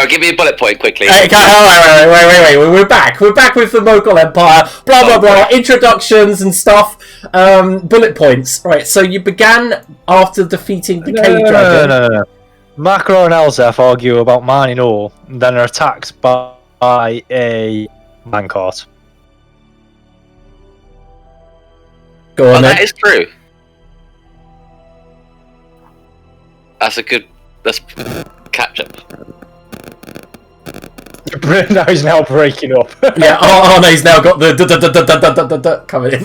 Give me a bullet point quickly. Wait. We're back. We're back with the Mokhul Empire. Blah, blah, blah. Introductions and stuff. Bullet points. Right, so you began after defeating the cave dragon. No. Macro and Elzef argue about mining ore, and then are attacked by a mancart. Go on, that is true. That's catch up. Now he's now breaking up. Yeah, no, he's now got the coming in.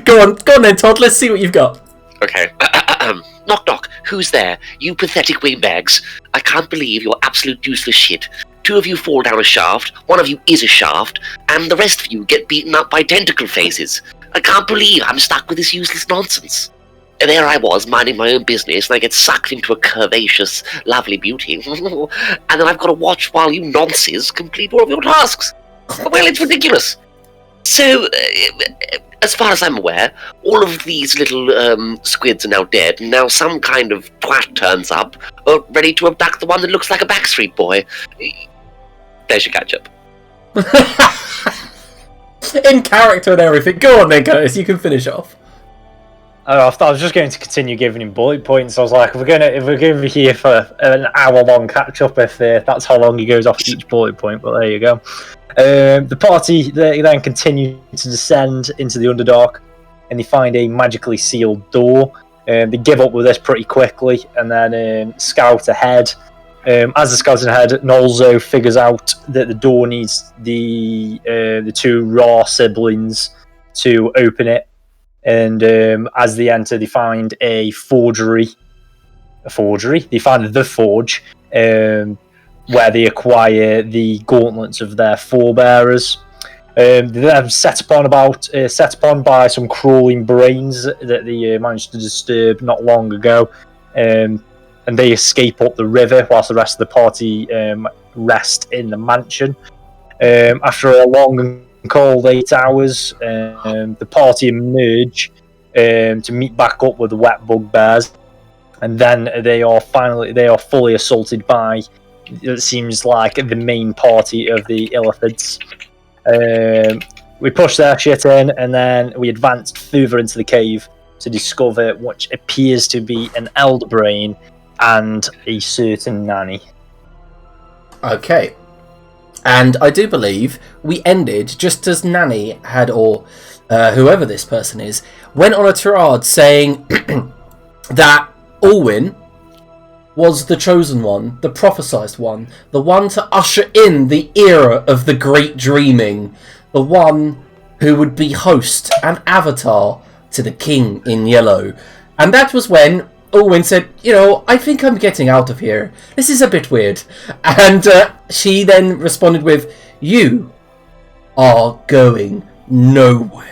Go on then, Todd, let's see what you've got. Okay. Knock knock, who's there? You pathetic wingbags. I can't believe you're absolute useless shit. 2 of you fall down a shaft, 1 of you is a shaft, and the rest of you get beaten up by tentacle faces. I can't believe I'm stuck with this useless nonsense. And there I was, minding my own business, and I get sucked into a curvaceous, lovely beauty. And then I've got to watch while you nonces complete all of your tasks. Well, it's ridiculous. So, as far as I'm aware, all of these little squids are now dead, and now some kind of twat turns up, ready to abduct the one that looks like a Backstreet Boy. There's your catch-up. In character and everything. Go on then, Curtis, you can finish off. I was just going to continue giving him bullet points. I was like, if we're going to be here for an hour-long catch-up, if that's how long he goes off each bullet point. But there you go. The party they then continue to descend into the Underdark, and they find a magically sealed door. They give up with this pretty quickly, and then scout ahead. As they're scouting ahead, Nolzo figures out that the door needs the 2 Raw siblings to open it. And as they enter, they find a forgery. They find the forge, where they acquire the gauntlets of their forebearers. They're then set upon by some crawling brains that they managed to disturb not long ago. And they escape up the river whilst the rest of the party rest in the mansion. After a long and cold 8 hours, the party emerge to meet back up with the wet bugbears, and then they are fully assaulted by, it seems like, the main party of the Illithids. We push their shit in, and then we advanced further into the cave to discover what appears to be an elder brain and a certain nanny. Okay. And I do believe we ended just as Nanny had, or whoever this person is, went on a tirade saying that Alwyn was the chosen one, the prophesized one, the one to usher in the era of the great dreaming, the one who would be host and avatar to the King in Yellow. And that was when Alwyn said, I think I'm getting out of here. This is a bit weird. And she then responded with, you are going nowhere.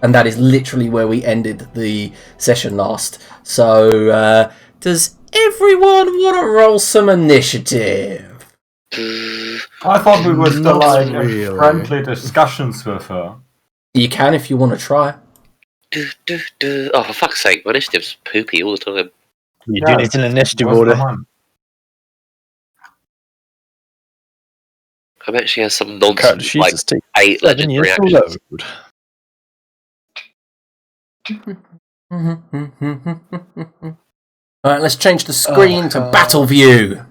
And that is literally where we ended the session last. So, does everyone want to roll some initiative? I thought we were still in friendly discussions with her. You can if you want to try. Oh, for fuck's sake, my initiative's poopy all the time. You do need an initiative order. I bet she has some nonsense like 8 legendary reactions. Alright, let's change the screen to battle view.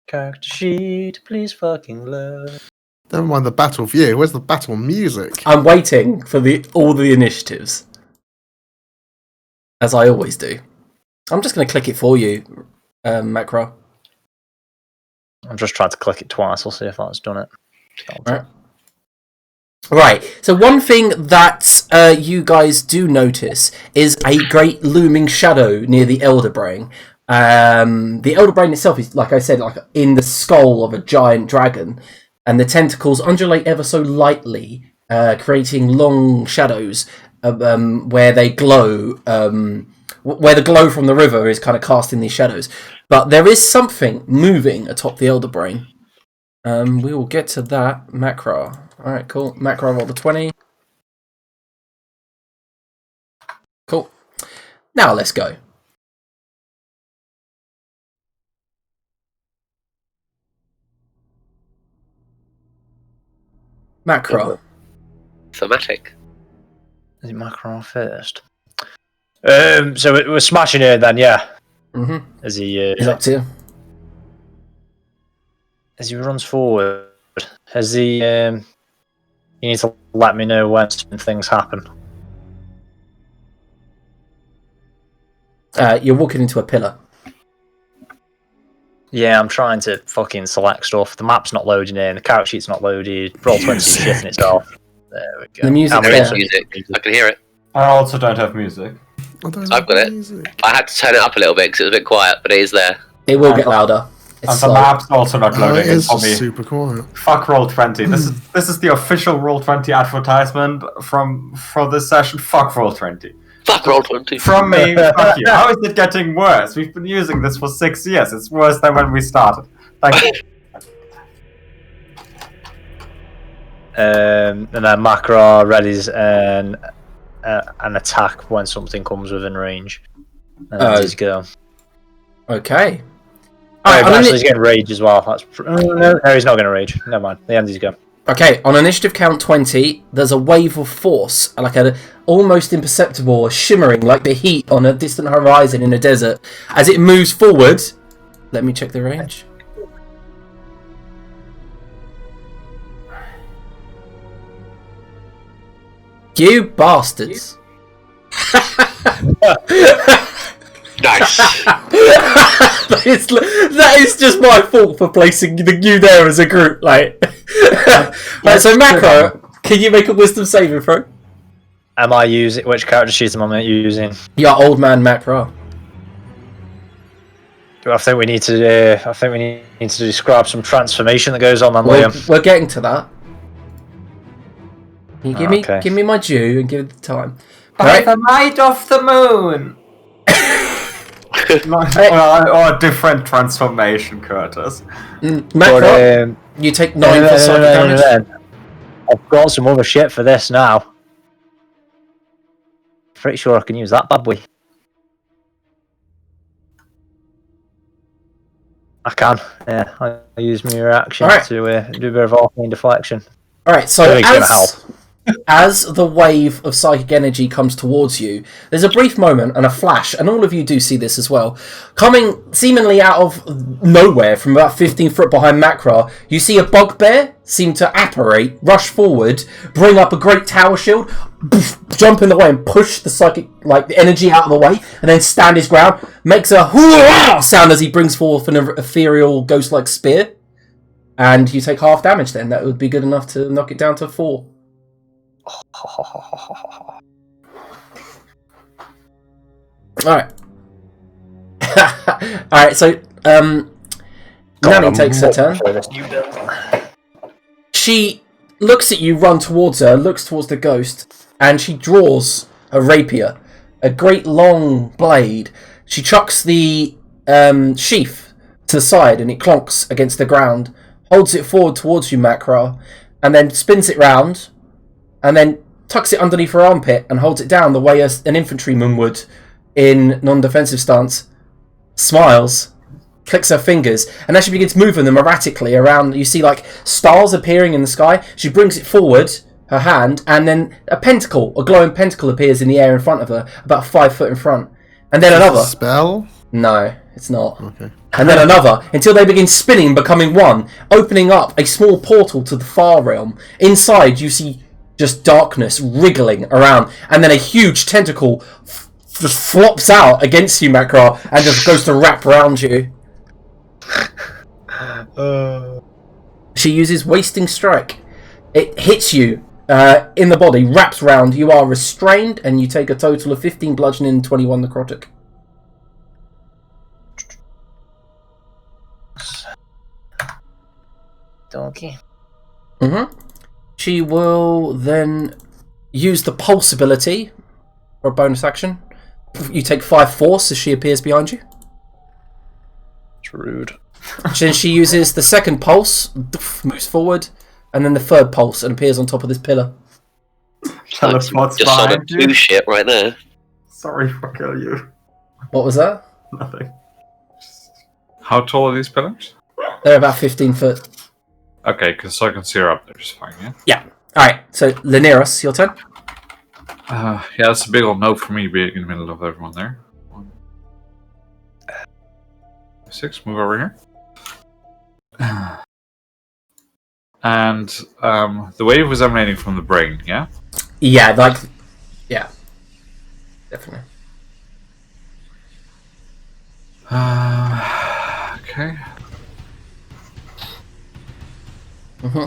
Character sheet, please fucking load. Never mind the battle view. Where's the battle music? I'm waiting for all the initiatives, as I always do. I'm just going to click it for you, Macro. I'm just trying to click it twice. I'll see if that's done it. Right. So one thing that you guys do notice is a great looming shadow near the Elder Brain. The Elder Brain itself is, like I said, like in the skull of a giant dragon, and the tentacles undulate ever so lightly, creating long shadows where they glow, where the glow from the river is kind of casting these shadows. But there is something moving atop the Elder Brain. We will get to that. Macro. Alright, cool. Macro roll the 20. Cool. Now let's go. Macro. Thematic. Is it Macron first? So we're smashing it then, yeah. Mm-hmm. As he It's up to you. as he runs forward, as he you need to let me know when things happen. You're walking into a pillar. Yeah, I'm trying to fucking select stuff. The map's not loading in, the character sheet's not loaded, Roll20 is shitting itself. There we go. The music There there. is music. I can hear it. I also don't have music. I've got it. I had to turn it up a little bit because it was a bit quiet, but it is there. It will get louder. It's And the slow. map's also not It loading is for me. super quiet. Fuck Roll20. This is the official Roll20 advertisement for this session. Fuck Roll20. Fuck Roll20. From me, fuck you. How is it getting worse? We've been using this for 6 years. It's worse than when we started. Thank you. And then Macro readies an attack when something comes within range. And then he's go. Okay. Actually, he's getting rage as well. No, he's not going to rage. Never mind. The end he's go. Okay, on initiative count 20, there's a wave of force, like a almost imperceptible, shimmering like the heat on a distant horizon in a desert. As it moves forward, let me check the range. You bastards. Nice. that is just my fault for placing you there as a group. Like, right, so Macro, can you make a wisdom saving throw? Am I using which character sheet am I using? You're old man Macro. I think we need to describe some transformation that goes on, Liam. We're getting to that. Can you Okay. give me my due and give it the time. By the might of the moon. or a different transformation, Curtis. Macro, you take 9 for psychic damage. I've got some other shit for this now. Pretty sure I can use that bad boy. I can. Yeah, I use my reaction Alright. to do a bit of arcane deflection. Alright, so It's gonna help. as the wave of psychic energy comes towards you, there's a brief moment and a flash, and all of you do see this as well. Coming seemingly out of nowhere from about 15 foot behind Macra, you see a bugbear seem to apparate, rush forward, bring up a great tower shield, jump in the way and push the psychic, like the energy out of the way, and then stand his ground, makes a hoo-ah sound as he brings forth an ethereal ghost-like spear, and you take half damage then. That would be good enough to knock it down to 4. Alright. Alright, so Nanny takes her turn. She looks at you, run towards her, looks towards the ghost, and she draws a rapier, a great long blade. She chucks the sheath to the side and it clonks against the ground, holds it forward towards you, Macra, and then spins it round, and then tucks it underneath her armpit and holds it down the way an infantryman would in non-defensive stance, smiles, clicks her fingers, and as she begins moving them erratically around, you see like stars appearing in the sky. She brings it forward, her hand, and then a glowing pentacle appears in the air in front of her, about 5 foot in front. And then another. Spell? No, it's not. Okay. And then another, until they begin spinning, becoming one, opening up a small portal to the far realm. Inside, you see just darkness wriggling around, and then a huge tentacle just flops out against you, Macra, and just goes to wrap around you. She uses Wasting Strike. It hits you in the body, wraps round, you are restrained, and you take a total of 15 bludgeoning and 21 necrotic. Donkey. She will then use the Pulse ability for a bonus action. You take 5 force as she appears behind you. It's rude. Then she uses the second Pulse, moves forward, and then the third Pulse and appears on top of this pillar. Tell us what's Just sort of behind you. do shit right there. Sorry for killing you. What was that? Nothing. How tall are these pillars? They're about 15 foot. Okay, because I can see her up there just fine, yeah? Yeah. Alright, so Lineros, your turn. Yeah, that's a big old note for me being in the middle of everyone there. 6, move over here. And the wave was emanating from the brain, yeah? Yeah, yeah. Definitely. Okay. Mm-hmm.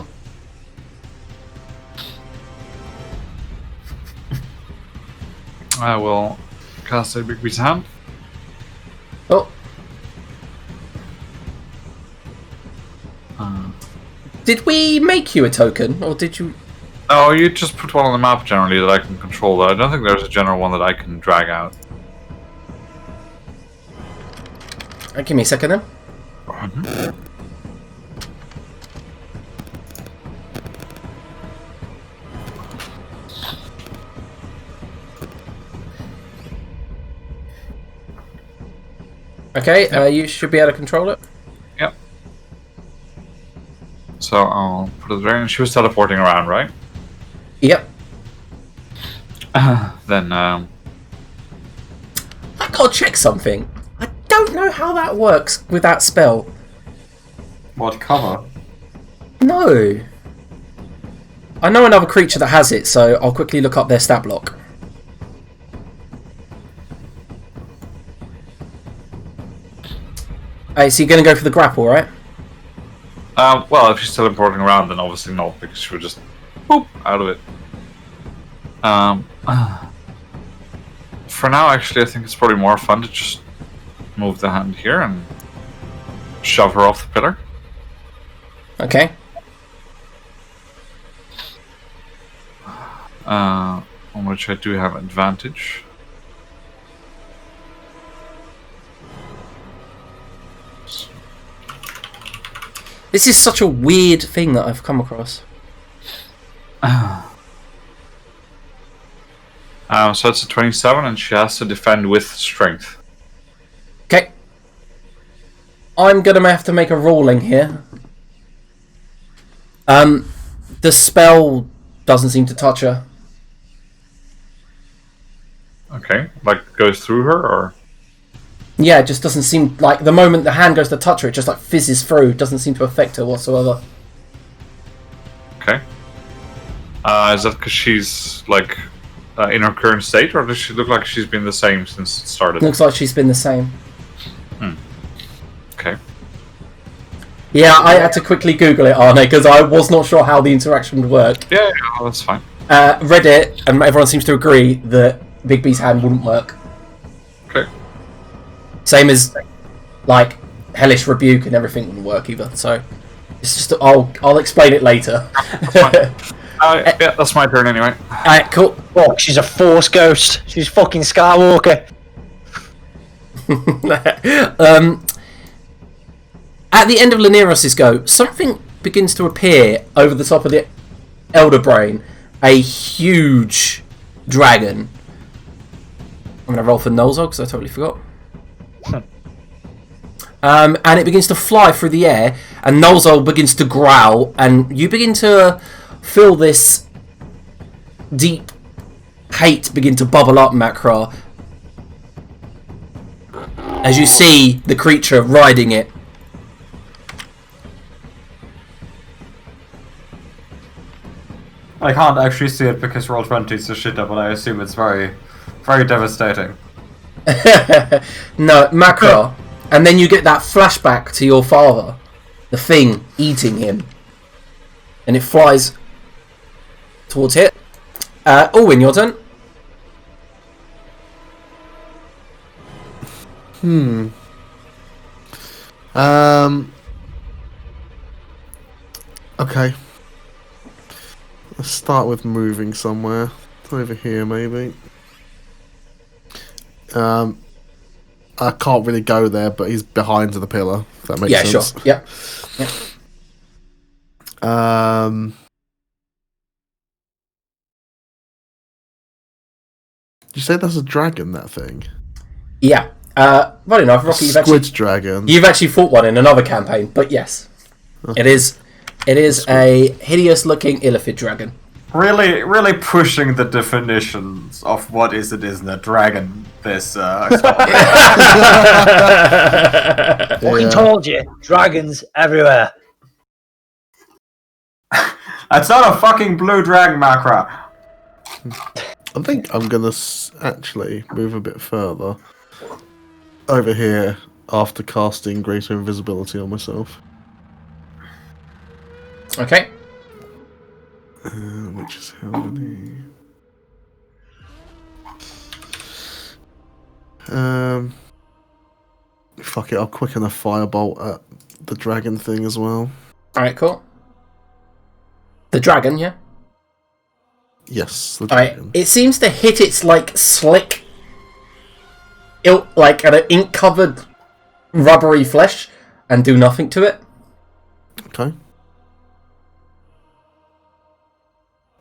I will cast a Big Beast Hand. Oh. Did we make you a token, or did you... No, you just put one on the map generally that I can control. I don't think there's a general one that I can drag out. Give me a second then. Okay, you should be able to control it. Yep. So I'll put it there. And she was teleporting around, right? Yep. Then, I gotta check something. I don't know how that works with that spell. What cover? No. I know another creature that has it, so I'll quickly look up their stat block. Alright, so you're going to go for the grapple, right? well, if she's teleporting around, then obviously not, because she would just boop out of it. For now, actually, I think it's probably more fun to just move the hand here and shove her off the pillar. Okay. On which I do have advantage. This is such a weird thing that I've come across. So it's a 27, and she has to defend with strength. Okay. I'm going to have to make a ruling here. The spell doesn't seem to touch her. Okay, like goes through her, or? Yeah, it just doesn't seem like the moment the hand goes to touch her, it just like fizzes through. It doesn't seem to affect her whatsoever. Okay. Is that because she's like in her current state, or does she look like she's been the same since it started? Looks like she's been the same. Okay. Yeah, I had to quickly Google it, Arne, because I was not sure how the interaction would work. Yeah, that's fine. Read it, and everyone seems to agree that Big B's hand wouldn't work. Okay. Same as, like, Hellish Rebuke and everything wouldn't work either. So, it's just I'll explain it later. Yeah, that's my turn anyway. Alright, cool. Fuck, she's a Force ghost. She's fucking Skywalker. At the end of Lineros' go, something begins to appear over the top of the Elder Brain. A huge dragon. I'm going to roll for Nolzog because I totally forgot. And it begins to fly through the air, and Nolzog begins to growl, and you begin to feel this deep hate begin to bubble up, Makra, as you see the creature riding it. I can't actually see it because Roll20 is a shitter, but I assume it's very, very devastating. No, Makra. And then you get that flashback to your father, the thing eating him, and it flies towards it. Owen, your turn. Okay. Let's start with moving somewhere. Over here, maybe. I can't really go there, but he's behind the pillar. If that makes sense. Sure. Yep. Did you say that's a dragon, that thing? Yeah. Right enough, Rocky. Squid dragon. You've actually fought one in another campaign, but yes, it is. It is a hideous-looking illithid dragon. really pushing the definitions of what isn't a dragon. This Fucking Yeah. told you, dragons everywhere. That's not a fucking blue dragon, Macra. I think I'm gonna actually move a bit further over here after casting greater invisibility on myself, Okay. which is how many. Fuck it, I'll quicken a firebolt at the dragon thing as well. Alright, cool. The dragon, yeah? Yes, the Alright, dragon. it seems to hit its, like, slick, like, an ink-covered rubbery flesh and do nothing to it. Okay.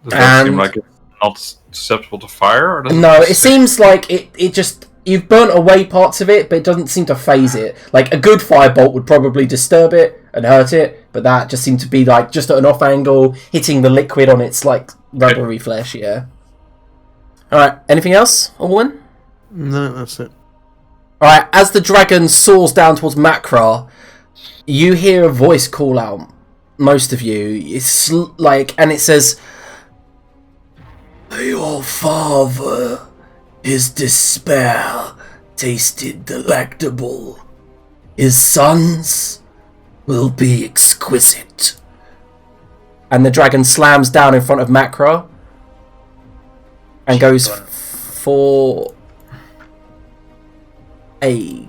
Does that seem And- like it's not susceptible to fire? Or does No, it just- seems like it just... You've burnt away parts of it, but it doesn't seem to phase it. Like, a good firebolt would probably disturb it and hurt it, but that just seemed to be, like, just at an off angle, hitting the liquid on its, like, rubbery flesh, yeah. Alright, anything else, Orwin? No, that's it. Alright, as the dragon soars down towards Makra, you hear a voice call out, most of you. It's like, and it says, "Your father, his despair tasted delectable. His sons will be exquisite." And the dragon slams down in front of Makra and goes for a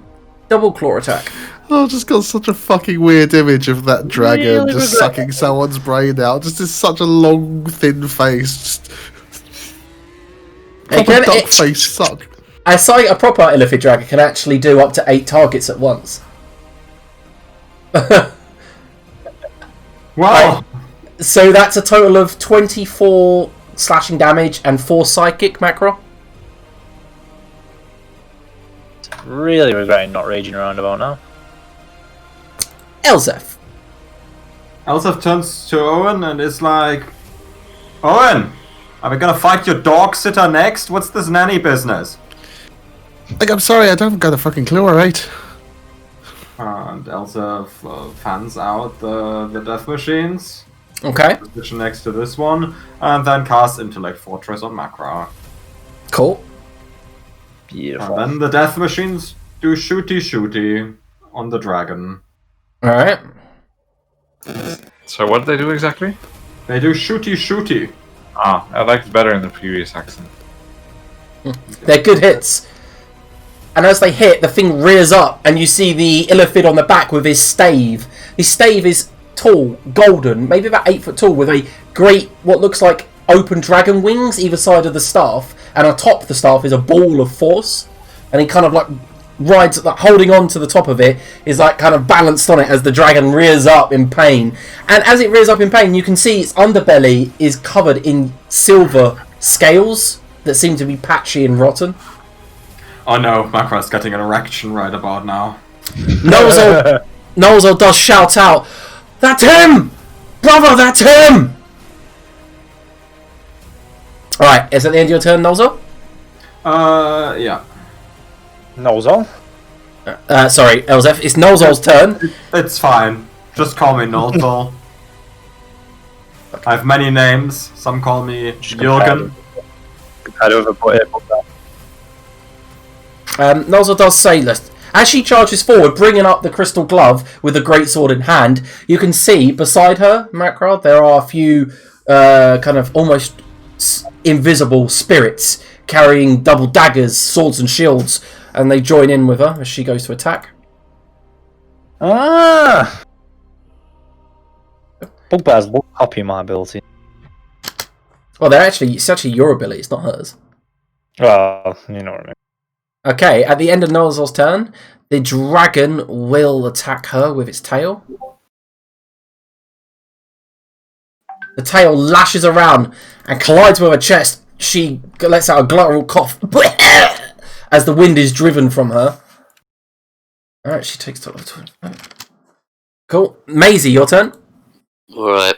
double claw attack. Oh, I just got such a fucking weird image of that dragon Really just regret sucking someone's brain out. Just is such a long, thin face. Just proper Again, duck face suck. I saw a proper Illithid dragon can actually do up to 8 targets at once. Wow. So that's a total of 24 slashing damage and 4 psychic, Macro. Really regretting not raging around about now. Elzef. Elsef turns to Owen and is like, Owen, are we gonna fight your dog sitter next? What's this nanny business? Like, I'm sorry, I don't got a fucking clue, alright? And Elsef fans out the death machines, Okay, position next to this one, and then casts Intellect Fortress on Makra. cool. Beautiful. And then the death machines do shooty on the dragon. Alright. So what did they do exactly? They do shooty. Ah, I liked it better in the previous accent. They're good hits. And as they hit, the thing rears up, and you see the Illithid on the back with his stave. His stave is tall, golden, maybe about 8 foot tall, with a great, what looks like open dragon wings either side of the staff, and on top of the staff is a ball of force. And he kind of like rides, like holding on to the top of it, is like kind of balanced on it as the dragon rears up in pain. And as it rears up in pain, you can see its underbelly is covered in silver scales that seem to be patchy and rotten. Oh no, Makra's getting an erection right about now. Nolzo does shout out, "That's him! Brother, that's him!" Alright, is that the end of your turn, Nolzo? Yeah. Nozol? Sorry, Elzef. It's Nolzo's turn. It's fine. Just call me Nolzol. I have many names. Some call me Jürgen. I'd overput it. Nolzo does say this. As she charges forward, bringing up the crystal glove with a great sword in hand, you can see beside her, Macra, there are a few kind of almost invisible spirits carrying double daggers, swords, and shields, and they join in with her as she goes to attack. Ah! Bugbear's copying my ability. Well, it's actually your ability, it's not hers. Well, you know what I mean. Okay, at the end of Nolzo's turn, the dragon will attack her with its tail. The tail lashes around and collides with her chest. She lets out a guttural cough as the wind is driven from her. Alright, she takes top of 20. Cool. Maisie, your turn. Alright.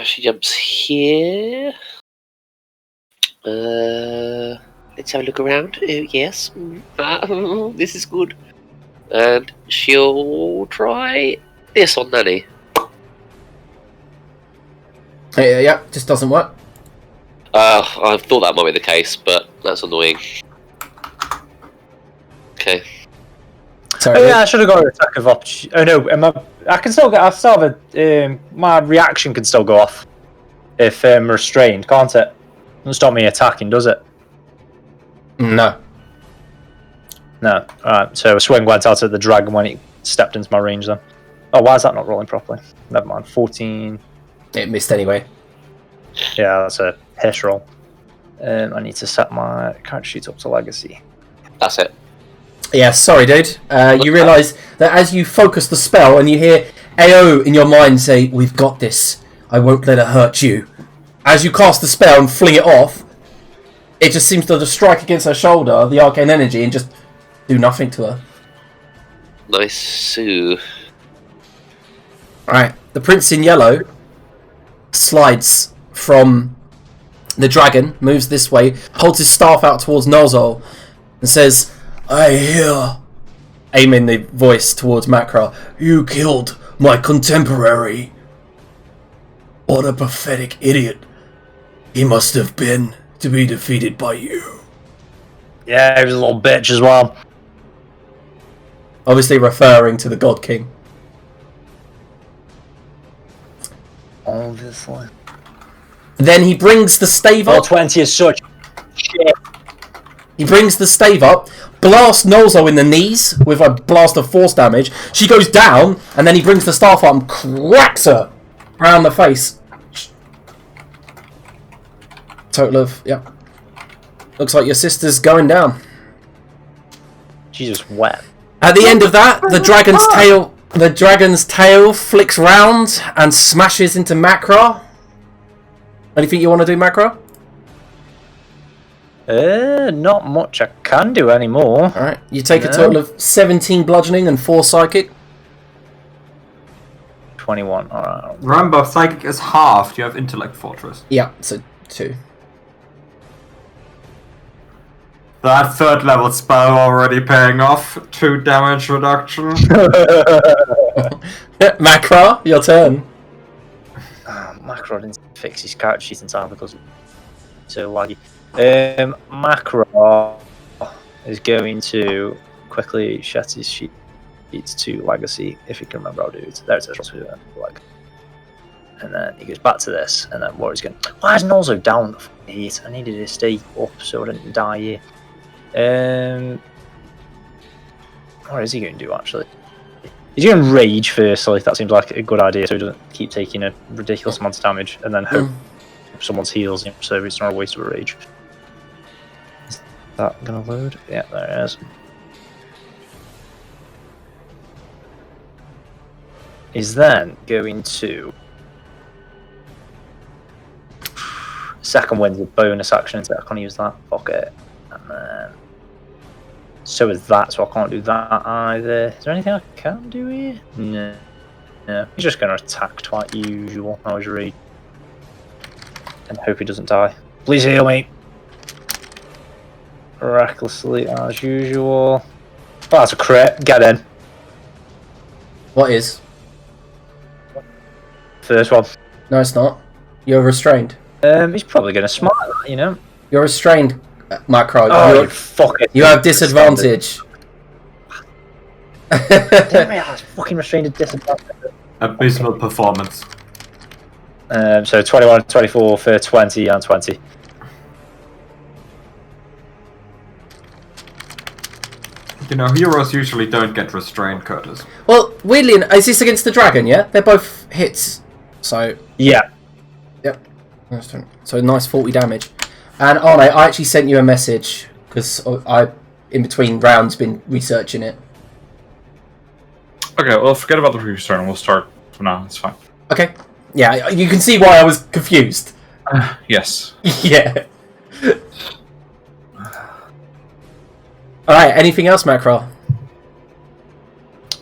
She jumps here. Let's have a look around. Oh, yes. This is good. And she'll try this on Nanny. Yeah, just doesn't work. I thought that might be the case, but that's annoying. Okay. Sorry. Oh yeah, I should have got an attack of opportunity. Oh no, I can still get. I still have a. My reaction can still go off if I'm restrained, can't it? Doesn't stop me attacking, does it? No. No. Alright, so a swing went out at the dragon when it stepped into my range then. Oh, why is that not rolling properly? Never mind. 14. It missed anyway. Yeah, that's a hiss roll. I need to set my character sheet up to legacy. That's it. Yeah, sorry, dude. You realise that as you focus the spell and you hear AO in your mind say, "We've got this. I won't let it hurt you." As you cast the spell and fling it off, it just seems to just strike against her shoulder, the arcane energy, and just do nothing to her. Nice. Sue. Alright, the prince in yellow slides from the dragon, moves this way, holds his staff out towards Nozol, and says, "I hear," aiming the voice towards Makra, "you killed my contemporary. What a pathetic idiot he must have been to be defeated by you." Yeah, he was a little bitch as well. Obviously referring to the God King. Obviously. Then he brings the stave up. 420 is such shit. He brings the stave up, blasts Nolzo in the knees with a blast of force damage. She goes down, and then he brings the staff up and cracks her around the face. Total of, yeah. Looks like your sister's going down. Jesus, wet. At the end of that, the dragon's tail flicks round and smashes into Makra. Anything you want to do, Makra? Not much I can do anymore. Alright, you take a total of 17 bludgeoning and 4 psychic. 21, alright. Remember, psychic is halved. You have intellect fortress. Yeah, so 2. That third level spell already paying off. 2 damage reduction. Makra, your turn. Macro didn't fix his character sheet in time because it's so laggy. Macro is going to quickly shed his sheet to legacy, if he can remember how to do it. There it is, like. And then he goes back to this, and then what he's going. Why is Nolzo down the 8? I needed to stay up so I didn't die here. What is he going to do actually? He's going to rage firstly. That seems like a good idea, so he doesn't keep taking a ridiculous amount of damage, and then hope someone's heals him, so it's not a waste of a rage. Is that going to load? Yeah, there it is. He's then going to second wind's a bonus action, so I can't use that. Fuck it. And then so is that, so I can't do that either. Is there anything I can do here? No. No. He's just going to attack twice usual. I was ready. And hope he doesn't die. Please heal me. Recklessly as usual. Oh, that's a crit. Get in. What is? First one. No, it's not. You're restrained. He's probably going to smite that, you know. You're restrained, Macro. Oh, fuck it. You have disadvantage. Damn it, I was fucking restrained at disadvantage. Abysmal performance. So 21, 24 for 20 and 20. You know, heroes usually don't get restrained, Curtis. Well, weirdly, is this against the dragon, yeah? They're both hits. So, Yeah. yep. So, nice 40 damage. And Arne, I actually sent you a message, because I, in between rounds, been researching it. Okay, well, forget about the previous turn. We'll start from now. It's fine. Okay. Yeah, you can see why I was confused. Yes. Yeah. Alright, anything else, Macro?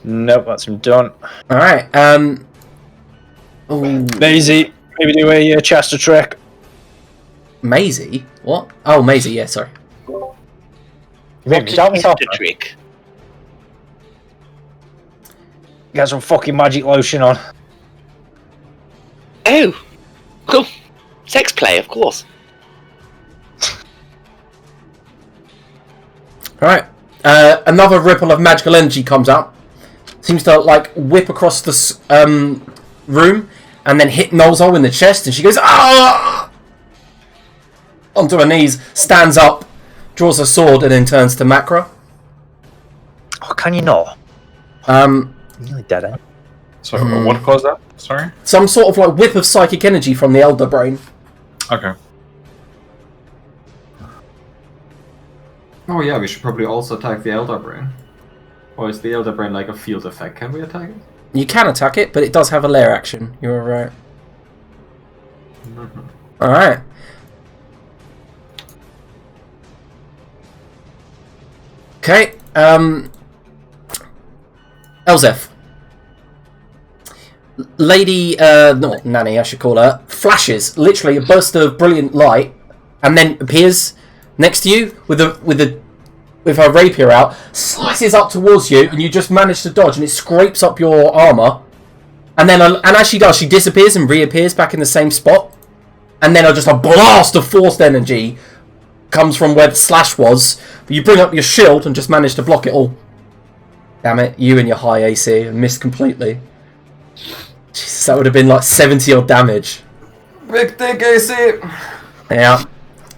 Nope, that's him done. Alright, ooh. Maisie, Maybe do a Chester trick. Maisie? What? Oh, Maisie, yeah, sorry. You made me doubt myself. The trick. Get some fucking magic lotion on. Oh, cool. Sex play, of course. Alright. Another ripple of magical energy comes out. Seems to, like, whip across the room and then hit Nolzol in the chest, and she goes, ah! Onto her knees, stands up, draws her sword, and then turns to Macra. Oh, can you not? Um, You're nearly dead, eh? So what caused that? Sorry. some sort of, like, whip of psychic energy from the Elder Brain. Okay. Oh yeah, we should probably also attack the Elder Brain. Or is the Elder Brain like a field effect? Can we attack it? You can attack it, but it does have a lair action. You're right. Alright. Okay, Elzeth. Lady, not Nanny, I should call her, flashes, literally a burst of brilliant light, and then appears next to you with her rapier out, slices up towards you, and you just manage to dodge, and it scrapes up your armor. And then, and as she does, she disappears and reappears back in the same spot. And then just a blast of forced energy comes from where the slash was. But you bring up your shield and just manage to block it all. Damn it, you and your high AC missed completely. Jesus, that would have been like 70 odd damage. Big dick AC! Yeah.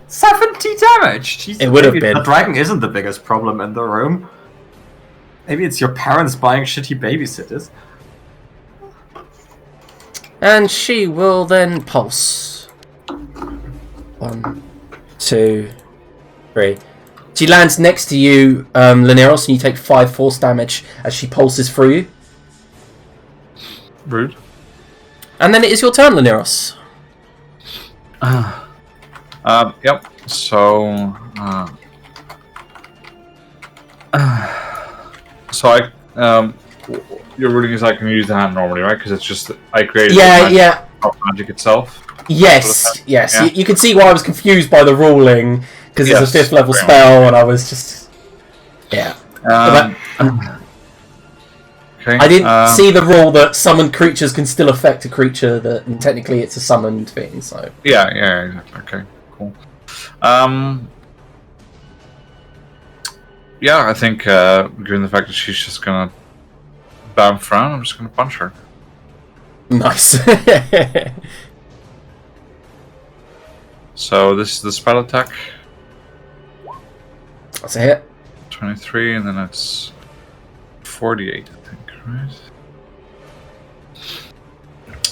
70 damage! Jesus, It would have maybe been. The dragon isn't the biggest problem in the room. Maybe it's your parents buying shitty babysitters. And she will then pulse. 1, 2, 3. She lands next to you, Lineros, and you take 5 force damage as she pulses through you. Rude. And then it is your turn, Lineros. Yep. So, your ruling is I can use the hand normally, right? Because it's just I created magic itself. Yes. Yeah. You can see why I was confused by the ruling because it's a 5th level spell, and I was just okay. I didn't see the rule that summoned creatures can still affect a creature that, and technically it's a summoned thing. So yeah, exactly. Okay, cool. Yeah, I think given the fact that she's just gonna bounce around, I'm just gonna punch her. nice. So this is the spell attack. That's a hit. 23, and then it's 48, I think, right?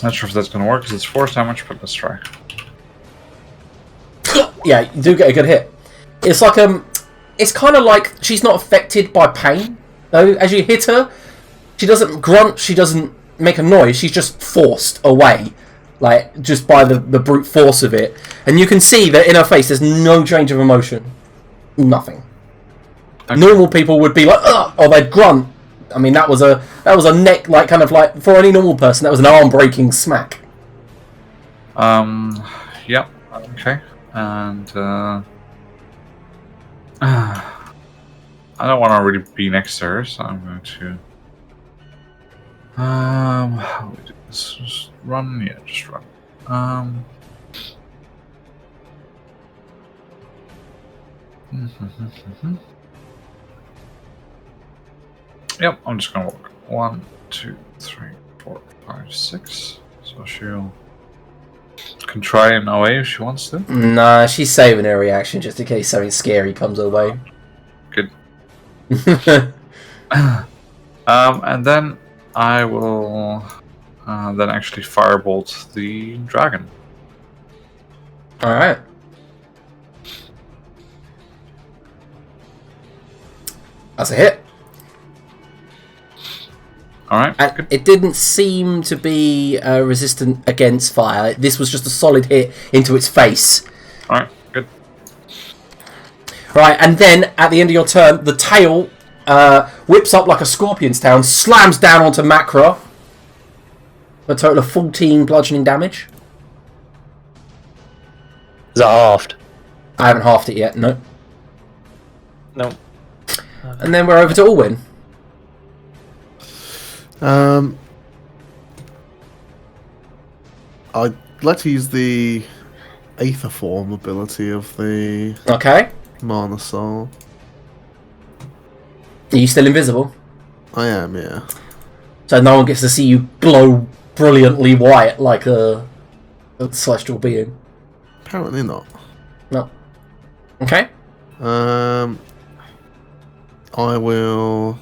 Not sure if that's gonna work because it's force damage, but let's try. Yeah, you do get a good hit. It's like it's kind of like she's not affected by pain though. As you hit her, she doesn't grunt, she doesn't make a noise. She's just forced away, like just by the brute force of it. And you can see that in her face, there's no change of emotion, nothing. Okay. Normal people would be like, ugh, or they'd grunt. I mean, that was a neck, like kind of like for any normal person, that was an arm breaking smack. Yep. Okay. And I don't want to really be next to her, so I'm going to how do we do this? Just run, yeah, just run. Yep, I'm just gonna walk. 1, 2, 3, 4, 5, 6. So she'll can try an OA if she wants to. Nah, she's saving her reaction just in case something scary comes her way. Good. And then I will then actually firebolt the dragon. Alright. That's a hit. Alright. It didn't seem to be resistant against fire. This was just a solid hit into its face. Alright, good. Right, and then at the end of your turn, the tail whips up like a scorpion's tail and slams down onto Macra. A total of 14 bludgeoning damage. Is that halved? I haven't halved it yet, no. No. And then we're over to Alwyn. I'd like to use the Aether Form ability of the Okay. Mana Soul. Are you still invisible? I am, yeah. So no one gets to see you glow brilliantly white like a celestial being? Apparently not. No. Okay. I will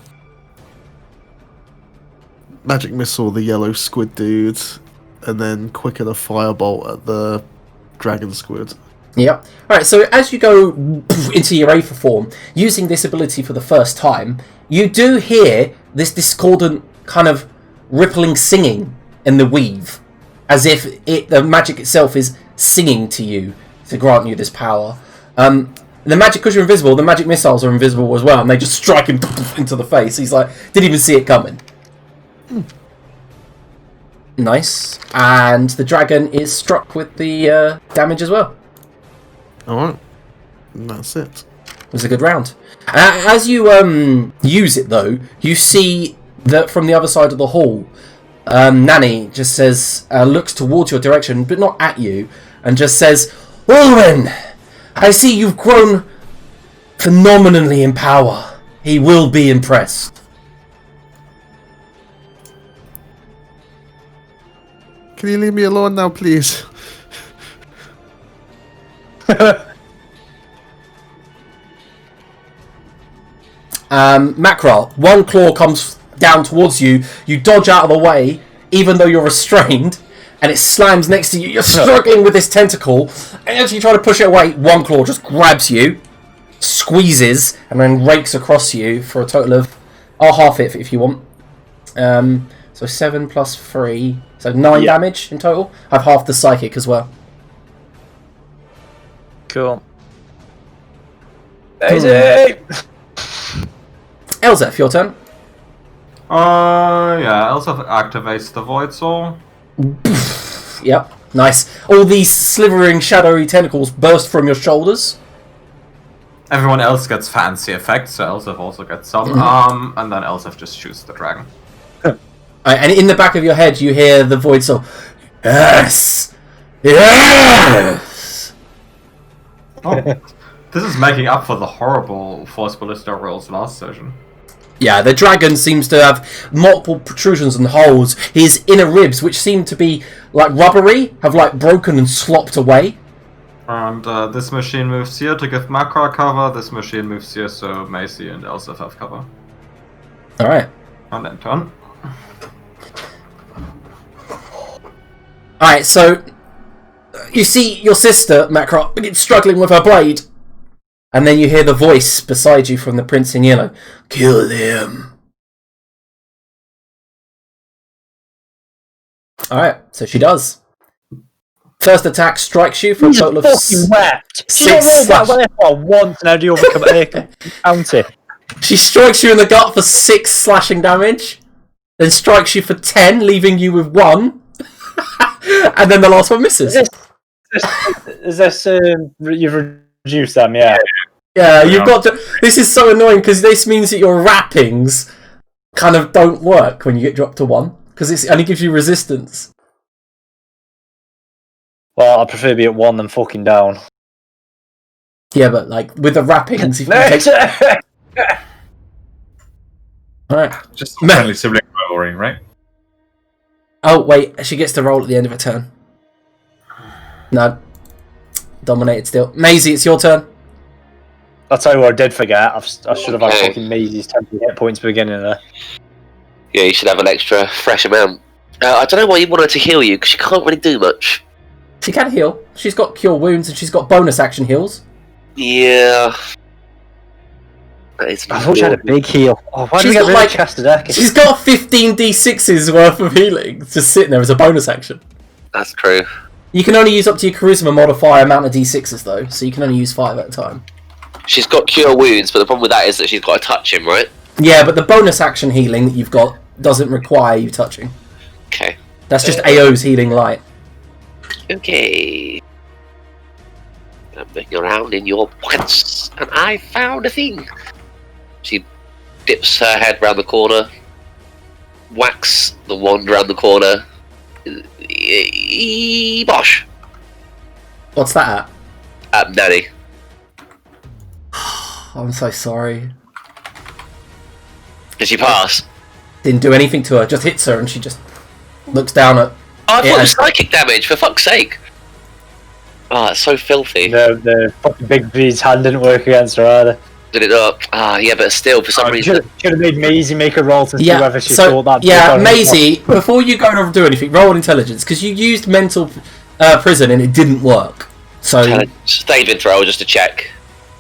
magic missile the yellow squid dude, and then quicken a firebolt at the dragon squid. Yep. Alright, so as you go into your Aether form, using this ability for the first time, you do hear this discordant kind of rippling singing in the weave, as if the magic itself is singing to you to grant you this power. The magic, because you're invisible, the magic missiles are invisible as well, and they just strike him into the face. He's like, didn't even see it coming. Nice. And the dragon is struck with the damage as well. Alright. And that's it. It was a good round. As you use it, though, you see that from the other side of the hall, Nanny just says, looks towards your direction, but not at you, and just says, Ulwyn, I see you've grown phenomenally in power. He will be impressed. Can you leave me alone now, please? Macra, one claw comes down towards you. You dodge out of the way, even though you're restrained, and it slams next to you. You're struggling with this tentacle, and as you try to push it away, one claw just grabs you, squeezes, and then rakes across you for a total of... I'll half it if you want. So 7 plus 3, so 9 damage in total. I've halved the psychic as well. Cool. Daisy! Elzef, your turn. Yeah, Elsa activates the Void Soul. Yep, nice. All these slithering, shadowy tentacles burst from your shoulders. Everyone else gets fancy effects, so Elsef also gets some. And then Elsef just shoots the dragon. And in the back of your head, you hear the void soul. Yes! Yes! Oh, this is making up for the horrible Force Ballista rolls last session. Yeah, the dragon seems to have multiple protrusions and holes. His inner ribs, which seem to be like rubbery, have like broken and slopped away. And this machine moves here to give Makra cover. This machine moves here so Macy and Elsef have cover. Alright. And then turn. Alright, so you see your sister, Macra, struggling with her blade. And then you hear the voice beside you from the Prince in Yellow. Kill him. Alright, so she does. First attack strikes you for a total of She's not rolled that way for once, and how do you overcome a county? She strikes you in the gut for 6 slashing damage. Then strikes you for 10, leaving you with 1. And then the last one misses. Is this you've reduced them, yeah? Yeah, you've got to... This is so annoying, because this means that your wrappings kind of don't work when you get dropped to 1. Because it only gives you resistance. Well, I prefer to be at 1 than fucking down. Yeah, but like, with the wrappings, if you take... Alright. Just friendly sibling rivalry, right? Oh, wait, she gets to roll at the end of her turn. No. Dominated still. Maisie, it's your turn. I'll tell you what I did forget. I should have had fucking Maisie's 10 hit points at the beginning there. Yeah, you should have an extra fresh amount. I don't know why you want her to heal you, because she can't really do much. She can heal. She's got cure wounds and she's got bonus action heals. Yeah. I thought she had a big heal. Oh, why did we She's get got, rid like- of Chester Deck? She's got 15 d6s worth of healing just sitting there as a bonus action. That's true. You can only use up to your charisma modifier amount of d6s though, so you can only use 5 at a time. She's got cure wounds, but the problem with that is that she's got to touch him, right? Yeah, but the bonus action healing that you've got doesn't require you touching. Okay. That's just AO's healing light. Okay. looking around in your pockets, and I found a thing. She dips her head round the corner, whacks the wand round the corner. Bosh! What's that at? Nanny. I'm so sorry. Did she pass? Didn't do anything to her, just hits her and she just looks down at... Oh, I thought it was psychic damage, for fuck's sake! Oh, that's so filthy. The fucking big B's hand didn't work against her either. Did it not? Ah, yeah, but still, for some reason... Should have made Maisie make a roll to see whether she so, thought that... Yeah, Maisie, before you go and do anything, roll intelligence, because you used mental prison and it didn't work. So... Saving throw, just to check.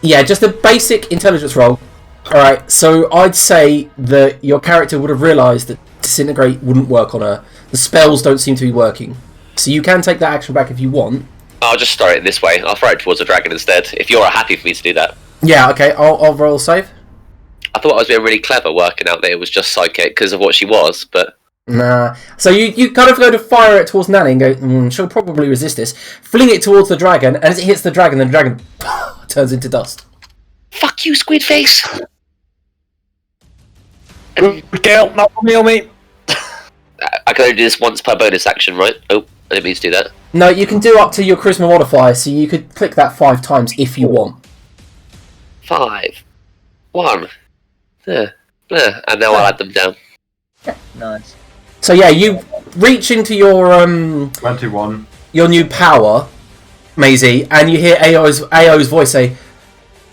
Yeah, just a basic intelligence roll. Alright, so I'd say that your character would have realised that Disintegrate wouldn't work on her. The spells don't seem to be working. So you can take that action back if you want. I'll just throw it this way. I'll throw it towards the dragon instead, if you're happy for me to do that. Yeah, okay, I'll roll a save. I thought I was being really clever working out that it was just psychic because of what she was, but... Nah. So you kind of go to fire it towards Nanny and go, she'll probably resist this. Fling it towards the dragon, and as it hits the dragon turns into dust. Fuck you, squid face! Kill, not me, mate. I can only do this once per bonus action, right? Oh, I didn't mean to do that. No, you can do up to your charisma modifier, so you could click that 5 times if you want. 5. 1. And now I'll add them down. Nice. So yeah, you reach into your 21. your new power, Maisie, and you hear AO's voice say,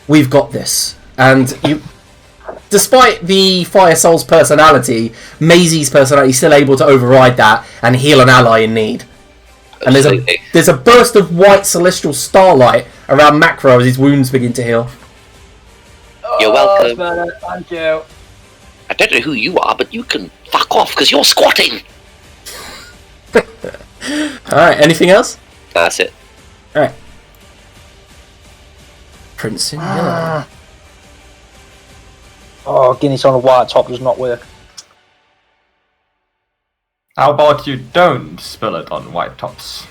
"We've got this." And you, despite the Fire Soul's personality, Maisie's personality is still able to override that and heal an ally in need. And there's a burst of white celestial starlight around Macro as his wounds begin to heal. You're welcome. Thank you. I don't know who you are, but you can fuck off because you're squatting. Alright, anything else? That's it. Alright. Prince in Yellow. Oh, Guinness on a white top does not work. How about you don't spill it on white tops?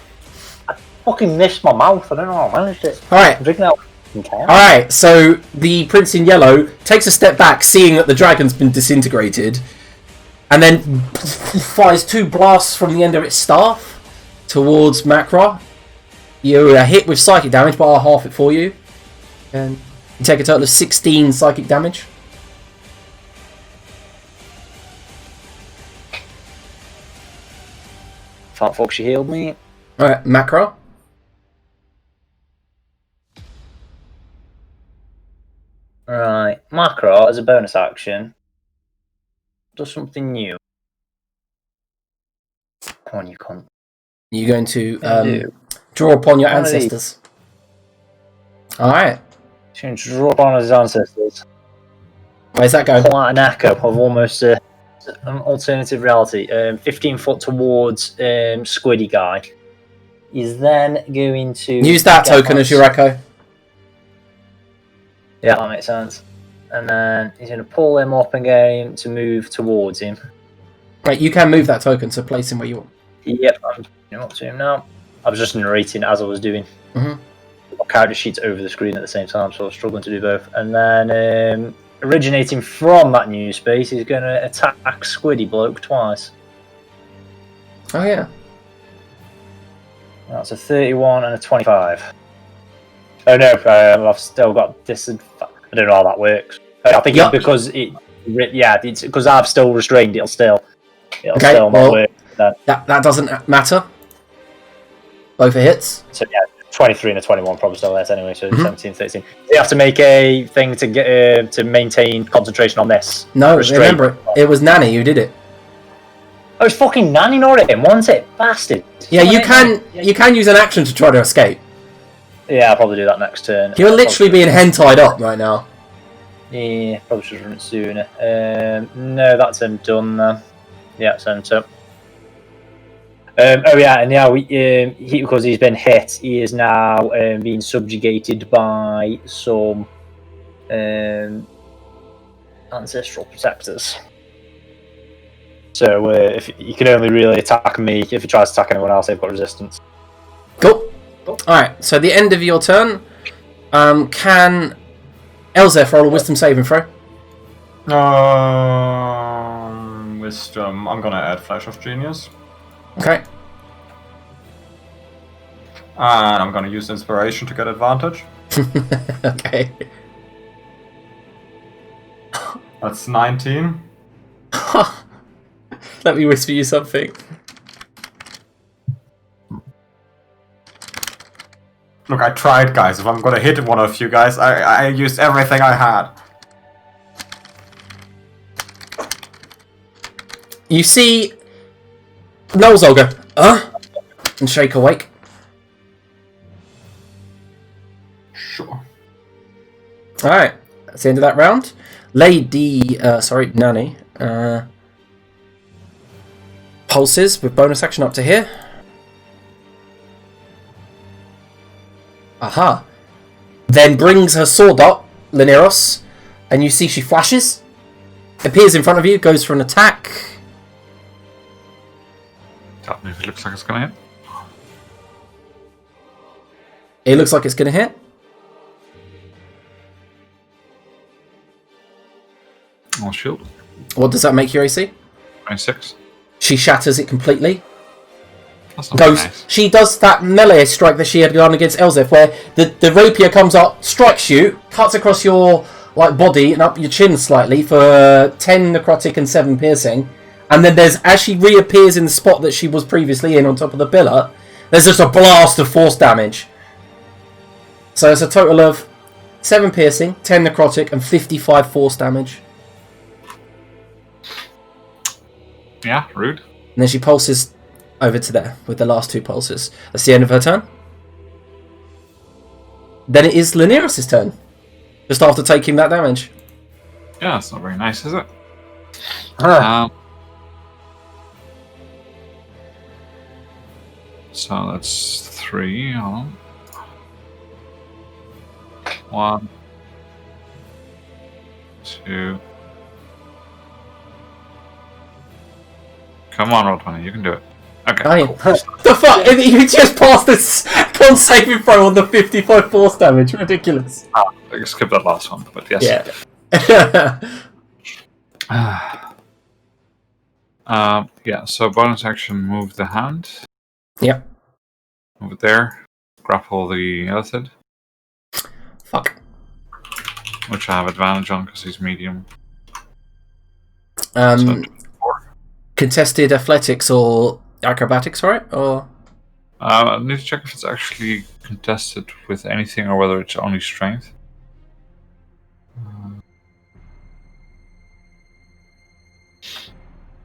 Fucking missed my mouth. I don't know how I managed it. Alright. I'm drinking out. Alright, so the Prince in Yellow takes a step back, seeing that the dragon's been disintegrated, and then fires 2 blasts from the end of its staff towards Macra. You are hit with psychic damage, but I'll half it for you. And you take a total of 16 psychic damage. Fat fuck, she healed me. Alright, Macra. Right, Macro, as a bonus action, does something new. Come on, you cunt. You're going to draw upon your ancestors. Alright. She's going to draw upon his ancestors. Where's that going? Quite an echo of almost an alternative reality. 15 foot towards Squiddy guy. He's then going to... Use that token as your echo. Yeah, that makes sense. And then he's going to pull him up and get him to move towards him. Right, you can move that token, so place him where you want. Yep, I'm doing up to him now. I was just narrating as I was doing. Mm-hmm. My character sheet's over the screen at the same time, so I was struggling to do both. And then, originating from that new space, he's going to attack Squiddy Bloke twice. Oh, yeah. That's a 31 and a 25. Oh no, I've still got disadvantage. I don't know how that works. I think it's because it's because I've still restrained. It'll still not work. Then. That doesn't matter. Both are hits. So yeah, 23 and a 21 probably still less anyway. So 17, 13. You have to make a thing to get to maintain concentration on this. No, remember it was Nanny who did it. Oh, it's fucking Nanny, not him, wasn't it, bastard? Yeah, you can use an action to try to escape. Yeah, I'll probably do that next turn. You're literally being hen-tied up right now. Yeah, probably should run it sooner. No, that's him done then. Yeah, sent up. Oh yeah, and now because he's been hit, he is now being subjugated by some ancestral protectors. So if he can only really attack me, if he tries to attack anyone else, they've got resistance. Cool. Alright, so at the end of your turn, Can Elzeth roll a wisdom saving throw? Wisdom. I'm gonna add Flash of Genius. Okay. And I'm gonna use Inspiration to get advantage. Okay. That's 19. Let me whisper you something. Look, I tried, guys. If I'm gonna hit one of you guys, I used everything I had. You see Nolzol go, and shake awake. Sure. Alright, that's the end of that round. Nanny. Pulses with bonus action up to here. Aha. Then brings her sword up, Lineros, and you see she flashes. Appears in front of you, goes for an attack. Tell me if it looks like it's gonna hit. It looks like it's going to hit. I'll shield. What does that make your AC? 26. She shatters it completely. That's not very Goes. nice. She does that melee strike that she had done against Elzeth, where the rapier comes up, strikes you, cuts across your body and up your chin slightly for 10 necrotic and 7 piercing, and then as she reappears in the spot that she was previously in on top of the pillar, there's just a blast of force damage. So it's a total of 7 piercing, 10 necrotic, and 55 force damage. Yeah, rude. And then she pulses over to there with the last 2 pulses. That's the end of her turn. Then it is Lineros' turn. Just after taking that damage. Yeah, that's not very nice, is it? So that's 3. Hold on. 1, 2. Come on, Roll20, you can do it. Okay. Oh, yeah. Cool. The fuck? You just passed this con saving throw on the 55 force damage. Ridiculous. I skip that last one, but yes. Yeah. Yeah, so bonus action, move the hand. Yep. Move it there. Grapple the Elithid, Fuck. which I have advantage on because he's medium. So 4. Contested athletics or acrobatics, right? Or I need to check if it's actually contested with anything or whether it's only strength.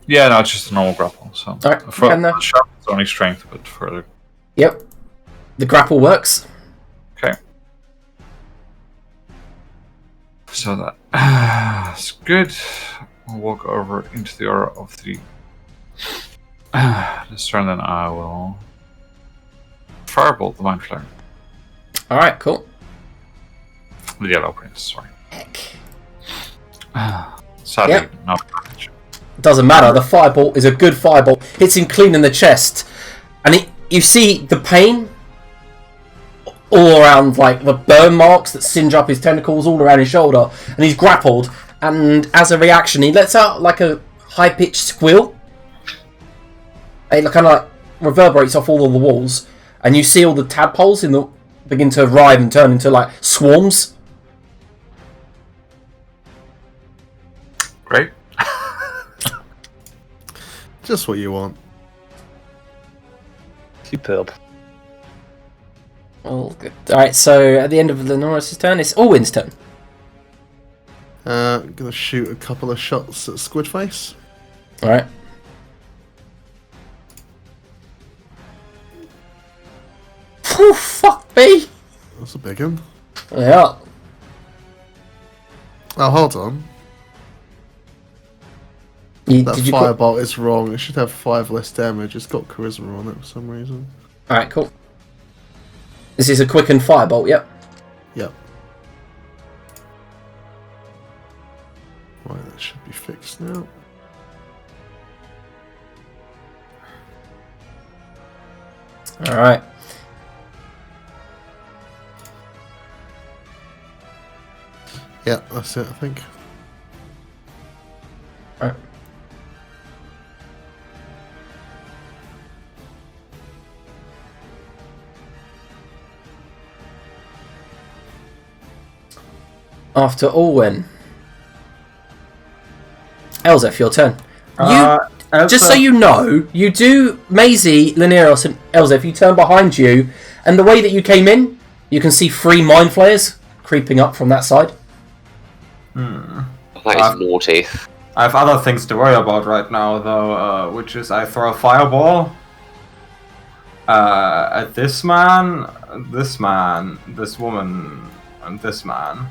Yeah, no, it's just a normal grapple. So Alright, for and the sharp, it's only strength, but for the yep. The grapple works. okay. So that's good. I'll walk over into the aura of the this turn. Then I will firebolt the mind flare. Alright, cool. The yellow prince, sorry. Heck. Sadly, Yep. no damage. Doesn't matter. The firebolt is a good firebolt. Hits him clean in the chest, and you see the pain all around, the burn marks that singe up his tentacles all around his shoulder, and he's grappled. And as a reaction, he lets out a high-pitched squeal. It kind of reverberates off all of the walls, and you see all the tadpoles begin to writhe and turn into swarms. Great. Just what you want. Superb. All good. Alright, so at the end of Lenoris' turn, it's Orwin's turn. I'm gonna shoot a couple of shots at Squidface. Alright. Oh, fuck me! That's a big one. Yeah. Oh, hold on. That firebolt is wrong. It should have 5 less damage. It's got charisma on it for some reason. Alright, cool. This is a quickened firebolt, yep. Yep. Right, that should be fixed now. Alright. Yeah, that's it, I think. Right. After Alwyn. Elzef, your turn. Just so you know, you do Maisie, Lineros, and Elzef, you turn behind you, and the way that you came in, you can see 3 mind flayers creeping up from that side. That is naughty. I have other things to worry about right now, though, which is I throw a fireball at this man, this woman, and this man.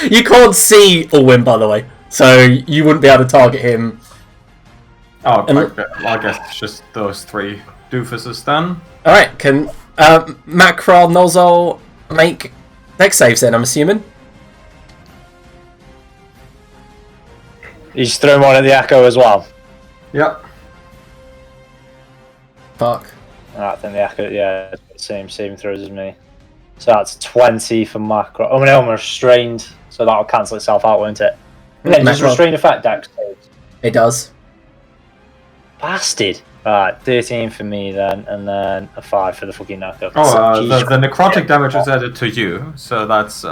You can't see Alwyn, by the way, so you wouldn't be able to target him. Oh, I guess it's just those 3 doofuses then. Alright, can Macron Nozol make dex saves then, I'm assuming? He's thrown one at the Echo as well. Yep. Fuck. Alright, then the Echo, yeah, it's the same saving throws as me. So that's 20 for Macron. Oh, no, I'm restrained, so that'll cancel itself out, won't it? And then does restrained affect dex saves? It does. Bastard. Alright, 13 for me then, and then a 5 for the fucking Echo. Oh, the necrotic damage is added to you, so that's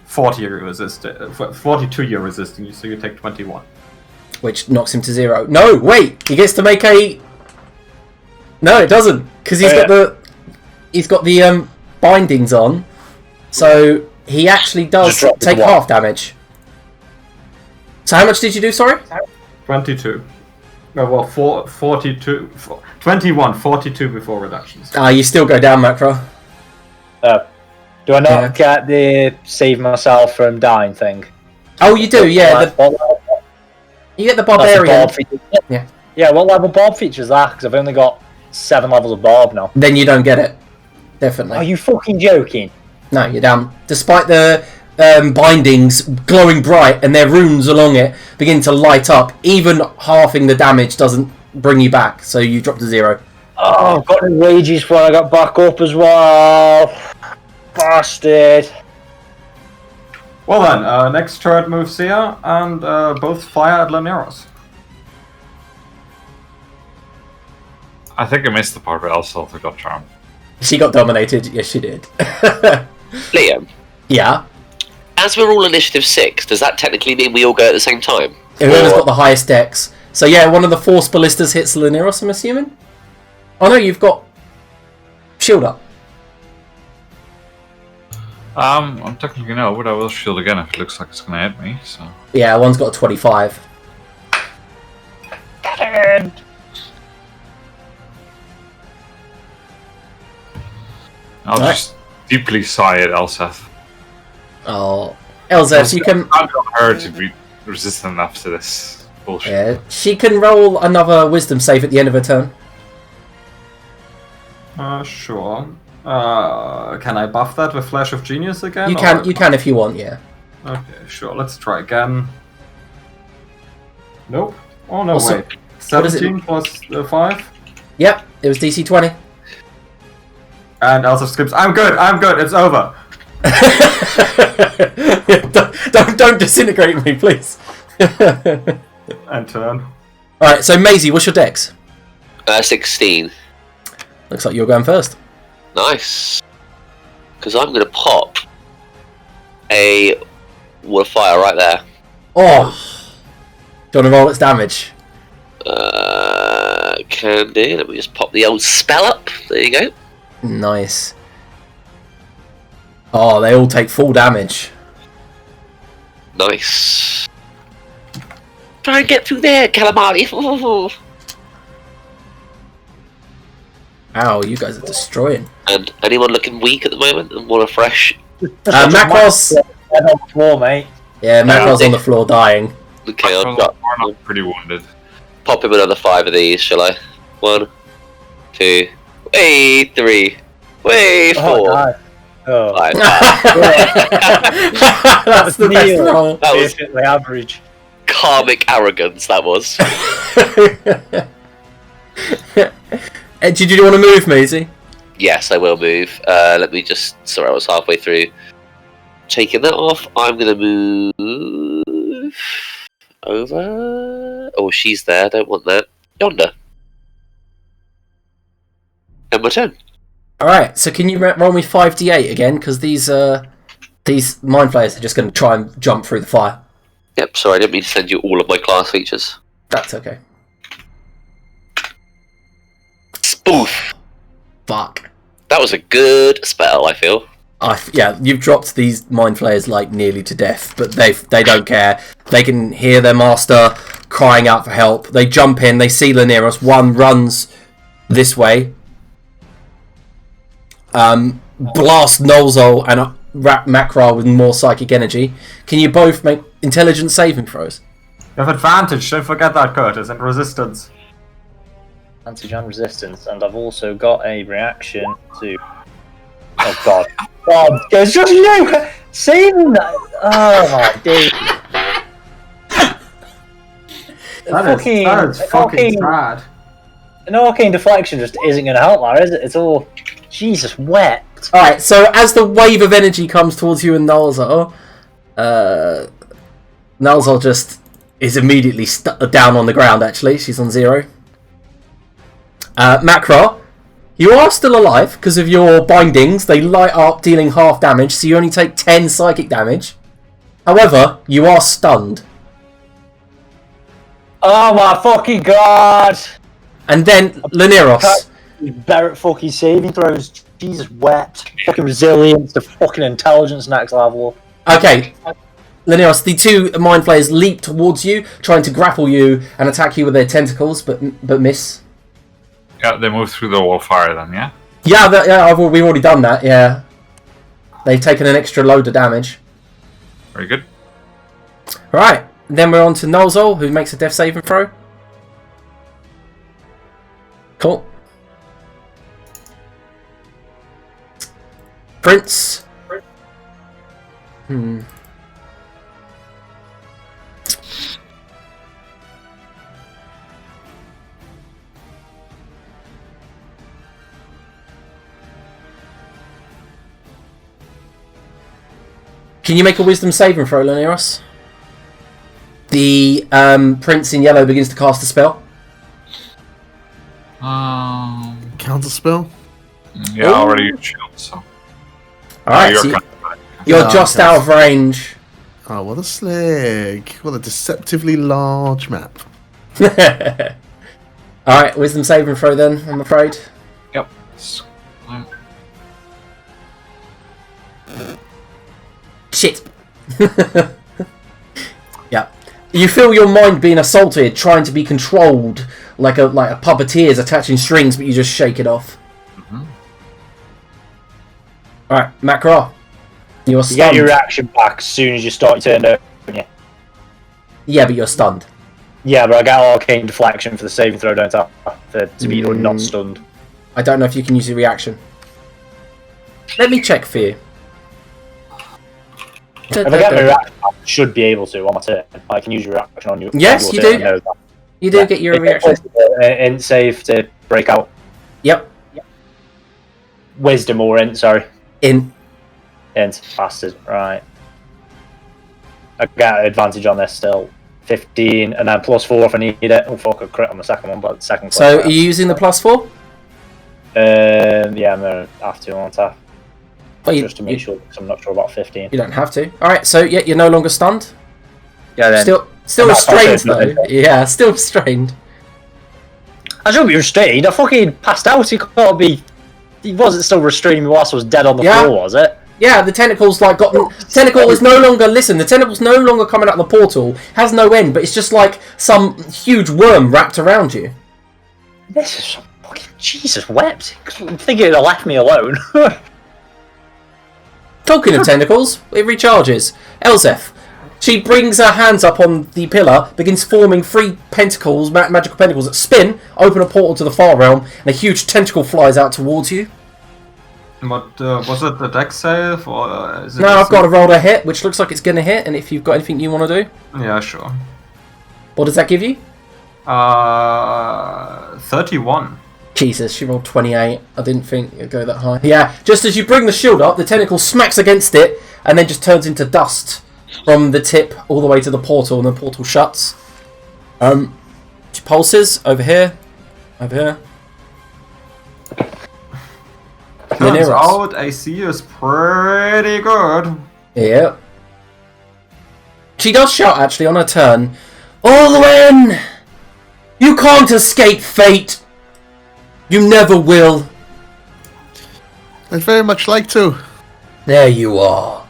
42 you're resisting, so you take 21. Which knocks him to 0. No, wait! He gets to make a... No, it doesn't, because he's got the bindings on, so he actually does take half damage. So how much did you do, sorry? 22. Well, 42, 21, 42 before reductions. You still go down, Macro. Do I not get the save myself from dying thing? Oh, you do, yeah. You get the barbarian. Yeah. Yeah, what level Bob feature is that? Because I've only got 7 levels of Bob now. Then you don't get it. Definitely. Are you fucking joking? No, you're down. Despite the bindings glowing bright and their runes along it begin to light up, even halving the damage doesn't bring you back, so you drop to 0. Oh, I've got the wages when I got back up as well. Bastard. Well then, next turret moves here, and both fire at Laneros. I think I missed the part where Elsa got charmed. She got dominated. Yes, she did. Liam, Yeah. as we're all initiative 6, does that technically mean we all go at the same time? Whoever's got the highest dex. So yeah, one of the Force Ballistas hits Laneros, I'm assuming? Oh no, you've got shield up. I'm technically no, but I will shield again if it looks like it's gonna hit me, so... Yeah, one's got a 25. I'll just deeply sigh at Elseth. Oh, Elzeth, you can... I've got her to be resistant enough to this bullshit. Yeah, she can roll another wisdom save at the end of her turn. Sure. Can I buff that with Flash of Genius again? You can if you want, yeah. Okay, sure. Let's try again. Nope. Oh no, Also, wait. 17 plus 5? Yep, it was DC 20. And Elsa skips. I'm good, it's over. don't disintegrate me, please. And turn. Alright, so Maisie, what's your dex? 16. Looks like you're going first. Nice. Because I'm going to pop a wall of fire right there. Oh! Do you want to roll its damage? Can do. Let me just pop the old spell up. There you go. Nice. Oh, they all take full damage. Nice. Try and get through there, calamari. Ow, you guys are destroying. And anyone looking weak at the moment and want a fresh? Macross. On the floor, mate. Yeah, Macross on the floor dying. Okay, I'll I'm pretty wounded. pop him another 5 of these, shall I? 1, 2, hey, 3, way 4. Oh, 5. That's the best roll. That was basically average. karmic arrogance, that was. Did you want to move, Maisie? Yes, I will move. Let me just... Sorry, I was halfway through. Taking that off, I'm going to move... over... Oh, she's there. I don't want that. Yonder. And my turn. Alright, so can you roll me 5d8 again? Because these mind flayers are just going to try and jump through the fire. Yep, sorry, I didn't mean to send you all of my class features. That's okay. Spoof! Fuck. That was a good spell, I feel. Yeah, you've dropped these mind flayers like nearly to death, but they don't care. They can hear their master crying out for help. They jump in, they see Laneros. One runs this way. Blast Nolzol and wrap Makra with more psychic energy. Can you both make intelligence saving throws? You have advantage, don't forget that, Curtis, and resistance. Advantage and resistance, and I've also got a reaction to... Oh god. God, there's just no saving that! Oh my dude. That is fucking sad. An arcane deflection just isn't going to help there, is it? It's all... Jesus wept. Alright, so as the wave of energy comes towards you and Nalzar, Nalzar just is immediately down on the ground, actually. She's on 0. Makra, you are still alive because of your bindings. They light up, dealing half damage, so you only take 10 psychic damage. However, you are stunned. Oh my fucking god! And then, Laneros. Barrett fucking saving throws. Jesus wept. Fucking resilience, the fucking intelligence next level. Okay, Laneros, the two mind flayers leap towards you, trying to grapple you and attack you with their tentacles, but miss. Yeah, they move through the wall of fire then, yeah? Yeah, we've already done that, yeah. They've taken an extra load of damage. Very good. Right, then we're on to Nolzol, who makes a death saving throw. Cool. Prince. Can you make a wisdom saving throw, Laneros? The prince in yellow begins to cast a spell. Counter spell? Yeah, I already used shield, so. Alright, you're so kind of you're just out of range. Oh, what a slig. What a deceptively large map. Alright, wisdom saving throw then, I'm afraid. Yep. Shit. Yeah. You feel your mind being assaulted, trying to be controlled like a puppeteer is attaching strings, but you just shake it off. Alright, Makra. You're You stunned. get your reaction back as soon as you start your turn, don't you? Yeah, but you're stunned. Yeah, but I get arcane deflection for the saving throw, don't I? To be not stunned. I don't know if you can use your reaction. Let me check for you. If I get my reaction, I should be able to on my turn. I can use your reaction on you. Yes, on you your do. turn, I know that. You do get your reaction. Int save to break out. Yep. Wisdom or int, sorry. In. Int, bastard. Right. I got advantage on this still. 15, and then +4 if I need it. Oh fuck, I crit on the second one, but the second. So, are you using the +4? Yeah, I'm gonna have to on tap. Oh, Just to make sure, because I'm not sure about 15. You don't have to. Alright, so yeah, you're no longer stunned. Yeah, then. Still I'm not restrained confident, though. Yeah, still restrained. I shouldn't be restrained. I fucking passed out. He can't be. He wasn't still restraining me whilst I was dead on the floor, was it? Yeah, the tentacles like got. Tentacle is no longer. Listen, the tentacle's no longer coming out of the portal. Has no end, but it's just like some huge worm wrapped around you. This is some fucking Jesus wept. I'm thinking it left me alone. Talking of tentacles, it recharges. Elzeth. She brings her hands up on the pillar, begins forming 3 pentacles, magical pentacles that spin, open a portal to the far realm, and a huge tentacle flies out towards you. What was it? The deck save or is it? Now I've got to roll a hit, which looks like it's going to hit, and if you've got anything you want to do. Yeah, sure. What does that give you? 31. Jesus, she rolled 28. I didn't think it'd go that high. Yeah, just as you bring the shield up, the tentacle smacks against it and then just turns into dust from the tip all the way to the portal, and the portal shuts. She pulses over here. Over here. Turns out AC is pretty good. Yeah. She does shout, actually, on her turn. Olwen! You can't escape fate! You never will. I'd very much like to. There you are.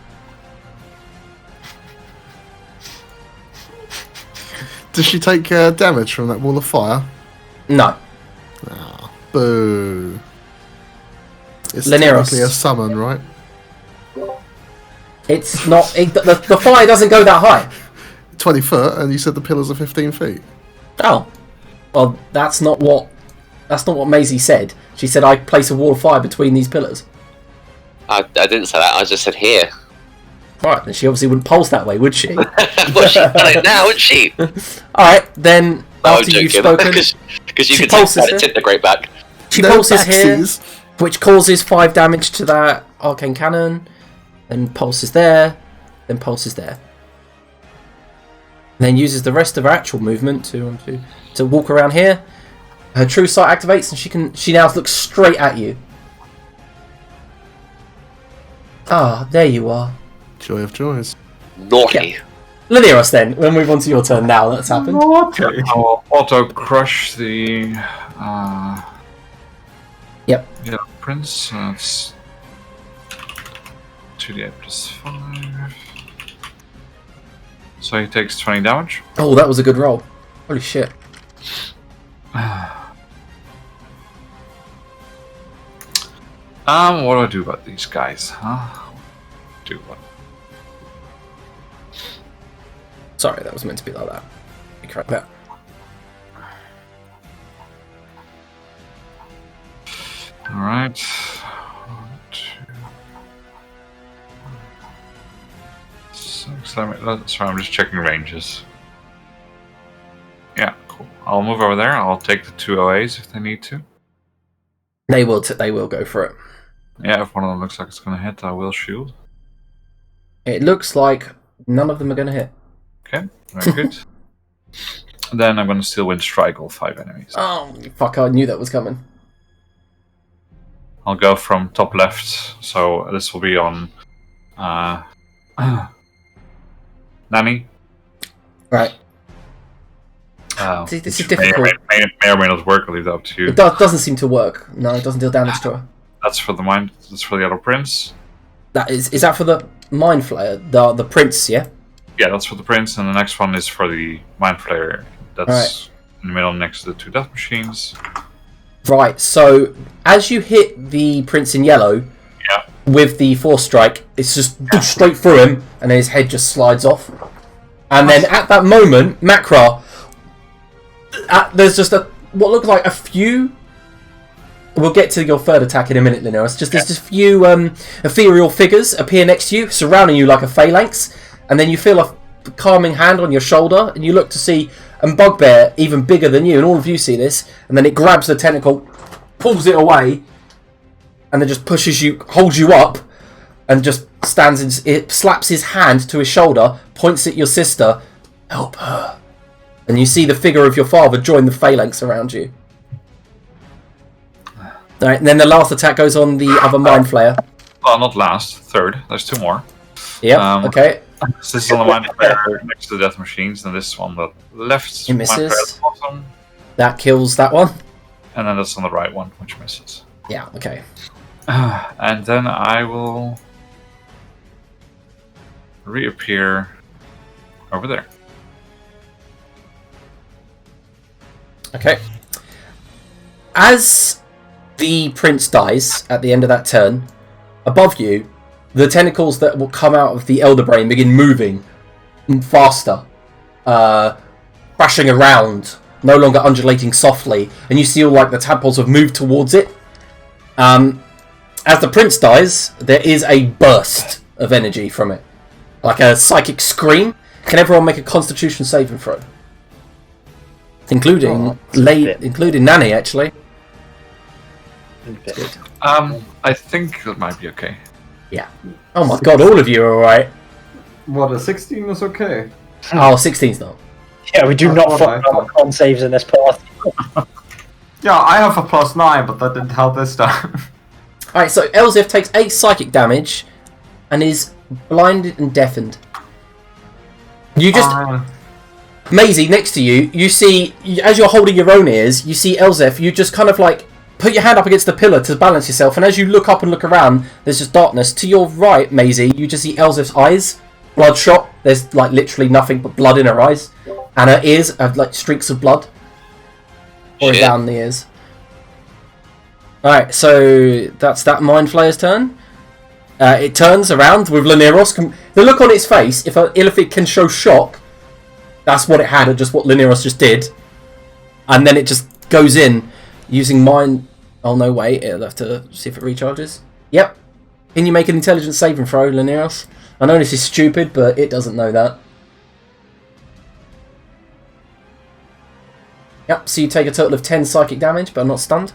Does she take damage from that wall of fire? No. Ah, boo. It's Linaros. technically a summon, right? It's not... the fire doesn't go that high. 20 foot, and you said the pillars are 15 feet. Oh. Well, that's not what Maisie said. She said, I place a wall of fire between these pillars. I didn't say that. I just said here. Right, then she obviously wouldn't pulse that way, would she? Well, she's done it now, isn't she? Alright, then, No, after you've spoken... Because you she can pulses take that it. disintegrate back. She No pulses here, backsies. which causes 5 damage to that arcane cannon. Then pulses there. Then pulses there. And then uses the rest of her actual movement to walk around here. Her true sight activates, and she now looks straight at you. Ah, there you are. Joy of joys. Naughty. Laniros, then. We'll move on to your turn now. That's happened. Okay. I'll auto crush the Yep. prince. That's 2d8 plus 5. So he takes 20 damage. Oh, that was a good roll. Holy shit. What do I do about these guys, huh? Do what? Sorry, that was meant to be like that. You correct that. Alright. 1, 2, 6. Sorry, I'm just checking ranges. Yeah, cool. I'll move over there. I'll take the 2 OAs if they need to. They will go for it. Yeah, if one of them looks like it's going to hit, I will shield. It looks like none of them are going to hit. Okay, very good. Then I'm going to Steel Wind Strike all 5 enemies. Oh, fuck, I knew that was coming. I'll go from top left, so this will be on Nanny. Right. This is difficult. May or may not work. I'll leave that up to you. It doesn't seem to work. No, it doesn't deal damage to her. That's for the mind. That's for the other prince. That is that for the Mind Flayer? The prince, yeah? Yeah, that's for the prince, and the next one is for the mind flayer. That's in the middle next to the 2 death machines. Right, so as you hit the prince in yellow with the Force Strike, it's just straight through him, and then his head just slides off. And then at that moment, Makra, there's just what looks like a few... We'll get to your third attack in a minute, Linaros. There's just a few ethereal figures appear next to you, surrounding you like a phalanx, and then you feel a calming hand on your shoulder, and you look to see a bugbear even bigger than you, and all of you see this, and then it grabs the tentacle, pulls it away, and then just pushes you, holds you up, and just it slaps his hand to his shoulder, points at your sister, help her. And you see the figure of your father join the phalanx around you. Alright, and then the last attack goes on the other Mind Flayer. Well, not last. Third. There's 2 more. Yep, okay. So this is on the mind flayer next to the death machines, and this on the left. It Mind flayer misses. at the bottom, That kills that one. and then that's on the right one, which misses. Yeah, okay. And then I will reappear over there. Okay. As the prince dies at the end of that turn, above you, the tentacles that will come out of the Elder Brain begin moving faster, crashing around, no longer undulating softly, and you see all like the tadpoles have moved towards it. As the prince dies, there is a burst of energy from it, like a psychic scream. Can everyone make a Constitution saving throw? Including Nanny, actually. Good. I think that might be okay. Oh my god, all of you are alright. What, a 16 is okay? Oh, 16's not. Yeah, we do That's not what fuck I around with con saves in this party. Yeah, I have a +9, but that didn't help this time. Alright, so Elzif takes 8 psychic damage and is blinded and deafened. You just... Maisie, next to you, you see, as you're holding your own ears, you see Elzef, you just kind of like put your hand up against the pillar to balance yourself, and as you look up and look around, there's just darkness. To your right, Maisie, you just see Elzef's eyes, bloodshot. There's like literally nothing but blood in her eyes, and her ears have like streaks of blood pouring down the ears. Alright, so that's that Mind Flayer's turn. It turns around with Laniros. The look on its face, if it can show shock, that's what it had, and just what Laniros just did. And then it just goes in using Mind... Oh, no, wait. It'll have to see if it recharges. Yep. Can you make an intelligence saving throw, Laniros? I know this is stupid, but it doesn't know that. Yep, so you take a total of 10 psychic damage, but I'm not stunned.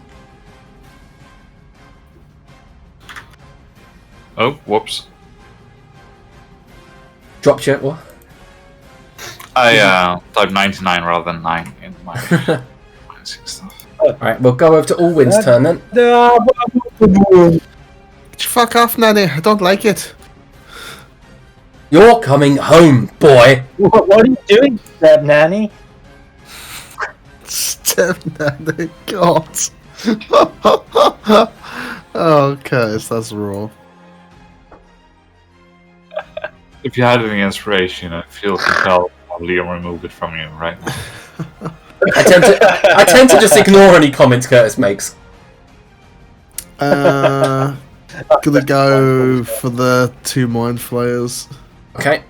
Oh, whoops. Dropped you, what? I typed 99 rather than 9 in my stuff. Alright, we'll go over to Allwyn's turn then. Fuck off, Nanny. I don't like it. You're coming home, boy! What are you doing, Step Nanny? Step Nanny. God. Oh, Curtis, that's raw. If you had any inspiration, I feel compelled to probably remove it from you right now. I tend to just ignore any comments Curtis makes. Gonna go for the 2 Mind Flayers. Okay.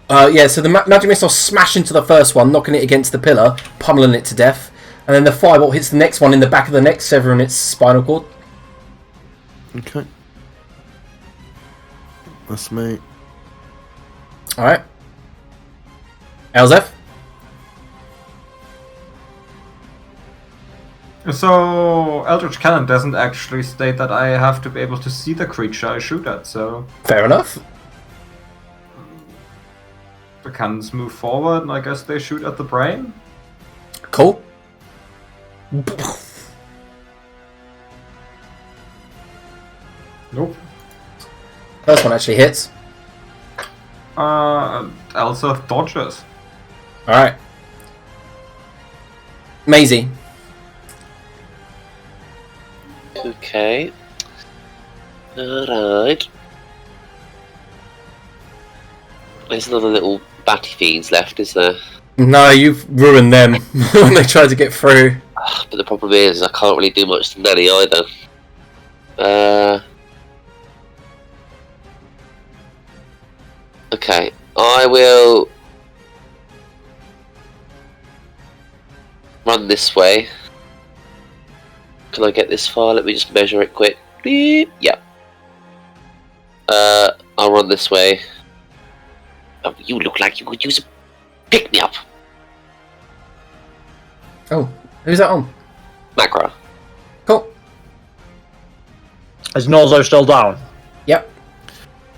Yeah, so the magic missile smash into the first one, knocking it against the pillar, pummeling it to death. And then the firebolt hits the next one in the back of the neck, severing its spinal cord. Okay. That's me. Alright. Elzef? So, Eldritch Cannon doesn't actually state that I have to be able to see the creature I shoot at, so... Fair enough. The cannons move forward, and I guess they shoot at the brain? Cool. Nope. First one actually hits. Elsa dodges. Alright. Maisie. Okay. Alright. There's another little batty fiends left, is there? No, you've ruined them when they tried to get through. But the problem is, I can't really do much to Nanny either. Okay, I will run this way. Can I get this far? Let me just measure it quick. Beep. Yep. I'll run this way. Oh, you look like you could use a pick-me-up. Oh, who's that on? Macra. Cool. Is Norzo still down? Yep.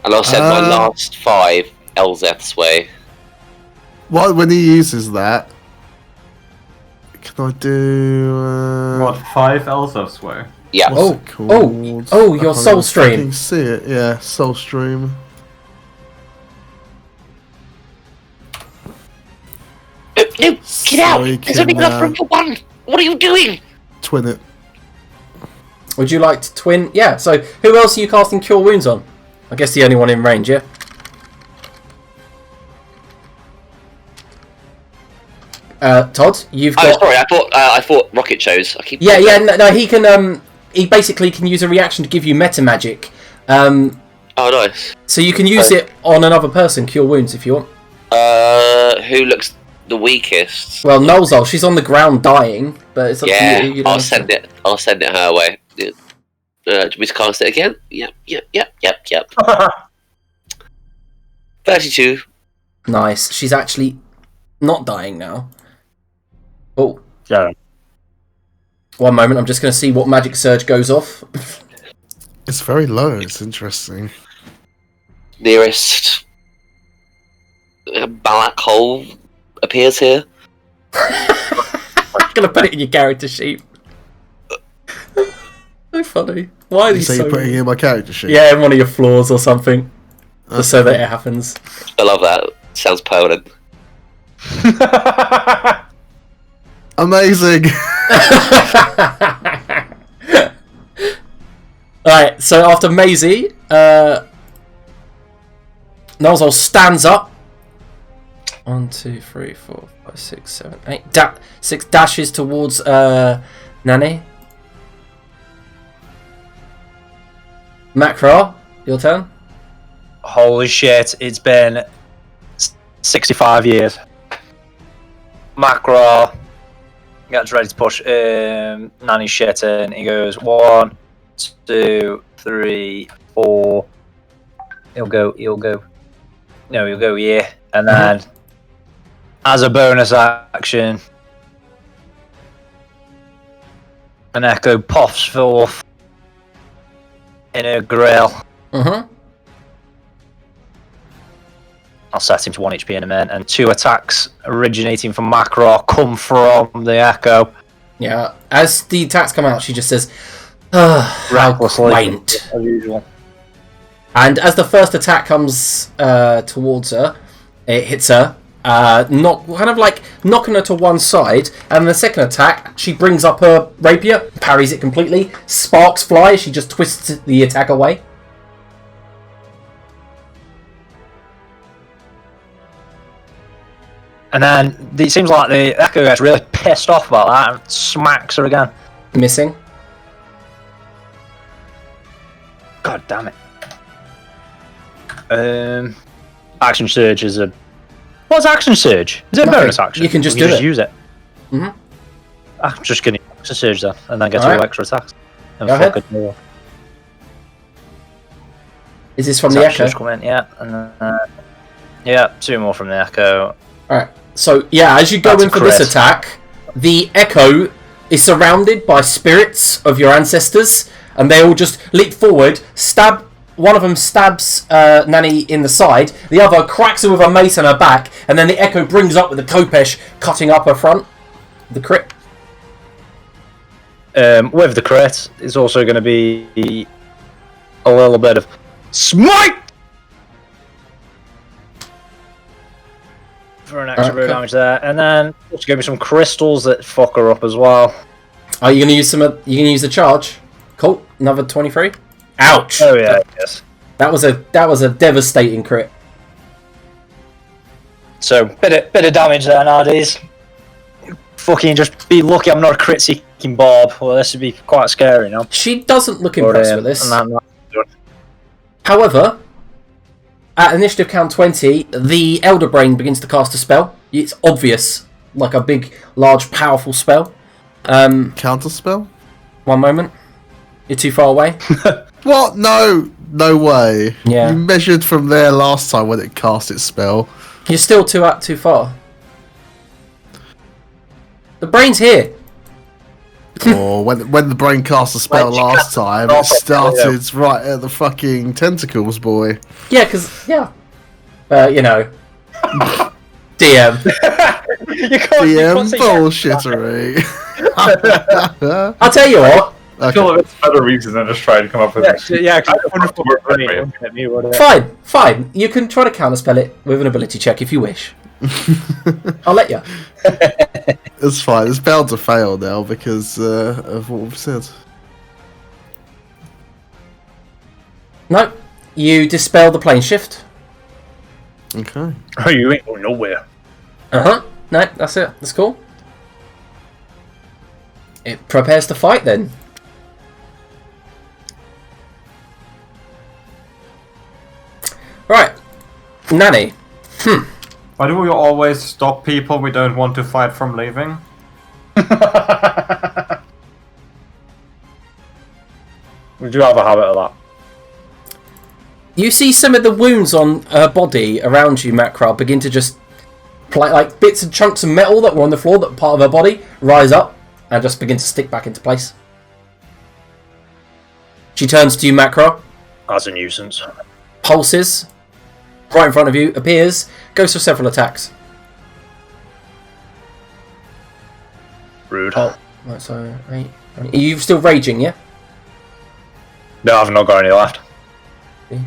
And I'll send my last 5 Elzeth's way. What, when he uses that, can I do... What, 5 Elsa's way? Yeah. What's Oh, it called? oh, I your can't soul even stream. fucking see it, yeah, Soul Stream. No, get out! we There's only can, enough room for one! What are you doing? Twin it. Would you like to twin? Yeah, so who else are you casting Cure Wounds on? I guess the only one in range, yeah? Todd, you've got... Oh, sorry, I thought Rocket chose. I keep... Yeah, no, he can, he basically can use a reaction to give you meta magic. Oh, nice. So you can use it on another person, Cure Wounds, if you want. Who looks the weakest? Well, Nolzol, she's on the ground dying, but it's up Yeah, to you. You don't I'll have send to. it. I'll send it her way. Do you want me to cast it again? Yep. 32. Nice. She's actually not dying now. Oh, Yeah. one moment. I'm just going to see what magic surge goes off. It's very low. It's interesting. Nearest black hole appears here. I'm going to put it in your character sheet. So funny. Why are You these say so... you're putting it in my character sheet? Yeah, in one of your floors or something. Just so that it happens. I love that. Sounds permanent. Amazing. Alright, so after Maisie, Nozol stands up. 1, 2, 3, 4, 5, 6, 7, 8. 6 dashes towards Nani. Macra, your turn. Holy shit, it's been 65 years. Macro gets ready to push Nanny's shit in. He goes 1, 2, 3, 4. He'll go. No, he'll go here. And then, as a bonus action, an echo puffs forth in a grill. I'll set him to 1 HP in a minute, and 2 attacks originating from Macro come from the echo. Yeah, as the attacks come out, she just says, how quaint. As usual. And as the first attack comes towards her, it hits her, kind of like knocking her to one side, and the second attack, she brings up her rapier, parries it completely, sparks fly, she just twists the attack away. And then it seems like the echo gets really pissed off about that and smacks her again. Missing. God damn it. Action surge is a... What's action surge? Is it a bonus action? You can just use it. Mhm. I'm just going to action surge then, and then get 2 Alright. extra attacks. And Go ahead. fucking more. Is this from the Action echo? surge come in, yeah. And yeah, 2 more from the echo. Alright, so yeah, as you go That's in a for this crit. attack, the echo is surrounded by spirits of your ancestors, and they all just leap forward, stab. One of them stabs Nani in the side, the other cracks her with a mace on her back, and then the echo brings up with the Kopesh cutting up her front. The crit. With the crit, it's also going to be a little bit of smite for an extra damage there, and then also give me some crystals that fuck her up as well. Are you going to use some? You going to use the charge? Cool. Another 23. Ouch. Oh yeah, yes. That was a devastating crit. So bit of damage there nowadays. Fucking just be lucky I'm not a crit seeking Bob, or this would be quite scary, you know. She doesn't look impressed with this. and However, at initiative count 20, the Elder Brain begins to cast a spell. It's obvious, like a big, large, powerful spell. Counter spell? One moment. You're too far away. What? No way. Yeah. You measured from there last time when it cast its spell. You're still too far. The brain's here. Or when the brain cast a spell last time, it started right at the fucking tentacles, boy. Yeah, because, yeah. You know. DM. DM bullshittery. I'll tell you what. I feel like it's a better reason than just trying to come up with Fine. You can try to counterspell it with an ability check if you wish. I'll let you. It's fine. It's bound to fail now because of what we've said. No. You dispel the plane shift. Okay. Oh, you ain't going nowhere. No, that's it. That's cool. It prepares to fight then. Right. Nanny. Why do we always stop people we don't want to fight from leaving? We do have a habit of that. You see some of the wounds on her body around you, Macra, begin to just like bits and chunks of metal that were on the floor, that part of her body, rise up and just begin to stick back into place. She turns to you, Macro. As a nuisance. Pulses. Right in front of you, appears, goes for several attacks. Rude. Oh, right, so 8. Are you still raging, yeah? No, I've not got any left. Okay.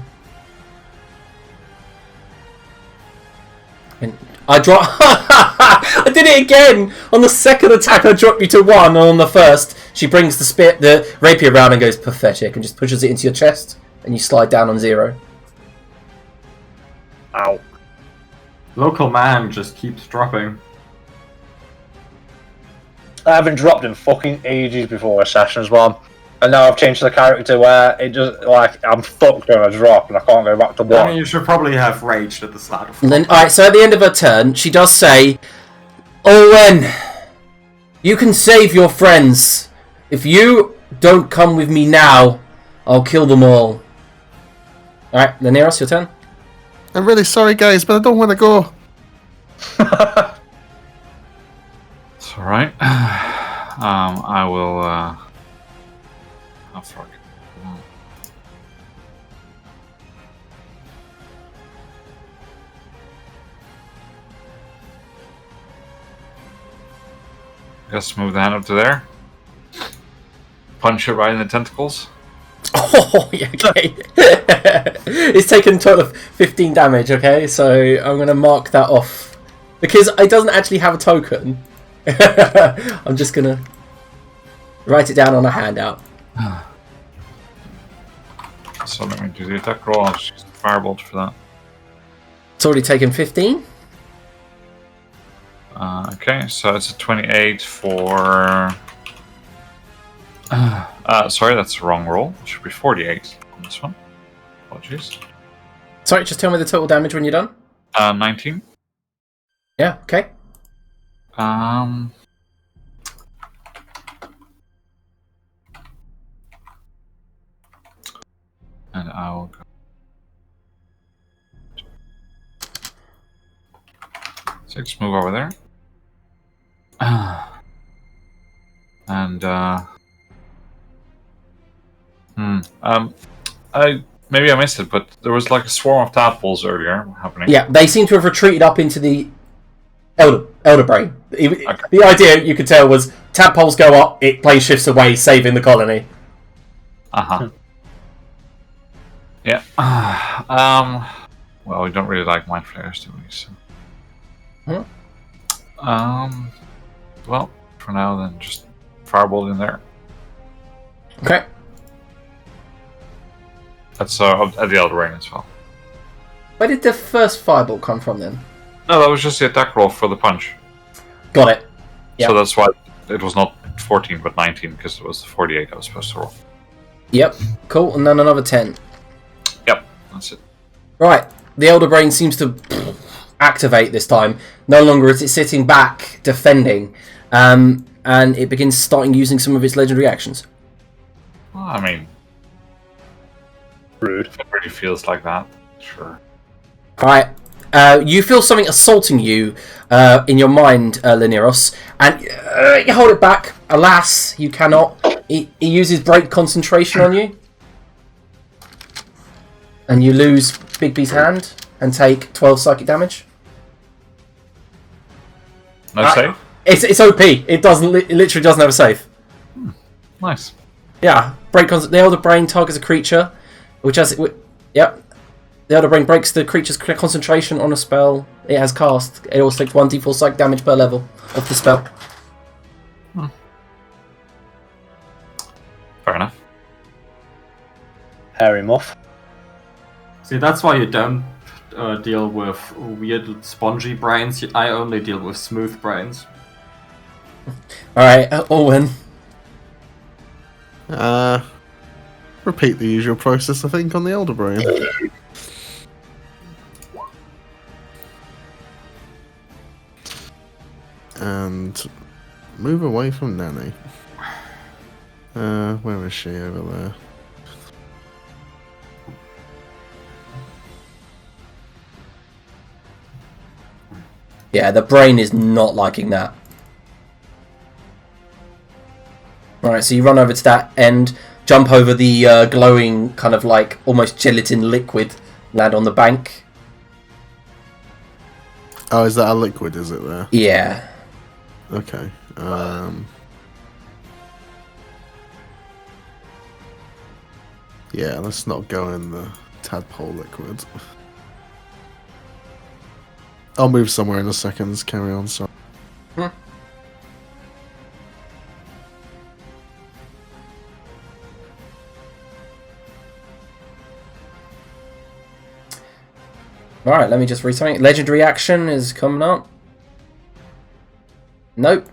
And I drop. I did it again! On the second attack, I dropped you to 1, and on the first, she brings the rapier around and goes pathetic, and just pushes it into your chest, and you slide down on 0. Ow. Local man just keeps dropping. I haven't dropped in fucking ages before a session as well. And now I've changed the character where it just, like, I'm fucked when I drop and I can't go back to 1. I mean, you should probably have raged at the start of And then, alright, so at the end of her turn, she does say, Owen, you can save your friends. If you don't come with me now, I'll kill them all. Alright, Daenerys, your turn. I'm really sorry, guys, but I don't want to go. It's alright. I will, oh, fuck. Just move the hand up to there. Punch it right in the tentacles. Oh, yeah, okay. It's taken a total of 15 damage, okay? So I'm going to mark that off. Because it doesn't actually have a token. I'm just going to write it down on a handout. So let me do the attack roll. I'll just use the firebolt for that. It's already taken 15. Okay, so it's a 28 for... sorry, that's the wrong roll. It should be 48 on this one. Apologies. Sorry, just tell me the total damage when you're done. 19. Yeah, okay. And I will go. 6, move over there. And maybe I missed it, but there was like a swarm of tadpoles earlier happening. Yeah, they seem to have retreated up into the Elder Brain. The idea, you could tell, was tadpoles go up, it plane shifts away, saving the colony. Uh-huh. Yeah. Well, we don't really like mind flayers, do we? So. Well, for now, then just firebolt in there. Okay. That's at the Elder Ring as well. Where did the first firebolt come from then? No, that was just the attack roll for the punch. Got it. Yep. So that's why it was not 14 but 19, because it was the 48 I was supposed to roll. Yep. Cool. And then another 10. Yep, that's it. Right. The Elder Brain seems to activate this time. No longer is it sitting back defending, and it begins starting using some of its legendary actions. Well, I mean, Rude. if it really feels like that, sure. Alright. You feel something assaulting you in your mind, Lineros, and you hold it back. Alas, you cannot. He uses break concentration on you, and you lose Bigby's hand and take 12 psychic damage. No save? It's OP. It literally doesn't have a save. Nice. Yeah, the Elder Brain targets a creature, which has yep. The Elder Brain breaks the creature's concentration on a spell it has cast. It also takes 1d4 psychic damage per level of the spell. Fair enough. Hairy muff. See, that's why you don't deal with weird spongy brains. I only deal with smooth brains. Alright, Owen. Repeat the usual process, I think, on the Elder Brain. And move away from Nanny. Where is she over there? Yeah, the brain is not liking that. Alright, so you run over to that end, jump over the glowing kind of like almost gelatin liquid, land on the bank. Oh, is that a liquid, is it there? Yeah. Okay. Yeah, let's not go in the tadpole liquid. I'll move somewhere in a second. Carry on, sorry. Alright, let me just read something. Legendary action is coming up. Nope.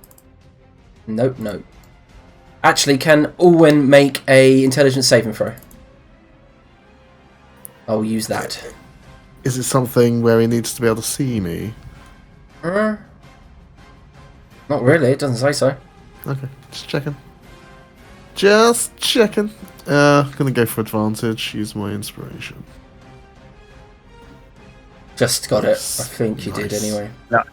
Nope. Actually, can Ulwin make a intelligence saving throw? I'll use that. Is it something where he needs to be able to see me? Not really, it doesn't say so. Okay, just checking. Just checking. Gonna go for advantage. Use my inspiration. Just got it. Nice. I think you did Nice. anyway. No.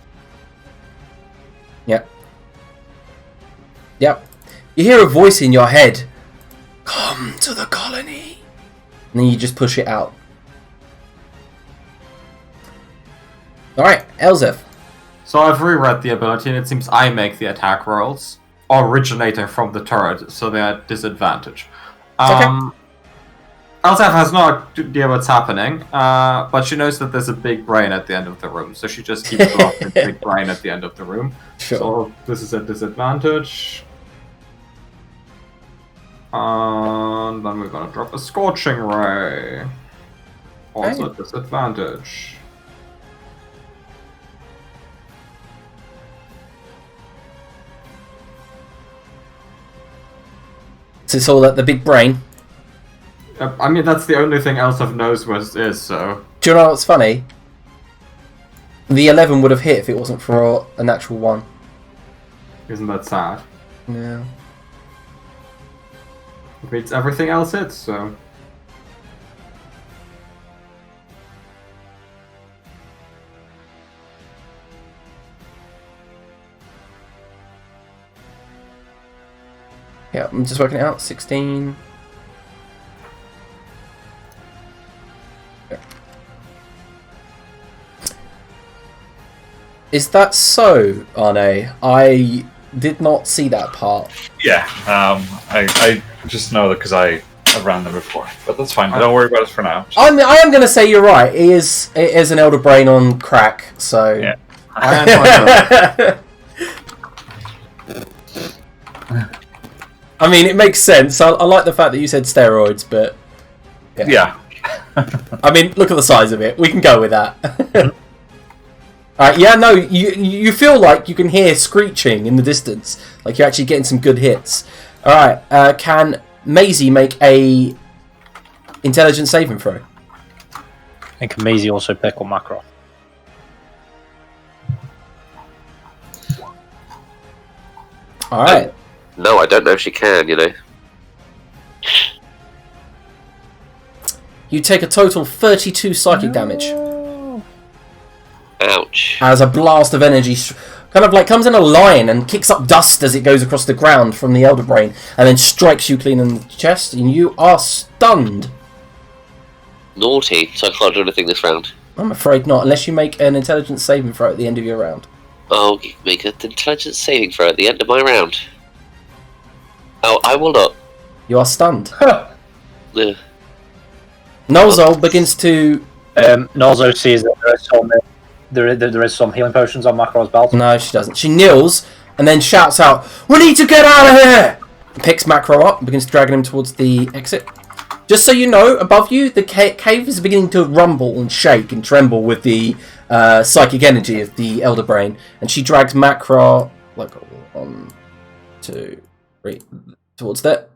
Yep. You hear a voice in your head. Come to the colony. And then you just push it out. Alright, Elzef. So I've reread the ability, and it seems I make the attack rolls, originating from the turret, so they're at disadvantage. Okay. Elzef has no idea what's happening, but she knows that there's a big brain at the end of the room, so she just keeps blocking the big brain at the end of the room. Sure. So this is a disadvantage. And then we're gonna drop a Scorching Ray. Also Hey. disadvantage. So it's all at the big brain. I mean, that's the only thing Elzef knows what it is, so... Do you know what's funny? The 11 would have hit if it wasn't for a natural 1. Isn't that sad? Yeah. It means everything else hits, so... Yeah, I'm just working it out. 16. Yeah. Is that so, Arne? I did not see that part. Yeah, I just know that because I ran them before, but that's fine. Don't worry about it for now. I am going to say you're right. It is an elder brain on crack. So Yeah. I mean, it makes sense. I like the fact that you said steroids, but Yeah. I mean, look at the size of it. We can go with that. Alright, yeah, no, you feel like you can hear screeching in the distance, like you're actually getting some good hits. Alright, can Maisie make a intelligence saving throw? And can Maisie also pick up Macro? Alright. No, I don't know if she can, you know. You take a total 32 psychic damage Ouch. as a blast of energy kind of like comes in a line and kicks up dust as it goes across the ground from the Elder Brain and then strikes you clean in the chest and you are stunned. Naughty, so I can't do anything this round. I'm afraid not, unless you make an intelligence saving throw at the end of your round. Oh, make an intelligence saving throw at the end of my round. Oh, I will not. You are stunned. Ugh. Nolzol begins to... Nozo sees that there is some healing potions on Macro's belt. No, she doesn't. She kneels and then shouts out, "We need to get out of here!" Picks Macro up and begins dragging him towards the exit. Just so you know, above you, the cave is beginning to rumble and shake and tremble with the psychic energy of the Elder Brain. And she drags Macro, like, 1, 2, 3, towards that.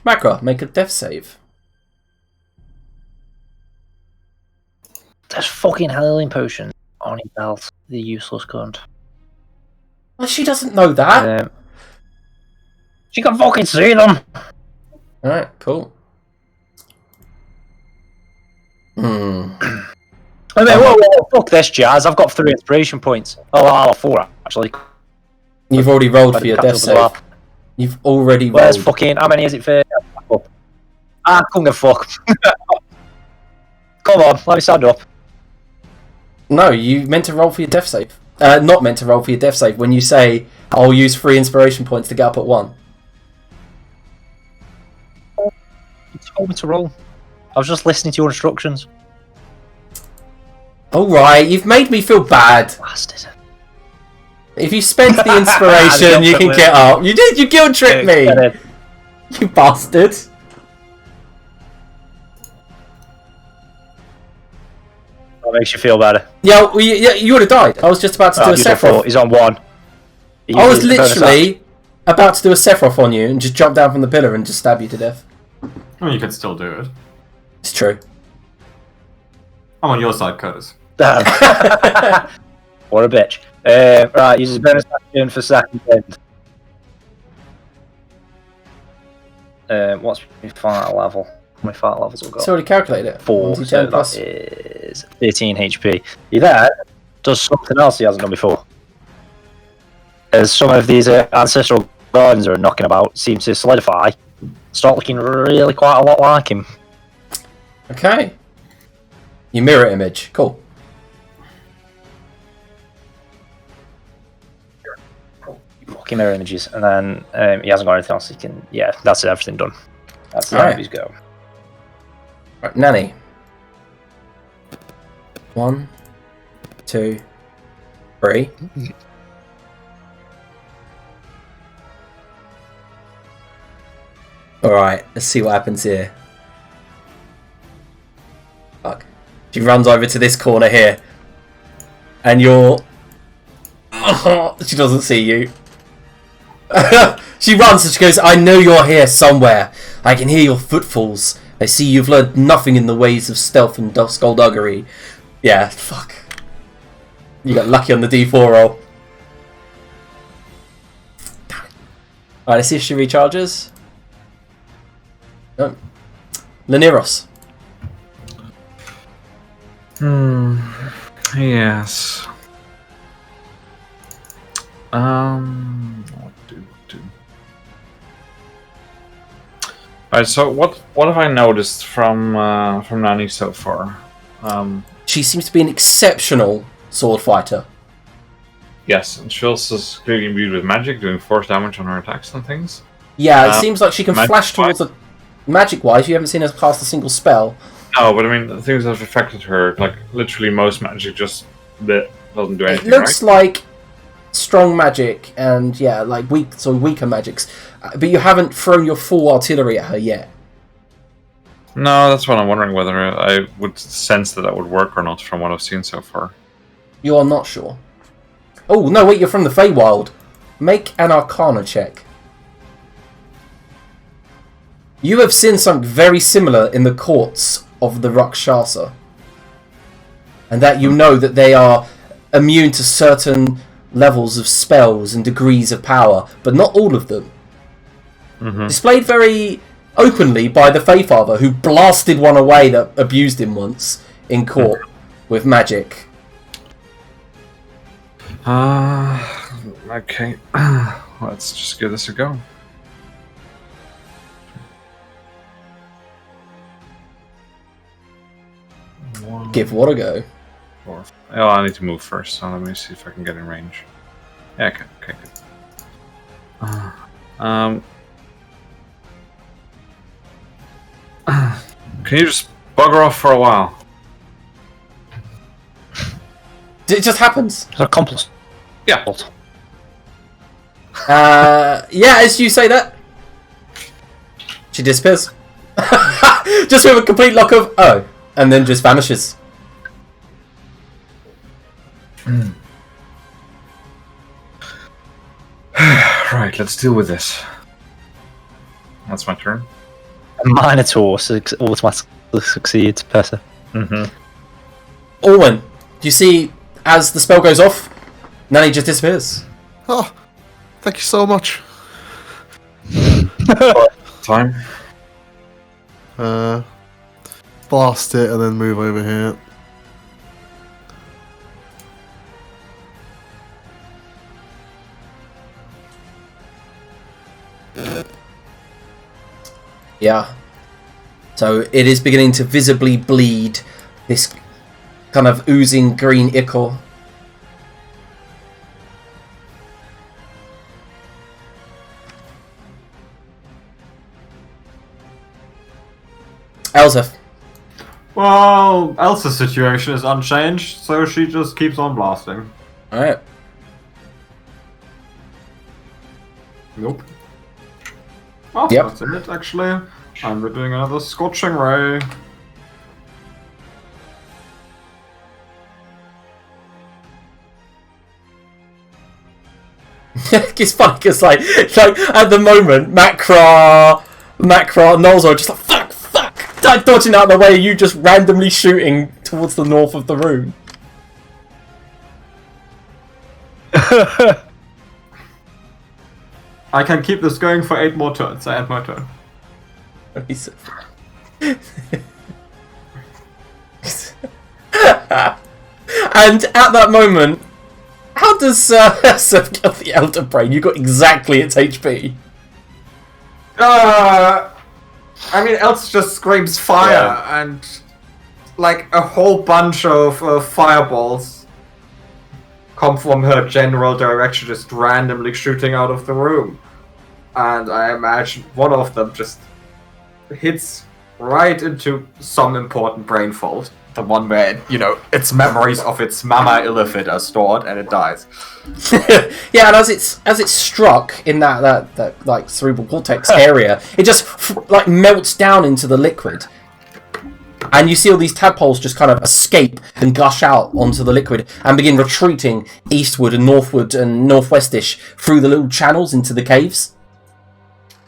Macro, make a death save. There's fucking healing potions on his belt. The useless cunt. Well, she doesn't know that. She can fucking see them. Alright, cool. I mean, whoa, fuck this, Jazz. I've got 3 inspiration points. Oh, I'll have 4, actually. You've already rolled I for your catch death up as save. well. You've already Where's rolled. fucking... How many is it for... I couldn't give a fuck. Come on, let me stand up. No, you meant to roll for your death save. Not meant to roll for your death save when you say, I'll use 3 inspiration points to get up at 1. You told me to roll. I was just listening to your instructions. Alright, you've made me feel bad. Bastard. If you spent the inspiration, you can get up. You did, you guilt tricked me! You bastard. That makes you feel better. Yeah, well, you would have died. I was just about to do a Sephiroth. He's on 1. I was literally about to do a Sephiroth on you and just jump down from the pillar and just stab you to death. Well, you could still do it. It's true. I'm on your side, Curtis. Damn. What a bitch. Right, uses bonus action for second wind. What's my fire level? How many fire levels have we got? It's already calculated it. 4, 1d10 so plus. that is 13 HP. He there does something else he hasn't done before. As some of these ancestral gardens are knocking about, seem to solidify, start looking really quite a lot like him. Okay. You mirror image. Cool. Fucking mirror images, and then he hasn't got anything else he can. Yeah, that's everything done. That's the end Alright. of his go. Right, Nanny. 1, 2, 3. Alright, let's see what happens here. Fuck. She runs over to this corner here. And you're... she doesn't see you. She runs and she goes, I know you're here somewhere. I can hear your footfalls. I see you've learned nothing in the ways of stealth and skullduggery. Yeah, fuck. You got lucky on the D4 roll. Alright, let's see if she recharges. No. Laniros. Yes. What do? Alright, so what have I noticed from Nani so far? She seems to be an exceptional sword fighter. Yes, and she also is clearly imbued with magic, doing force damage on her attacks and things. Yeah, it seems like she can flash magic-wise? towards a... Magic-wise, you haven't seen her cast a single spell. No, but I mean, the things that have affected her, like literally most magic just doesn't do It anything, looks right? like strong magic and, yeah, like weaker magics. But you haven't thrown your full artillery at her yet. No, that's what I'm wondering, whether I would sense that would work or not from what I've seen so far. You are not sure. Oh, no, wait, you're from the Feywild. Make an Arcana check. You have seen something very similar in the courts of the Rakshasa. And that you know that they are immune to certain levels of spells and degrees of power, but not all of them. Displayed very openly by the Feyfather, who blasted one away that abused him once in court with magic. Okay. Let's just give this a go. Give what a go. Oh, I need to move first, so let me see if I can get in range. Yeah, okay, good. Can you just bugger off for a while? It just happens. It's an accomplice. Yeah. Yeah, as you say that, she disappears. Just with a complete lock of and then just vanishes. Right, let's deal with this. That's my turn. A Minotaur automatically succeeds, Persa. Orwin, do you see as the spell goes off, Nanny just disappears? Oh, thank you so much. Time. Blast it and then move over here. Yeah. So it is beginning to visibly bleed this kind of oozing green ichor. Elzef. Well, Elsa's situation is unchanged, so she just keeps on blasting. Alright. Nope. Oh, Yep. that's it, actually. And we're doing another Scorching Ray. It's funny because, like at the moment, Macra, and Knowles are just like, fuck, like dodging out of the way, you just randomly shooting towards the north of the room. I can keep this going for 8 more turns. I end my turn. And at that moment, how does Seth kill the Elder Brain? You got exactly its HP. I mean, Elsa just screams fire, and like a whole bunch of fireballs come from her general direction, just randomly shooting out of the room. And I imagine one of them just hits right into some important brain fault. The one where, its memories of its mama illithid are stored, and it dies. Yeah, and as it's struck in that like cerebral cortex area, it just like melts down into the liquid, and you see all these tadpoles just kind of escape and gush out onto the liquid and begin retreating eastward and northward and northwestish through the little channels into the caves.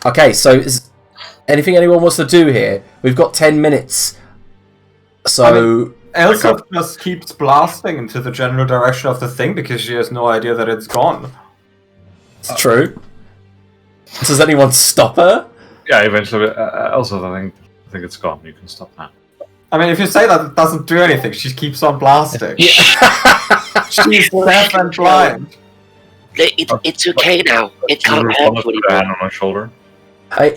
Okay, so is anything anyone wants to do here? We've got 10 minutes. So Elsa just keeps blasting into the general direction of the thing because she has no idea that it's gone. it's true. Does anyone stop her? Yeah, eventually. Also, I think it's gone. You can stop now. I mean, if you say that, it doesn't do anything. She keeps on blasting. Yeah. She's deaf and blind. It's okay now. It can't hurt I'll put you a hand anymore. on my shoulder.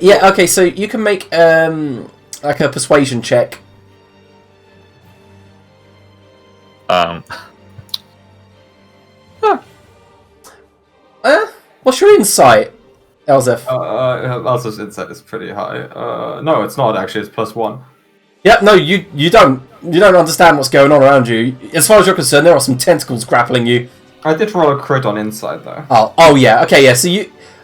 Yeah, okay, so you can make like a persuasion check. What's your insight, Elzef? Elsa's insight is pretty high. No, it's not actually. It's +1. Yeah, no, you don't understand what's going on around you. As far as you're concerned, there are some tentacles grappling you. I did roll a crit on insight though. Oh yeah, okay, yeah. So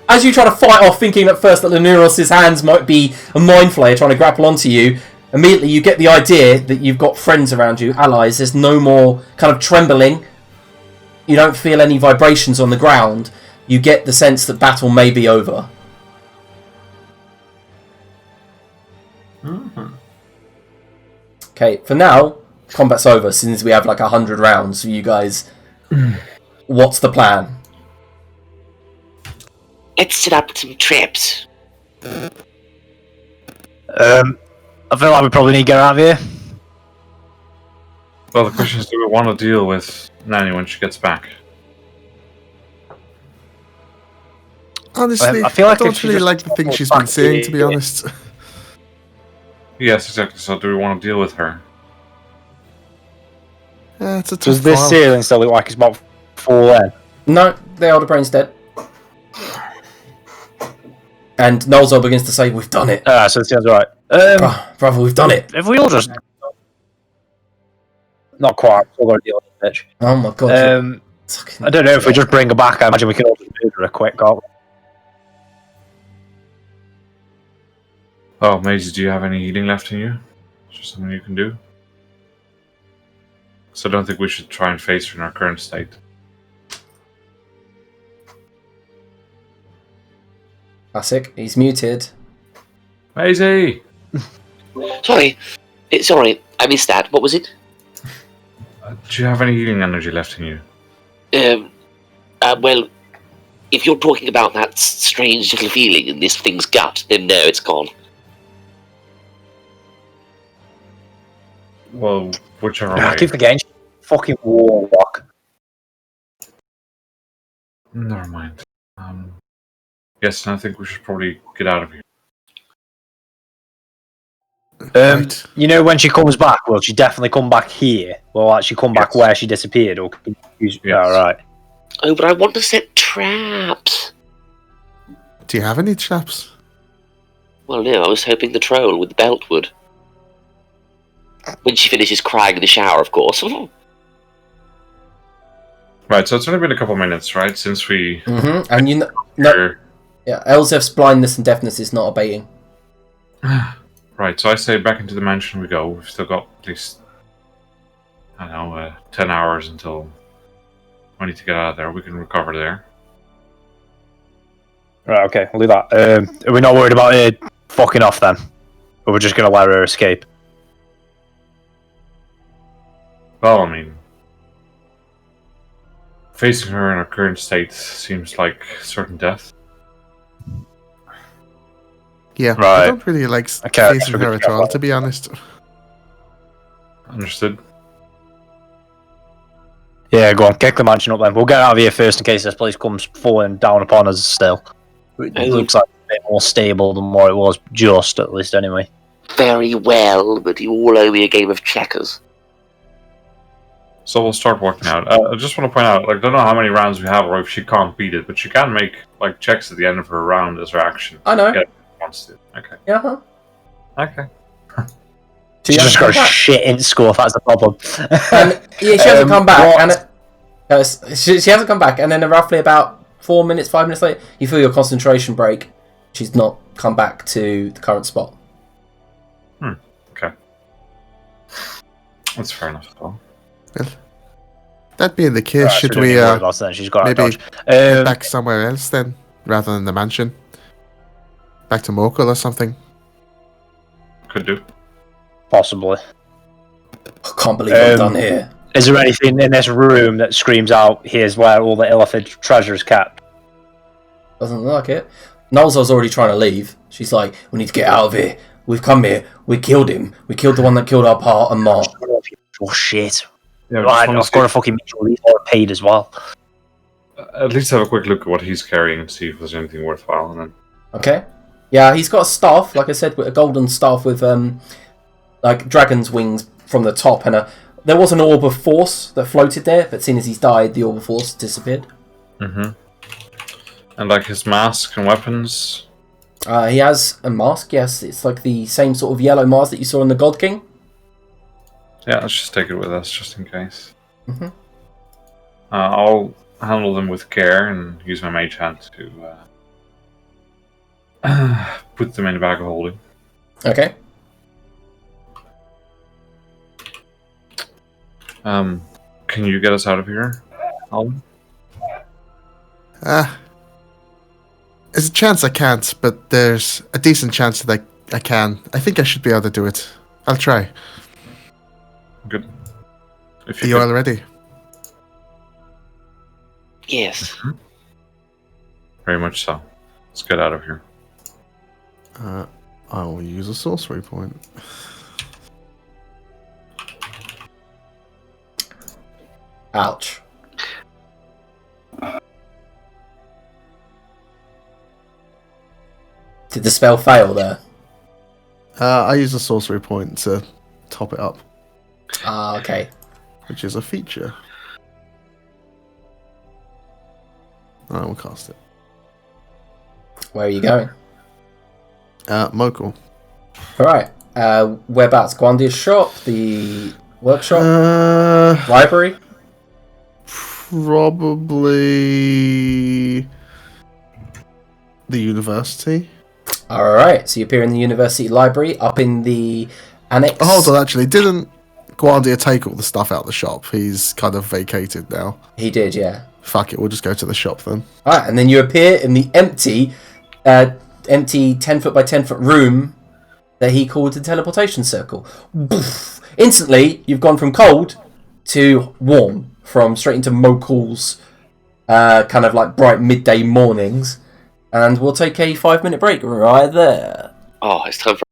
as you try to fight off, thinking at first that Lanuros' hands might be a mind flayer trying to grapple onto you, immediately you get the idea that you've got friends around you, allies. There's no more kind of trembling. You don't feel any vibrations on the ground. You get the sense that battle may be over. Mm-hmm. Okay, for now, combat's over since we have like 100 rounds for you guys. What's the plan? Let's set up some traps. I feel like we probably need to get out of here. Well, the question is, do we want to deal with Nanny when she gets back? Honestly, I feel like I if don't she really just like the things she's back been saying, to to be you- honest. Yes, exactly. So, do we want to deal with her? Yeah, it's a tough Does this call. ceiling still look like it's about 4 then? No, the Elder Brain's dead. And Nolzo begins to say, "We've done it. So it sounds right. Brother, we've done it." If we all just... Not quite, we're going to deal with this bitch. Oh my god. Fucking- I don't know if we just bring her back, I imagine we can all just murder her quick, can't we? Oh, Maisie, do you have any healing left in you? Is there something you can do? So I don't think we should try and face her in our current state. Classic. He's muted. Maisie! Sorry. It's alright. I missed that. What was it? Do you have any healing energy left in you? Well, if you're talking about that strange little feeling in this thing's gut, then no, it's gone. Well, whichever way. I keep forgetting she's a fucking warlock. Never mind. Yes, I think we should probably get out of here. Right. You know, when she comes back, will she definitely come back here? Will actually come back Yes. where she disappeared? Or Yes. All right. Oh, but I want to set traps. Do you have any traps? Well, no, I was hoping the troll with the belt would. When she finishes crying in the shower, of course. Right, so it's only been a couple minutes, right, since we... Mm-hmm. And no, yeah, Elzev's blindness and deafness is not abating. Right, so I say back into the mansion we go. We've still got at least, I don't know, 10 hours until we need to get out of there. We can recover there. Right, okay, we'll do that. Are we not worried about her fucking off then? Or we're just going to let her escape? Well, I mean, facing her in her current state seems like certain death. Yeah, Right. I don't really like Okay, facing her at all, to be honest. Understood. Yeah, go on, kick the mansion up then. We'll get out of here first in case this place comes falling down upon us still. It Oh. looks like a bit more stable than what it was, just at least anyway. Very well, but you all owe me a game of checkers. So we'll start working out. I just want to point out, like, I don't know how many rounds we have or if she can't beat it, but she can make, like, checks at the end of her round as her action. I know. Yeah, wants to. Okay. Yeah. Huh? Okay. She just got shit in school, that's the problem. And yeah, she hasn't come back, what- and she hasn't come back, and then roughly about 5 minutes later, you feel your concentration break. She's not come back to the current spot. Okay. That's fair enough, though. Well, that being the case, Right, should so we don't worry about that, she's got maybe head back somewhere else then, rather than the mansion? Back to Mokhul or something? Could do. Possibly. I can't believe I'm done here. Is there anything in this room that screams out, here's where all the Illithid treasure is kept? Doesn't look like it. Nolza's already trying to leave. She's like, we need to get out of here. We've come here. We killed him. We killed the one that killed our part and Mark. Oh shit. Yeah, Right, I've got to fucking make sure these are paid as well. at least have a quick look at what he's carrying and see if there's anything worthwhile. And then Okay. Yeah, he's got a staff, like I said, with a golden staff with like dragon's wings from the top, and there was an orb of force that floated there, but seeing as he's died, the orb of force disappeared. and like his mask and weapons. He has a mask, yes. It's like the same sort of yellow mask that you saw in the God King. Yeah, let's just take it with us just in case. Mhm. I'll handle them with care and use my mage hand to put them in the bag of holding. Okay. Can you get us out of here, Alvin? There's a chance I can't, but there's a decent chance that I can. I think I should be able to do it. I'll try. Good. If Are you all ready? Yes. Very much so. Let's get out of here. I will use a sorcery point. Ouch. Did the spell fail there? I use a sorcery point to top it up, Ah, okay. which is a feature. I will cast it. Where are you going? Mokhul. Alright. Whereabouts? Gwandia's shop? The workshop? Uh, Library? Probably the university. Alright, so you appear in the university library, up in the annex. Oh, hold on, actually, didn't Gwandia take all the stuff out of the shop? He's kind of vacated now. He did, yeah. Fuck it, we'll just go to the shop then. Alright, and then you appear in the empty 10 foot by 10 foot room that he called the teleportation circle. Boof. Instantly, you've gone from cold to warm, from straight into Mokhul's kind of like bright midday mornings. And we'll take a 5-minute break right there. Oh, it's time for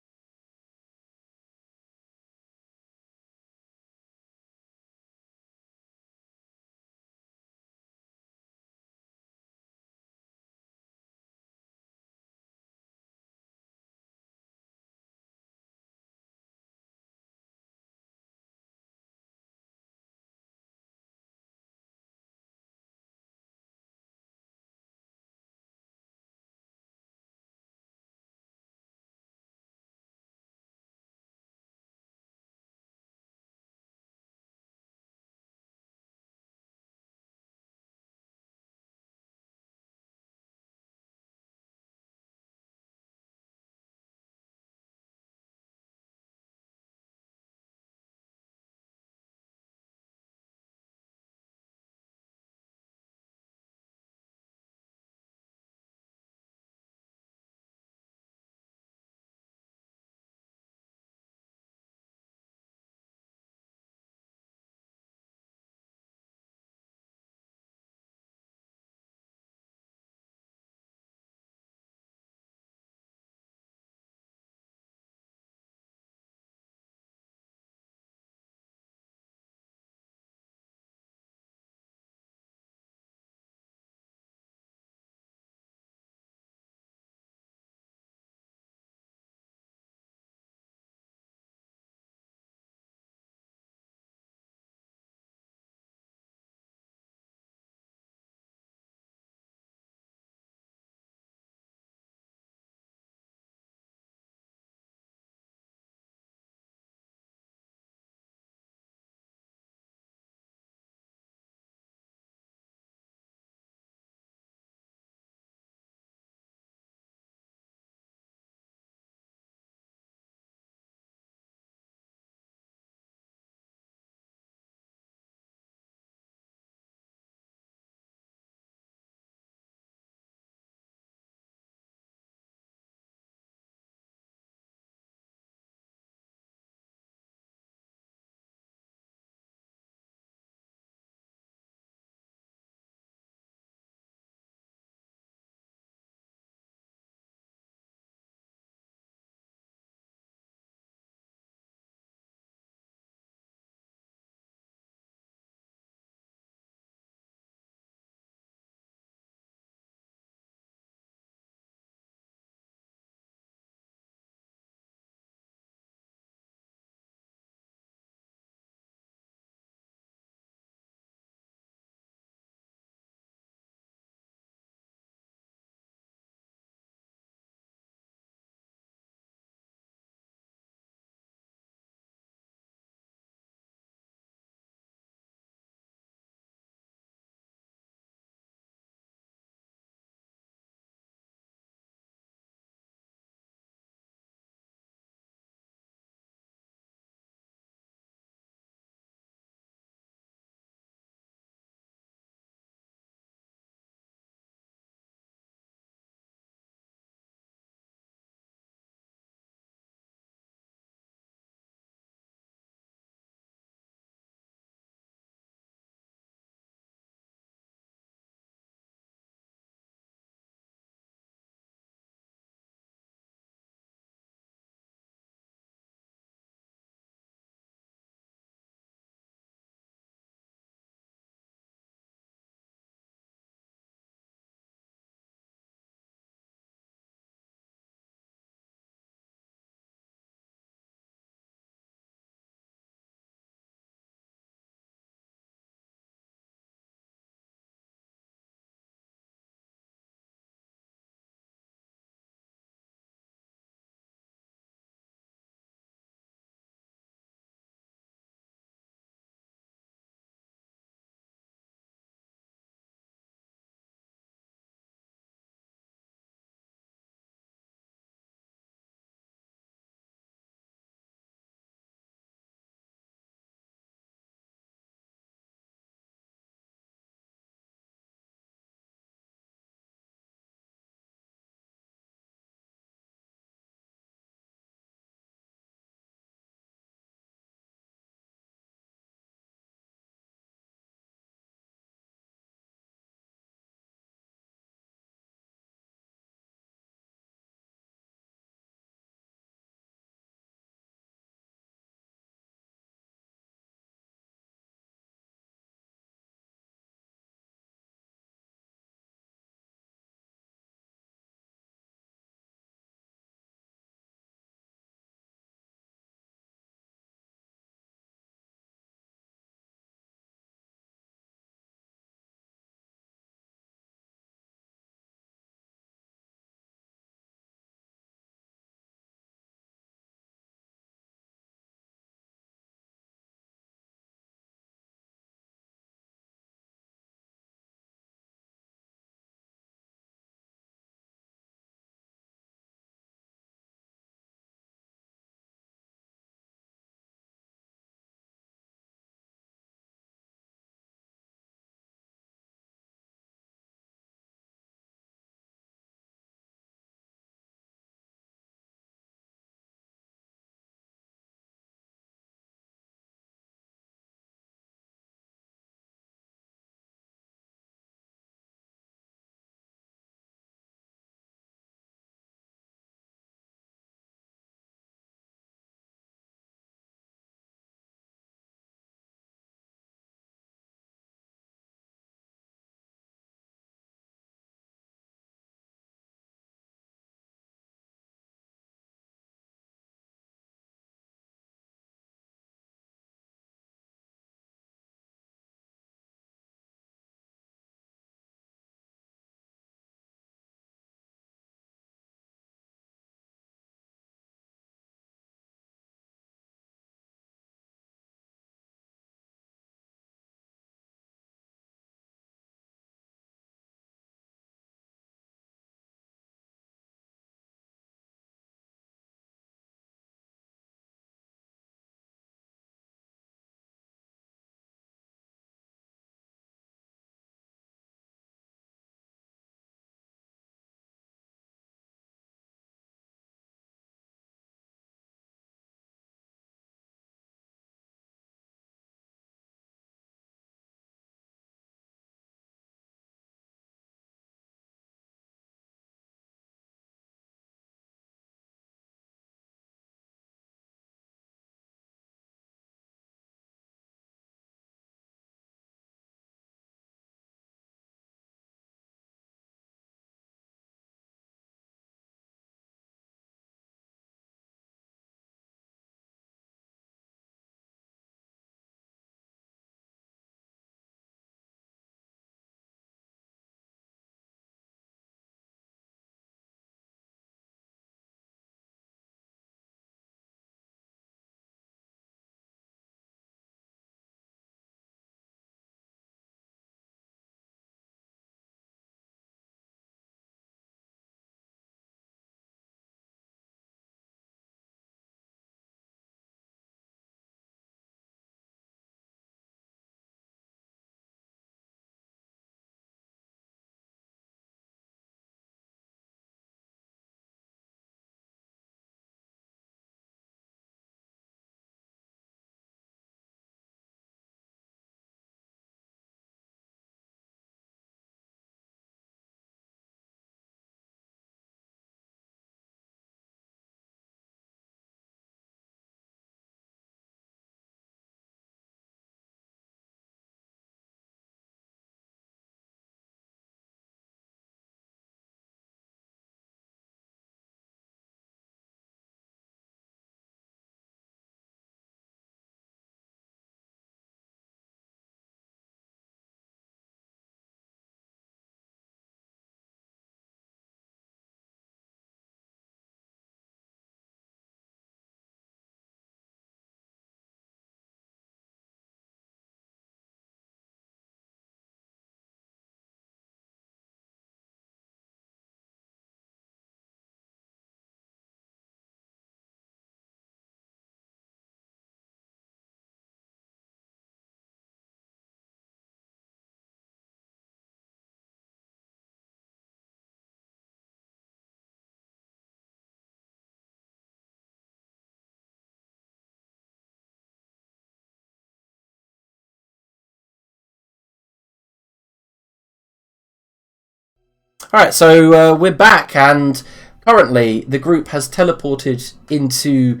Alright, so we're back, and currently the group has teleported into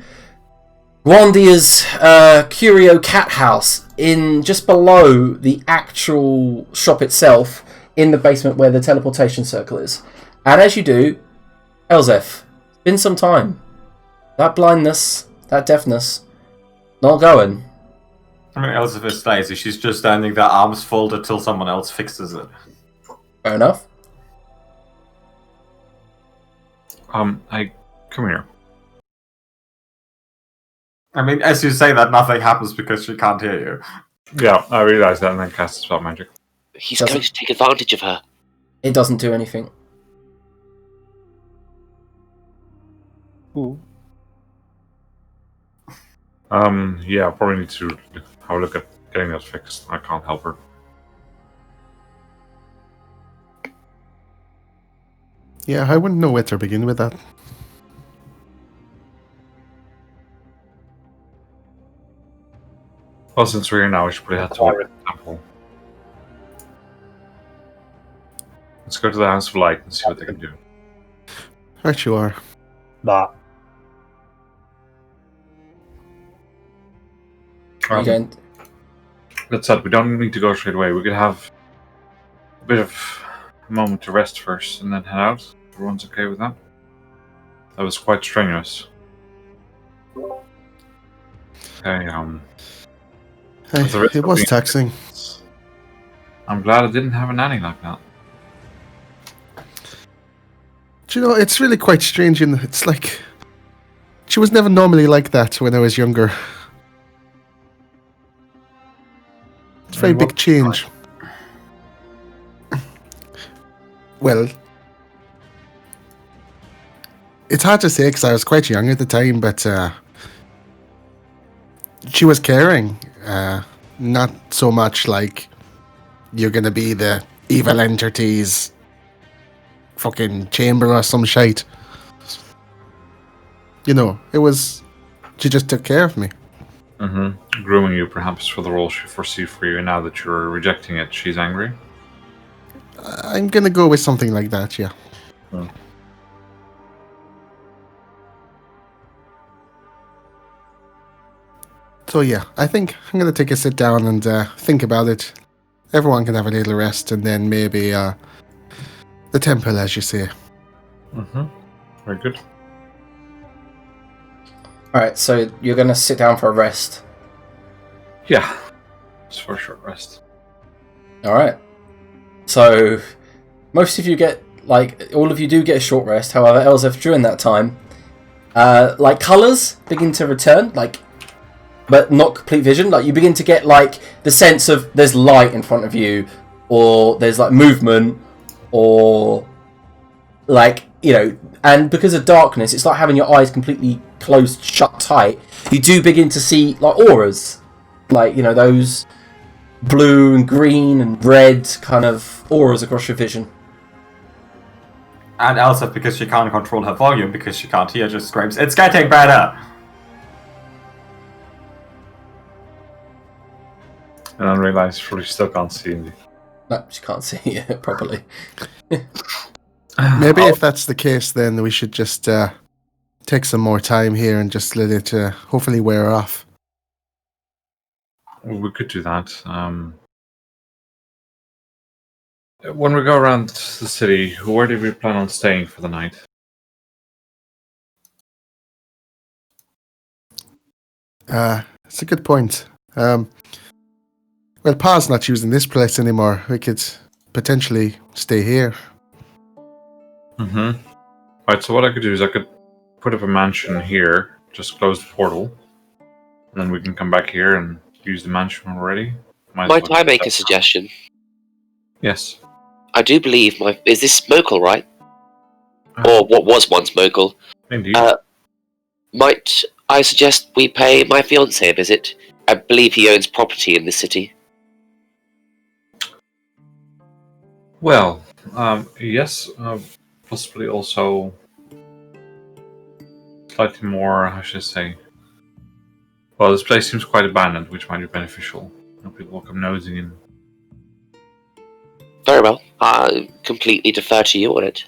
Gwandia's Curio Cat House, in just below the actual shop itself, in the basement where the teleportation circle is. And as you do, Elzef, it's been some time. That blindness, that deafness, not going. I mean, Elizabeth is lazy. She's just standing there, arms folded, till someone else fixes it. Fair enough. Hey, come here. I mean, as you say that, nothing happens because she can't hear you. Yeah, I realised that and then cast spell magic. He's going to take advantage of her. It doesn't do anything. Ooh. Yeah, I probably need to have a look at getting that fixed. I can't help her. Yeah, I wouldn't know where to begin with that. Well, since we're here now, we should probably head to the temple. Let's go to the House of Light and see what they can do. Right you are. That. Again, That said, we don't need to go straight away. We could have a bit of a moment to rest first and then head out. Everyone's okay with that? That was quite strenuous. Okay, Hey, the rest it of was the- taxing. I'm glad I didn't have a nanny like that. Do you know, it's really quite strange. It's like she was never normally like that when I was younger. It's a very big change. Well, it's hard to say because I was quite young at the time, but she was caring. Not so much like you're gonna be the evil entity's fucking chamber or some shite. You know, it was. She just took care of me. Mm-hmm. Grooming you, perhaps, for the role she foresees for you, and now that you're rejecting it, she's angry? I'm gonna go with something like that, yeah. Hmm. So yeah, I think I'm gonna take a sit down and think about it. Everyone can have a little rest, and then maybe the temple, as you say. Mm-hmm. Very good. alright, so you're going to sit down for a rest. Yeah. Just for a short rest. Alright. So, most of you get, all of you do get a short rest. However, Elzef, during that time, colours begin to return, but not complete vision. You begin to get, the sense of there's light in front of you, or there's, movement, or, and because of darkness, it's like having your eyes completely closed, shut tight. You do begin to see, auras. Those blue and green and red kind of auras across your vision. And Elsa, because she can't control her volume, because she can't hear, just screams, "It's getting better!" And I realize she still can't see me. No, she can't see it properly. Maybe if that's the case, then we should just take some more time here and just let it hopefully wear off. We could do that. When we go around the city, where do we plan on staying for the night? It's a good point. Well, Pa's not using this place anymore. We could potentially stay here. Mm-hmm. Right, so what I could do is I could put up a mansion here, just close the portal, and then we can come back here and use the mansion already. Might I make a suggestion? Yes. I do believe is this Mokhul, right? Or what was once Mokhul? Indeed. Might I suggest we pay my fiancé a visit? I believe he owns property in this city. Well, yes, possibly also slightly more, how should I say? Well, this place seems quite abandoned, which might be beneficial. People will come nosing in. Very well. completely defer to you on it.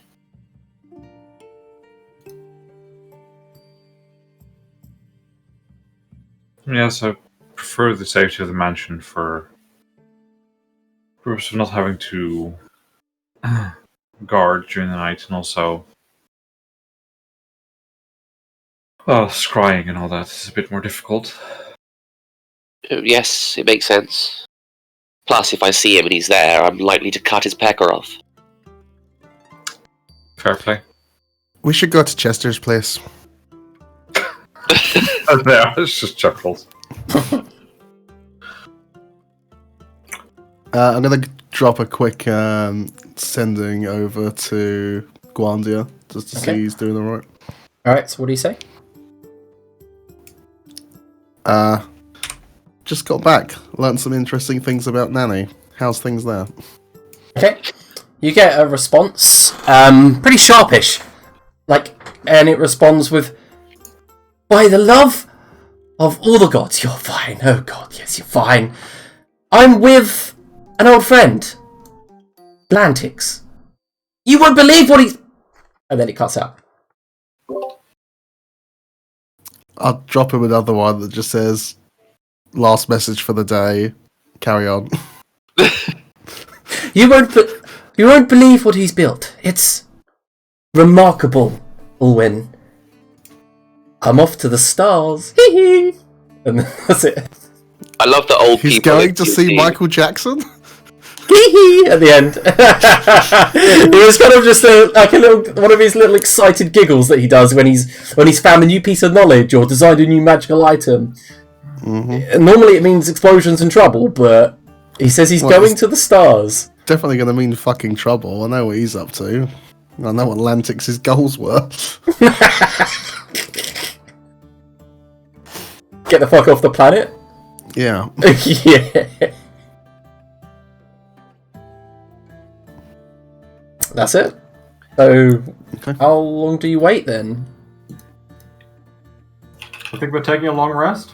Yes, I prefer the safety of the mansion for the purpose of not having to guard during the night, and also, well, scrying and all that is a bit more difficult. Yes, it makes sense. Plus, if I see him and he's there, I'm likely to cut his pecker off. Fair play. We should go to Chester's place. Yeah, it's just chuckles. I'm gonna drop a quick sending over to Gwandia just to see he's doing alright. Alright, so what do you say? Just got back. Learned some interesting things about Nanny. How's things there? Okay. You get a response, pretty sharpish. And it responds with, "By the love of all the gods, you're fine. Oh god, yes, you're fine. I'm with an old friend. Blantix. You won't believe what he's..." And then it cuts out. I'll drop him another one that just says, "Last message for the day. Carry on." You won't believe what he's built. It's remarkable, Ulwyn. I'm off to the stars. Hee hee. And that's it. I love the old He's people. going to see Michael Jackson? Hee hee at the end. It was kind of just one of his little excited giggles that he does when he's found a new piece of knowledge or designed a new magical item. Mm-hmm. Normally it means explosions and trouble, but he says he's going to the stars. Definitely going to mean fucking trouble. I know what he's up to. I know what Lantix's goals were. Get the fuck off the planet? Yeah. Yeah. That's it. So, How long do you wait then? I think we're taking a long rest.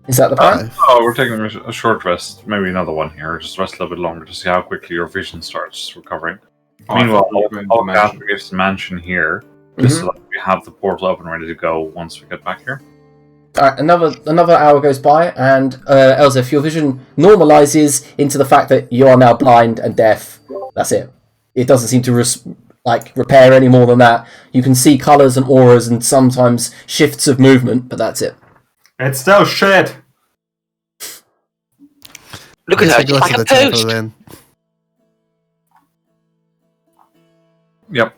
Is that the plan? We're taking a short rest, maybe another one here. Just rest a little bit longer to see how quickly your vision starts recovering. Meanwhile, I'll navigate to the mansion here, just so that we have the portal open ready to go once we get back here. Alright, another hour goes by, and Elzef, your vision normalizes into the fact that you are now blind and deaf. That's it. It doesn't seem to repair any more than that. You can see colours and auras and sometimes shifts of movement, but that's it. It's still shit. Look at her, just like a post. Then. Yep.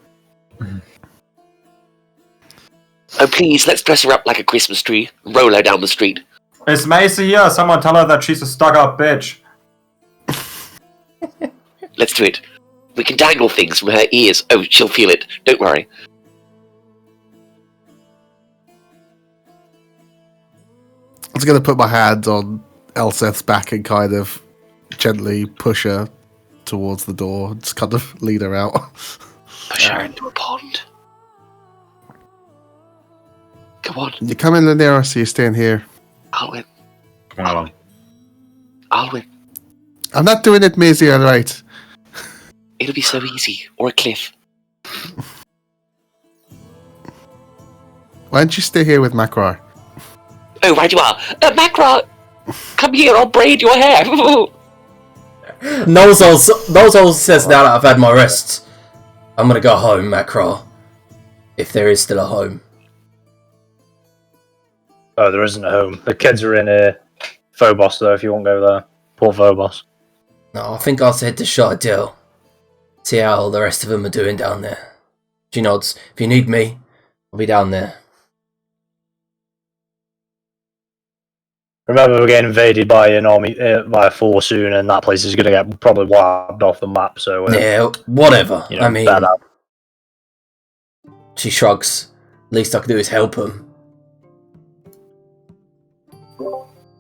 Oh please, let's dress her up like a Christmas tree and roll her down the street. Is Macy here? Someone tell her that she's a stuck-up bitch. Let's do it. We can dangle things from her ears. Oh, she'll feel it. Don't worry. I was going to put my hand on Elseth's back and kind of gently push her towards the door. Just kind of lead her out. Push her into a pond. Come on. You come in there, so you're staying here. I'll win. Come on. I'll win. I'm not doing it, Maisie, alright. It'll be so easy. Or a cliff. Why don't you stay here with Makrar? Oh, right you are. Macra! Come here, I'll braid your hair. Nolzol says, now that I've had my rest, I'm gonna go home, Makrar. If there is still a home. Oh, there isn't a home. The kids are in Phobos, though, if you want to go there. Poor Phobos. No, I think I'll head to Shardell. See how the rest of them are doing down there. She nods. If you need me, I'll be down there. Remember, we're getting invaded by an army, by a force soon, and that place is going to get probably wiped off the map. So yeah, whatever. You know, I mean, she shrugs. Least I can do is help him.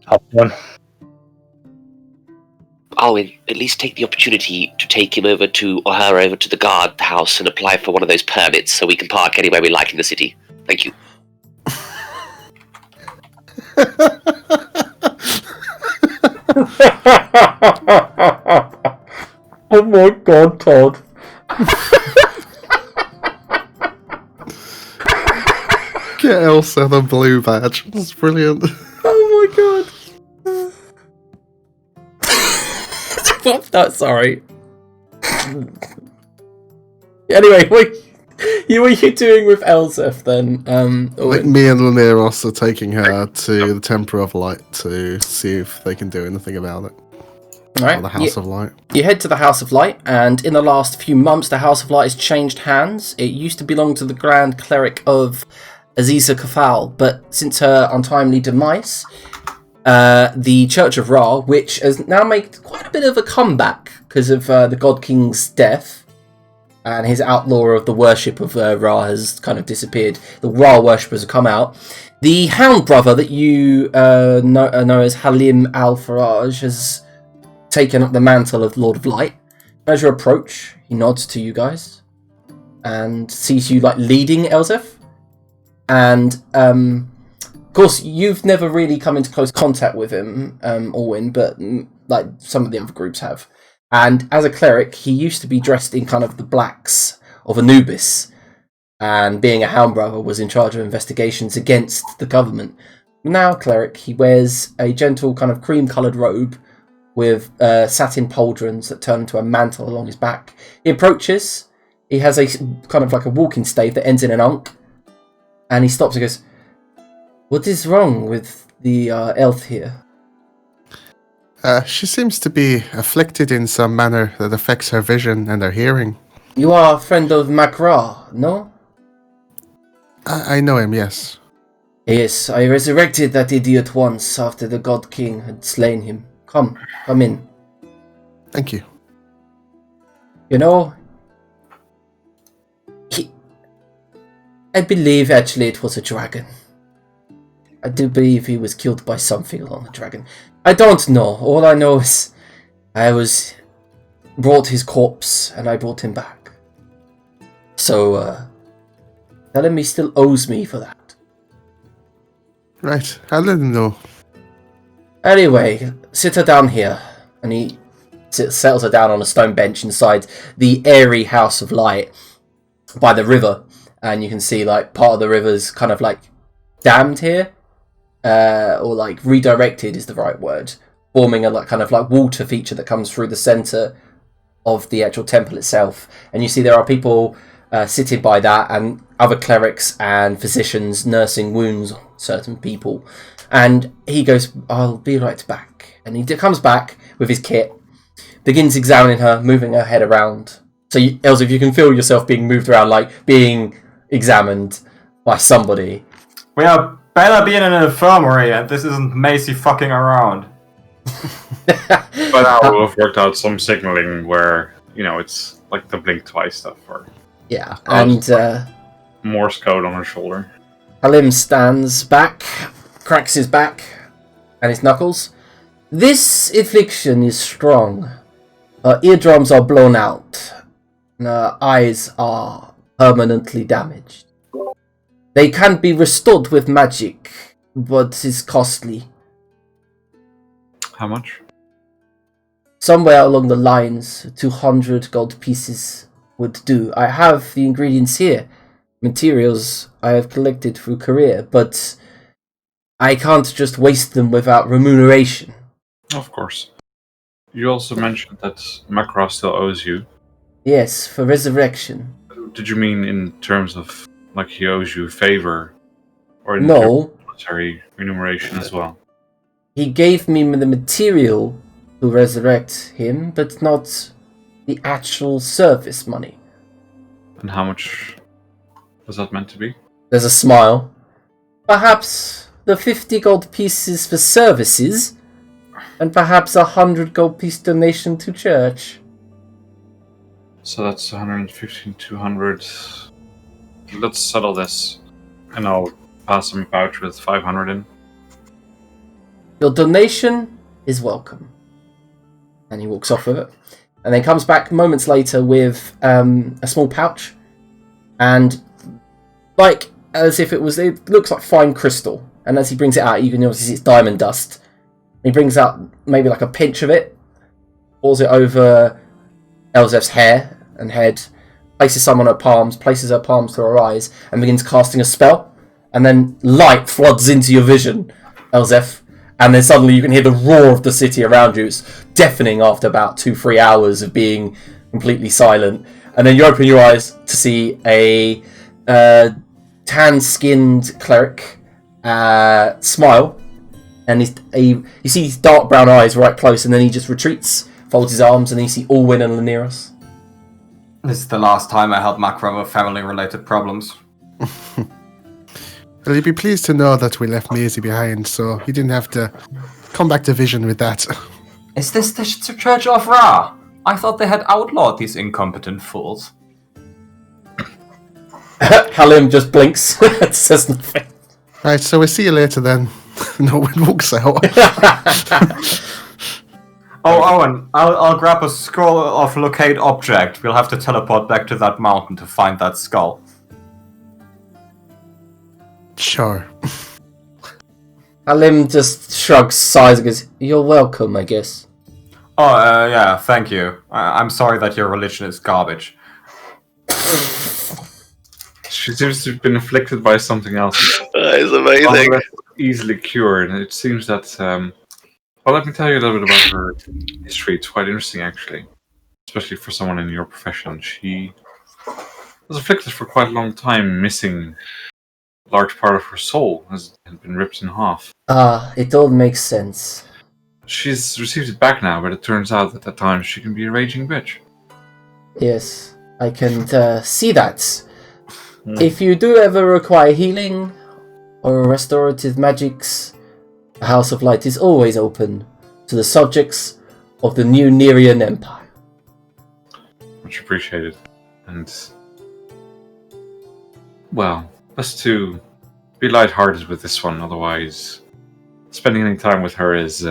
Have one. I'll at least take the opportunity to take him over to, or her over to the guard house and apply for one of those permits so we can park anywhere we like in the city. Thank you. Oh my god, Todd. Get Elsa the blue badge. That's brilliant. Oh my god. No, sorry. Anyway, what are you doing with Elsef then? Like me and Laneros are taking her to the Temple of Light to see if they can do anything about it. Right. Or the House of Light. You head to the House of Light, and in the last few months, the House of Light has changed hands. It used to belong to the Grand Cleric of Aziza Kafal, but since her untimely demise, the Church of Ra, which has now made quite a bit of a comeback because of the God King's death, and his outlaw of the worship of Ra has kind of disappeared. The Ra worshippers have come out. The Hound Brother that you know as Halim Al-Faraj has taken up the mantle of Lord of Light. As you approach, he nods to you guys and sees you like leading Elzef. And of course, you've never really come into close contact with him, Orwin, but like some of the other groups have. And as a cleric, he used to be dressed in kind of the blacks of Anubis, and being a Hound Brother was in charge of investigations against the government. Now, cleric, he wears a gentle kind of cream-coloured robe with satin pauldrons that turn into a mantle along his back. He approaches. He has a kind of like a walking stave that ends in an unk, and he stops and goes, "What is wrong with the elf here?" She seems to be afflicted in some manner that affects her vision and her hearing. You are a friend of Makra, no? I know him, yes. Yes, I resurrected that idiot once after the God King had slain him. Come in. Thank you. You know, I believe actually it was a dragon. I do believe he was killed by something along the dragon. I don't know. All I know is I brought his corpse and I brought him back. So, tell him he still owes me for that. Right, I'll let him know. Anyway, sit her down here. And he settles her down on a stone bench inside the airy House of Light by the river. And you can see like part of the river's kind of like dammed here. Or like redirected is the right word, forming a like kind of like water feature that comes through the center of the actual temple itself. And you see there are people sitting by that, and other clerics and physicians nursing wounds on certain people. And he goes, "I'll be right back." And he comes back with his kit, begins examining her, moving her head around. So, Elsa, if you can feel yourself being moved around, like being examined by somebody. We are better being in an infirmary, and this isn't Macy fucking around. But now we'll have worked out some signaling where, it's like the blink twice stuff. Or Yeah, and Morse code on her shoulder. Halim stands back, cracks his back and his knuckles. "This affliction is strong. Her eardrums are blown out. And her eyes are permanently damaged. They can be restored with magic, but is costly. How much? Somewhere along the lines, 200 gold pieces would do. I have the ingredients here. Materials I have collected through career, but I can't just waste them without remuneration." Of course. You also mentioned that Macross still owes you. "Yes, for resurrection." Did you mean in terms of, like, he owes you a favor? Or in No. terms of monetary remuneration as well? He gave me the material to resurrect him, but not the actual service money. And how much was that meant to be? There's a smile. "Perhaps the 50 gold pieces for services, and perhaps 100 gold piece donation to church." So that's 115, 200. Let's settle this. And I'll pass him a pouch with 500 in. "Your donation is welcome." And he walks off with it. And then comes back moments later with a small pouch. And like as if it looks like fine crystal. And as he brings it out, you can obviously see it's diamond dust. He brings out maybe like a pinch of it, pours it over Elzef's hair and head, places some on her palms, places her palms to her eyes, and begins casting a spell. And then light floods into your vision, Elzef. And then suddenly you can hear the roar of the city around you. It's deafening after about 2-3 hours of being completely silent. And then you open your eyes to see a tan-skinned cleric smile. And you see his dark brown eyes right close, and then he just retreats, folds his arms, and then you see Alwyn and Laniros. This is the last time I help Macro with family-related problems. Well, you'd be pleased to know that we left Maisie behind, so you didn't have to come back to Vision with that. Is this the Church of Ra? I thought they had outlawed these incompetent fools. Halim just blinks, says nothing. Right, so we'll see you later then. No one walks out. Owen, I'll grab a scroll of locate object. We'll have to teleport back to that mountain to find that skull. Sure. Halim just shrugs, sighs, and goes, "You're welcome, I guess." Yeah, thank you. I'm sorry that your religion is garbage. She seems to have been afflicted by something else. It's amazing. Easily cured. And it seems that, well, let me tell you a little bit about her history. It's quite interesting, actually. Especially for someone in your profession. She was afflicted for quite a long time, missing a large part of her soul has been ripped in half. It all makes sense. She's received it back now, but it turns out that at times she can be a raging bitch. Yes, I can see that. If you do ever require healing or restorative magics, the House of Light is always open to the subjects of the new Nerian Empire. Much appreciated. And, well, best to be lighthearted with this one, otherwise spending any time with her is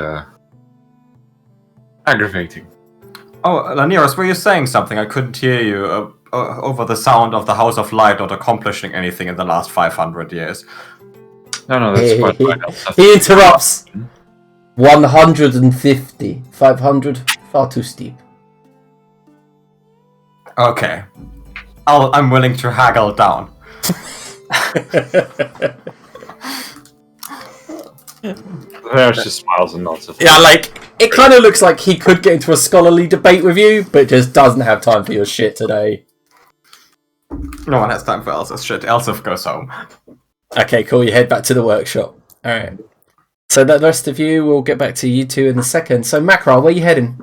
aggravating. Oh, Laniros, were you saying something? I couldn't hear you over the sound of the House of Light not accomplishing anything in the last 500 years. No, that's quite fine. He interrupts. 150. 500, far too steep. Okay. I'm willing to haggle down. There's just smiles and nods. Yeah, like, it kind of looks like he could get into a scholarly debate with you, but just doesn't have time for your shit today. No one has time for Elsa's shit. Elsa goes home. Okay, cool. You head back to the workshop. Alright. So the rest of you, we'll get back to you two in a second. So, Macra, where are you heading?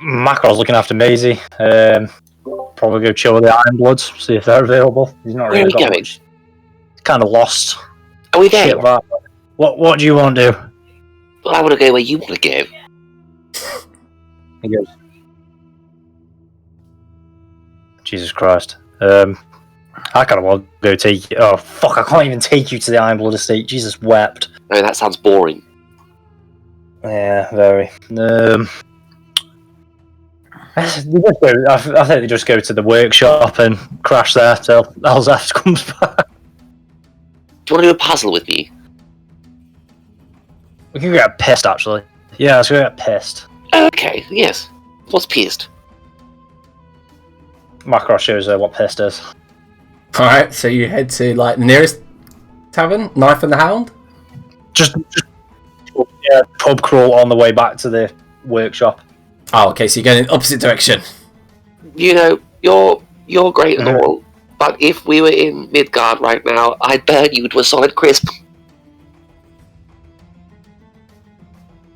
Macro's looking after Maisie. Probably go chill with the Iron Bloods, see if they're available. He's not really got much. He's kind of lost. Are we there? What do you want to do? Well, I want to go where you want to go. He goes, Jesus Christ. I kind of want to go take you. Oh, fuck, I can't even take you to the Iron Blood Estate. Jesus wept. Oh, that sounds boring. Yeah, very. I think they just go to the workshop and crash there till Elzef comes back. Do you want to do a puzzle with me? We can get pissed, actually. Yeah, let's go get pissed. Okay, yes. What's pissed? Macro shows her what pissed is. Alright, so you head to, like, the nearest tavern, Knife and the Hound? Just pub crawl on the way back to the workshop. Oh, okay, so you're going in the opposite direction. You know, you're great and all, but if we were in Midgard right now, I'd burn you to a solid crisp.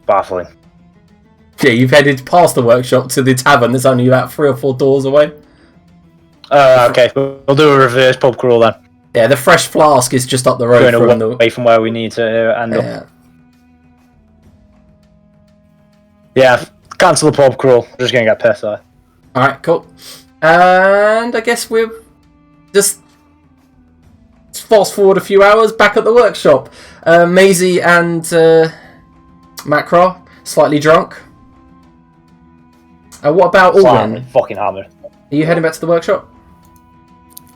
Baffling. Yeah, you've headed past the workshop to the tavern that's only about 3 or 4 doors away. Okay, we'll do a reverse pub crawl then. Yeah, the fresh flask is just up the road Going away from where we need to end up. Yeah, cancel the pub crawl. We're just going to get pissed though. Alright, cool. And I guess we're just fast forward a few hours back at the workshop. Maisie and Macra, slightly drunk. What about Alwyn? Fucking hammered. Are you heading back to the workshop?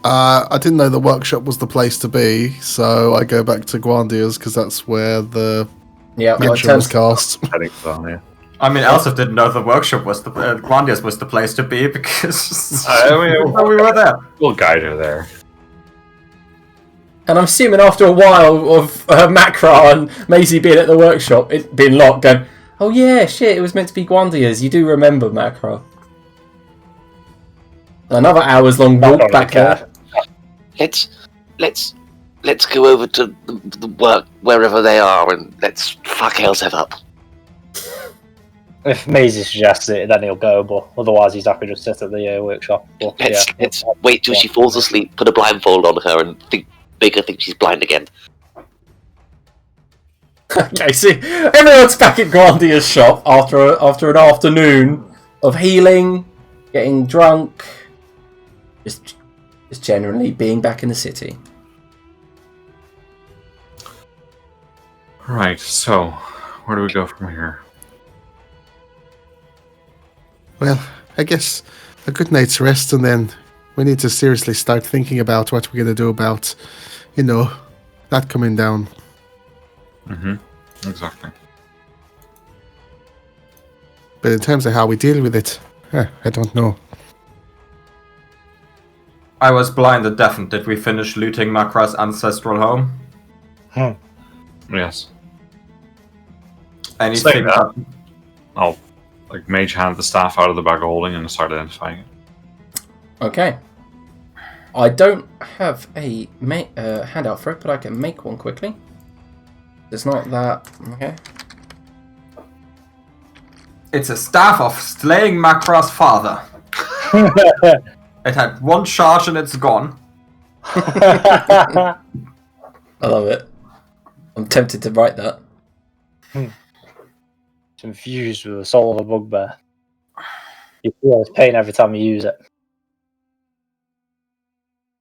I didn't know the workshop was the place to be, so I go back to Gwandia's because that's where the Yeah, well, Get in through his terms, costs. I think so, yeah. I mean, Elsif didn't know the workshop was Grandius was the place to be because I mean, we were there. We'll guide her there. and I'm assuming after a while of Macra and Maisie being at the workshop, it being locked, going, oh yeah, shit, it was meant to be Gwandia's. You do remember Macra. Another hour's long walk back there. Let's go over to the work wherever they are and let's fuck Elsef up. If Maisie suggests it, then he'll go, but otherwise he's happy to sit at the workshop. But, Let's wait till she falls asleep, put a blindfold on her, and make her think she's blind again. Okay, see, everyone's back at Grandia's shop after an afternoon of healing, getting drunk, just generally being back in the city. Right, so where do we go from here? Well, I guess a good night's rest, and then we need to seriously start thinking about what we're going to do about, that coming down. Exactly. But in terms of how we deal with it, I don't know. I was blind and deafened. Did we finish looting Makra's ancestral home? Yes. Anything Saying that, I'll mage hand the staff out of the bag of holding and start identifying it. Okay. I don't have a handout for it, but I can make one quickly. It's not that... Okay. It's a staff of slaying Makra's father. It had one charge and it's gone. I love it. I'm tempted to write that. It's infused with the soul of a bugbear. You feel its pain every time you use it.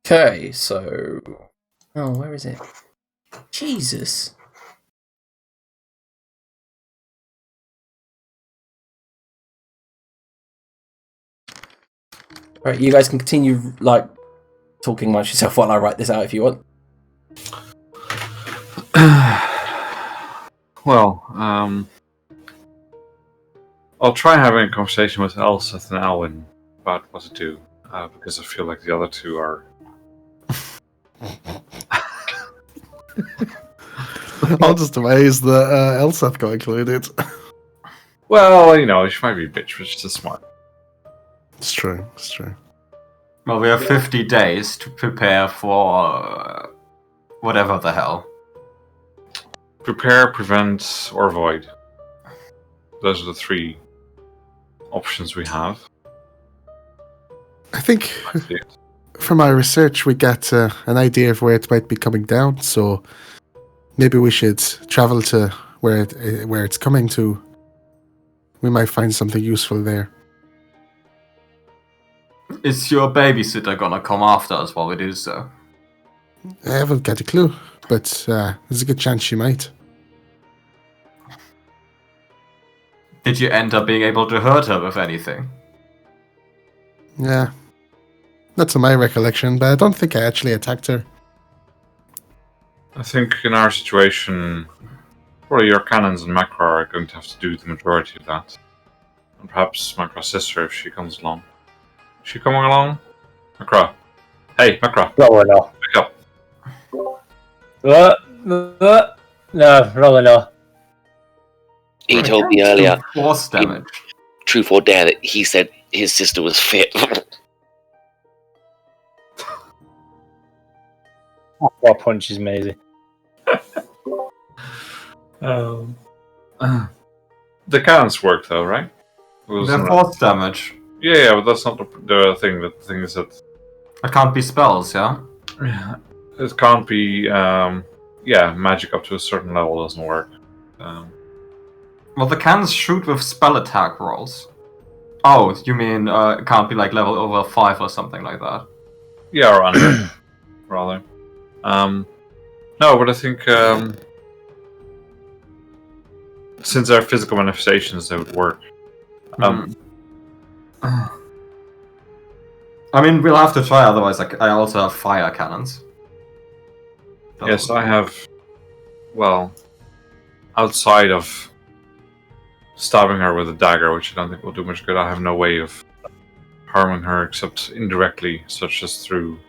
Okay, so... Oh, where is it? Jesus. Alright, you guys can continue, talking amongst yourself while I write this out if you want. Well, I'll try having a conversation with Elseth and Alwyn about what to do, because I feel like the other two are... I'm just amazed that Elseth got included. Well, she might be a bitch, but she's smart. It's true. Well, we have 50 days to prepare for whatever the hell. Prepare, prevent, or avoid. Those are the three options we have. I think from our research we got an idea of where it might be coming down, so maybe we should travel to where it's coming to. We might find something useful there. Is your babysitter gonna come after us while we do so? I haven't got a clue, but there's a good chance she might. Did you end up being able to hurt her with anything? Yeah. Not to my recollection, but I don't think I actually attacked her. I think in our situation, probably your cannons and Macra are going to have to do the majority of that. And perhaps Macra's sister if she comes along. Is she coming along? Macra. Hey, Macra. No. Pick up. No, rather no. He told me earlier, Force damage. truth or dare, that he said his sister was fit. What punches Maisie? The cannons work though, right? They're force damage. Yeah, but that's not the thing. The thing is that It can't be spells, yeah? it can't be. Magic up to a certain level doesn't work. Well, the cannons shoot with spell attack rolls. Oh, you mean it can't be level over 5 or something like that? Yeah, or under, rather. No, but I think since they're physical manifestations, they would work. I mean, we'll have to try, otherwise I also have fire cannons. Yes, I have... Well, outside of stabbing her with a dagger, which I don't think will do much good, I have no way of harming her except indirectly, such as through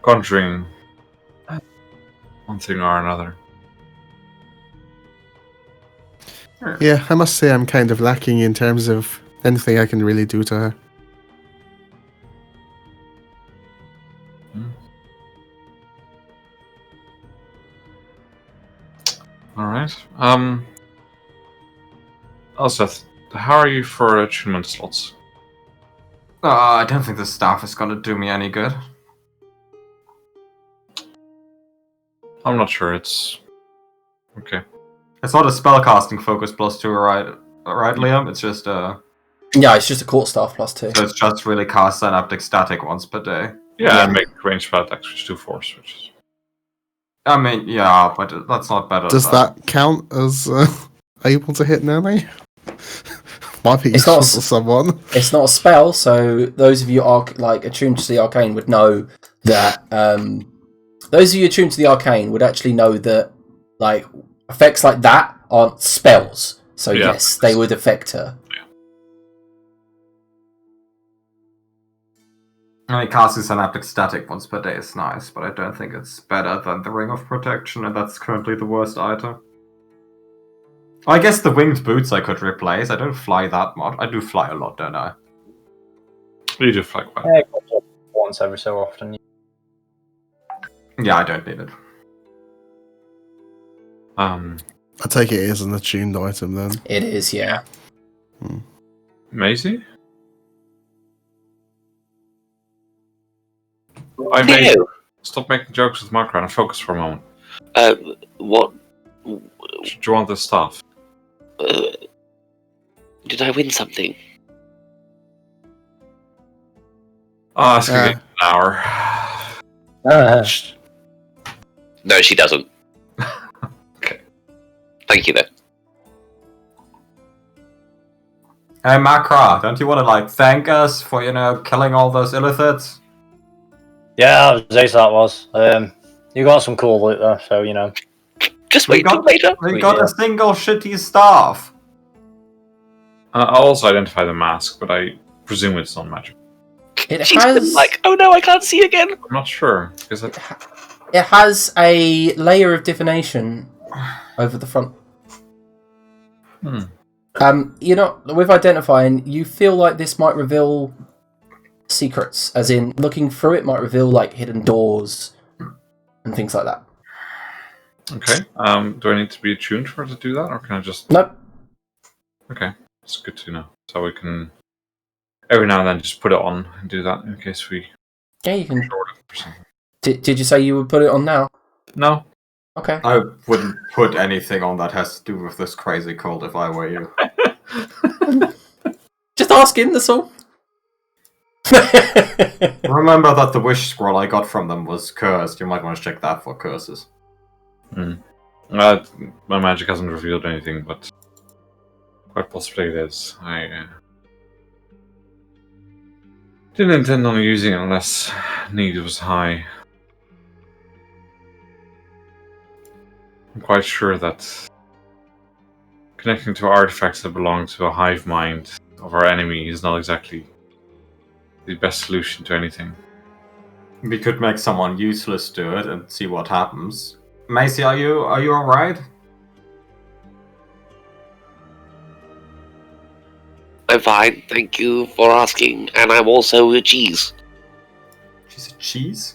conjuring one thing or another. Yeah, I must say I'm kind of lacking in terms of anything I can really do to her. Alright. Elseth, how are you for attunement slots? I don't think the staff is gonna do me any good. I'm not sure, it's... Okay. It's not a spellcasting focus +2, right? Right, Liam? It's just Yeah, it's just a court staff +2. So it's just really cast synaptic static once per day. Yeah, and make range spell attacks which do force, which is... I mean, yeah, but that's not better. Does that count as able to hit Nanny? Might be It's useful not for someone. It's not a spell, so those of you attuned to the arcane would know that. Those of you attuned to the arcane would actually know that effects like that aren't spells. So Yeah. yes, they would affect her. I mean, casting synaptic static once per day is nice, but I don't think it's better than the Ring of Protection, and that's currently the worst item. I guess the winged boots I could replace. I don't fly that much. I do fly a lot, don't I? You do fly quite. Yeah, it comes up once every so often. Yeah, I don't need it. I take it as an attuned item then. It is, yeah. Maisie? I stop making jokes with Markran and focus for a moment. What? Do you want this stuff? Did I win something? Oh, it's gonna get an hour. No, she doesn't. Okay. Thank you, though. Hey, Makra, don't you want to, thank us for, killing all those illithids? Yeah, Zace that was. You got some cool loot there, so Just wait till later. We got a single shitty staff. I'll also identify the mask, but I presume it's not magic. She's been like, oh no, I can't see again. I'm not sure, because It has a layer of divination over the front. With identifying, you feel like this might reveal secrets, as in looking through it might reveal hidden doors and things like that. Okay. Do I need to be attuned for it to do that, or can I just... Nope. Okay, that's good to know. So we can every now and then just put it on and do that in case we... Yeah, you can. Short it or something. Did you say you would put it on now? No. Okay. I wouldn't put anything on that has to do with this crazy cult if I were you. Just asking, that's all. Remember that the wish scroll I got from them was cursed. You might want to check that for curses. My magic hasn't revealed anything, but quite possibly it is. I didn't intend on using it unless need was high. I'm quite sure that connecting to artifacts that belong to a hive mind of our enemy is not exactly the best solution to anything. We could make someone useless do it and see what happens. Macy, are you alright? I'm fine, thank you for asking, and I'm also a cheese. She's a cheese?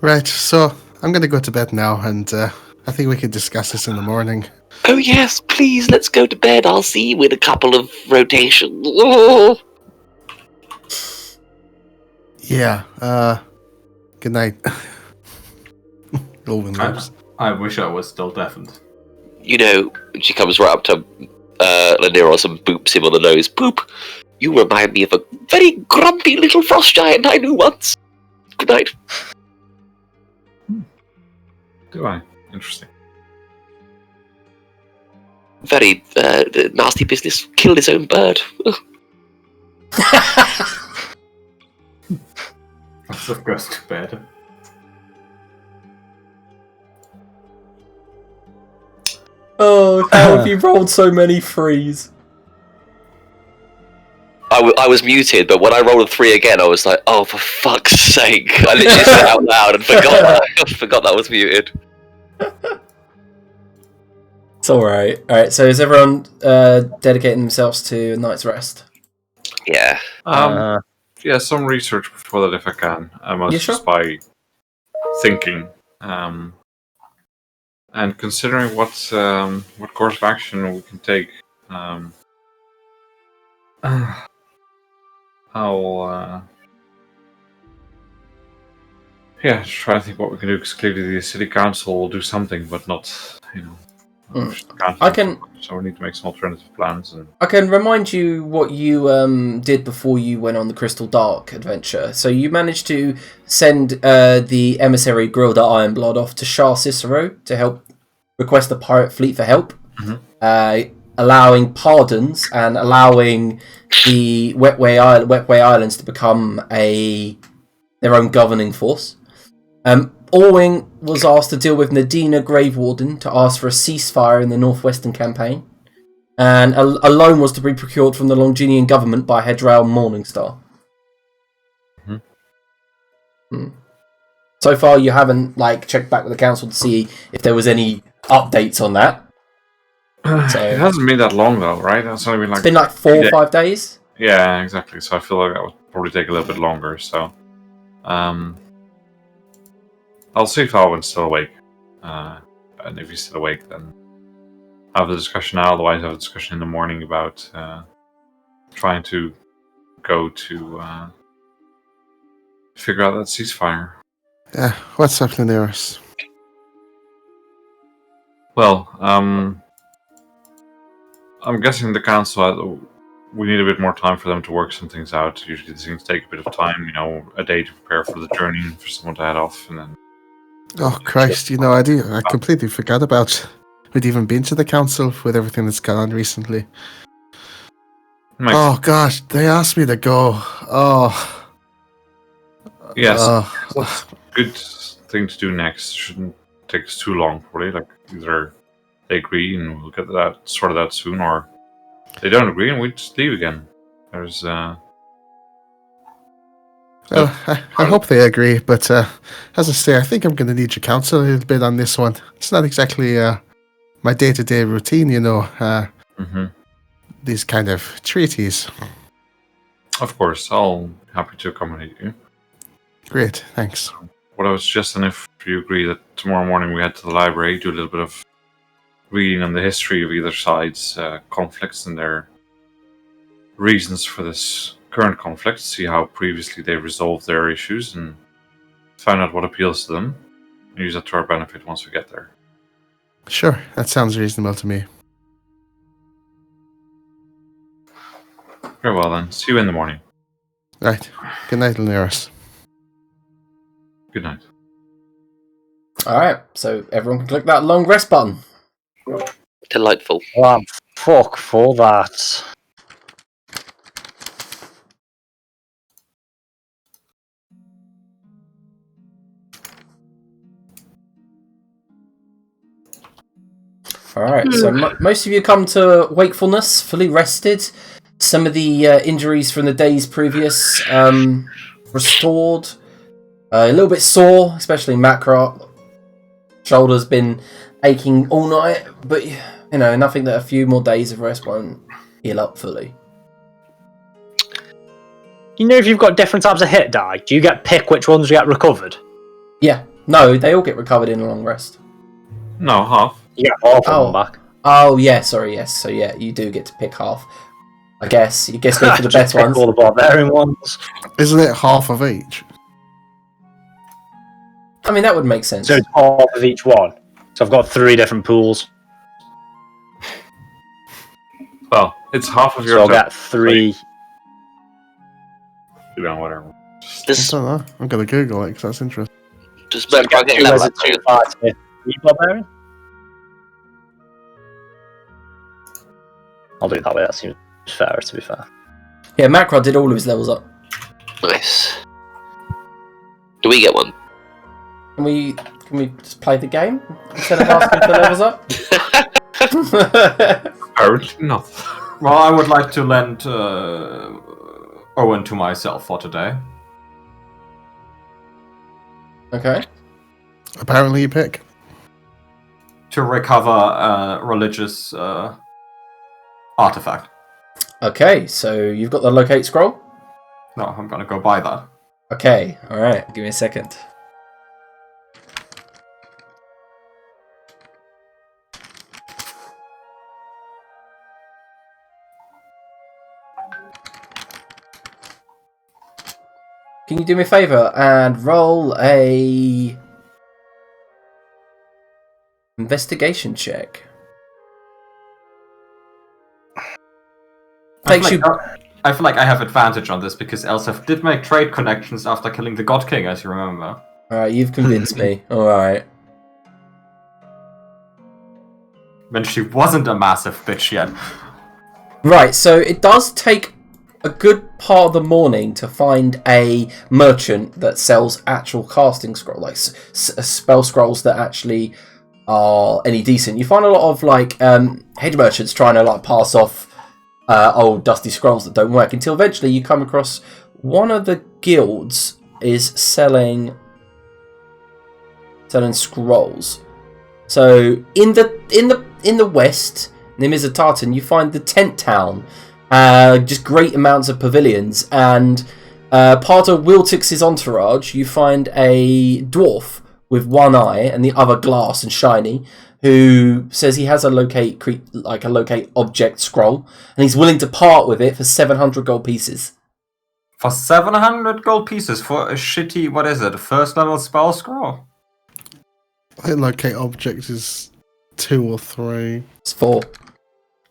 Right, so I'm going to go to bed now, and I think we can discuss this in the morning. Oh yes, please, let's go to bed. I'll see you in a couple of rotations. Oh. Yeah, good night. Olwen lives. I wish I was still deafened. She comes right up to Laniros and boops him on the nose. Boop! You remind me of a very grumpy little frost giant I knew once. Good night. Do I? Interesting. Very nasty business. Killed his own bird. Just goes to bed. Oh, how have you rolled so many threes? I was muted, but when I rolled a 3 again, I was like, "Oh, for fuck's sake!" I literally said it out loud and forgot that was muted. It's alright. Alright, so is everyone dedicating themselves to a night's rest? Yeah. Yeah, some research before that if I can. Mostly sure. just by thinking. And considering what course of action we can take. I'll just try to think what we can do, because clearly the city council will do something, but not, I can. So we need to make some alternative plans. And I can remind you what you did before you went on the Crystal Dark adventure. So you managed to send the emissary Grilda Ironblood off to Shah Cicero to help request the pirate fleet for help, allowing pardons and allowing the Wetway Islands to become their own governing force. Orwing was asked to deal with Nadina Gravewarden to ask for a ceasefire in the Northwestern campaign, and a loan was to be procured from the Longinian government by Hedrail Morningstar. So far, you haven't checked back with the council to see if there was any updates on that. So, it hasn't been that long though, right? It's only been it's been 4 or 5 days. Yeah, exactly. So I feel like that would probably take a little bit longer. So, I'll see if Alwyn's still awake. And if he's still awake, then have the discussion now. Otherwise, have a discussion in the morning about trying to go to figure out that ceasefire. Yeah, what's happening there? Well, I'm guessing the council. We need a bit more time for them to work some things out. Usually, these things take a bit of time. A day to prepare for the journey, for someone to head off, and then. Oh Christ! I completely forgot about we'd even been to the council with everything that's gone on recently. Oh gosh, they asked me to go. Oh. Yes. What's a good thing to do next? Shouldn't take us too long, probably. Either they agree and we'll get that sorted out soon, or they don't agree and we just leave again. There's Well, I hope they agree, but as I say, I think I'm going to need your counsel a little bit on this one. It's not exactly my day-to-day routine, these kind of treaties. Of course, I'll be happy to accommodate you. Great, thanks. What I was suggesting, if you agree, that tomorrow morning we head to the library, do a little bit of reading on the history of either side's conflicts and their reasons for this current conflict, see how previously they resolved their issues, and find out what appeals to them, and use that to our benefit once we get there. Sure, that sounds reasonable to me. Very well then, see you in the morning. Right, good night, Linares. Good night. Alright, so everyone can click that long rest button. Delightful. Oh, fuck for that. Alright, so most of you come to wakefulness, fully rested. Some of the injuries from the days previous restored. A little bit sore, especially Macro. Shoulder's been aching all night, but nothing that a few more days of rest won't heal up fully. If you've got different types of hit die, do you pick which ones you get recovered? Yeah, no, they all get recovered in a long rest. No, half. You get half of them back. Oh, yeah, sorry, yes. So, yeah, you do get to pick half. I guess. You guess go for the best ones. All the barbarian ones. Isn't it half of each? I mean, that would make sense. So it's half of each one. So I've got 3 different pools. Well, it's half of your. So I'll get 3. Whatever. I don't know. I'm going to Google it because that's interesting. Does Macro get level up too? Barbarian? I'll do it that way, that seems fairer, to be fair. Yeah, Macro did all of his levels up. Nice. Do we get one? Can we just play the game instead of asking for levels up? Apparently not. Well, I would like to lend Owen to myself for today. Okay. Apparently, you pick. To recover a religious artifact. Okay, so you've got the locate scroll? No, I'm gonna go buy that. Okay, alright, give me a second. Can you do me a favour and roll a investigation check? I feel like I have advantage on this because Elsef did make trade connections after killing the God King, as you remember. Alright, you've convinced me. Alright. When she wasn't a massive bitch yet. Right, so it does take a good part of the morning to find a merchant that sells actual casting scroll, like spell scrolls that actually are any decent. You find a lot of like hedge merchants trying to like pass off old dusty scrolls that don't work until eventually you come across one of the guilds is selling scrolls. So in the west, near Mizatatan, you find the tent town. Just great amounts of pavilions, and part of Wiltix's entourage, you find a dwarf with one eye and the other glass and shiny, who says he has a locate object scroll, and he's willing to part with it for 700 gold pieces. For 700 gold pieces for a shitty, what is it, a first level spell scroll? I think locate object is 2 or 3. It's 4.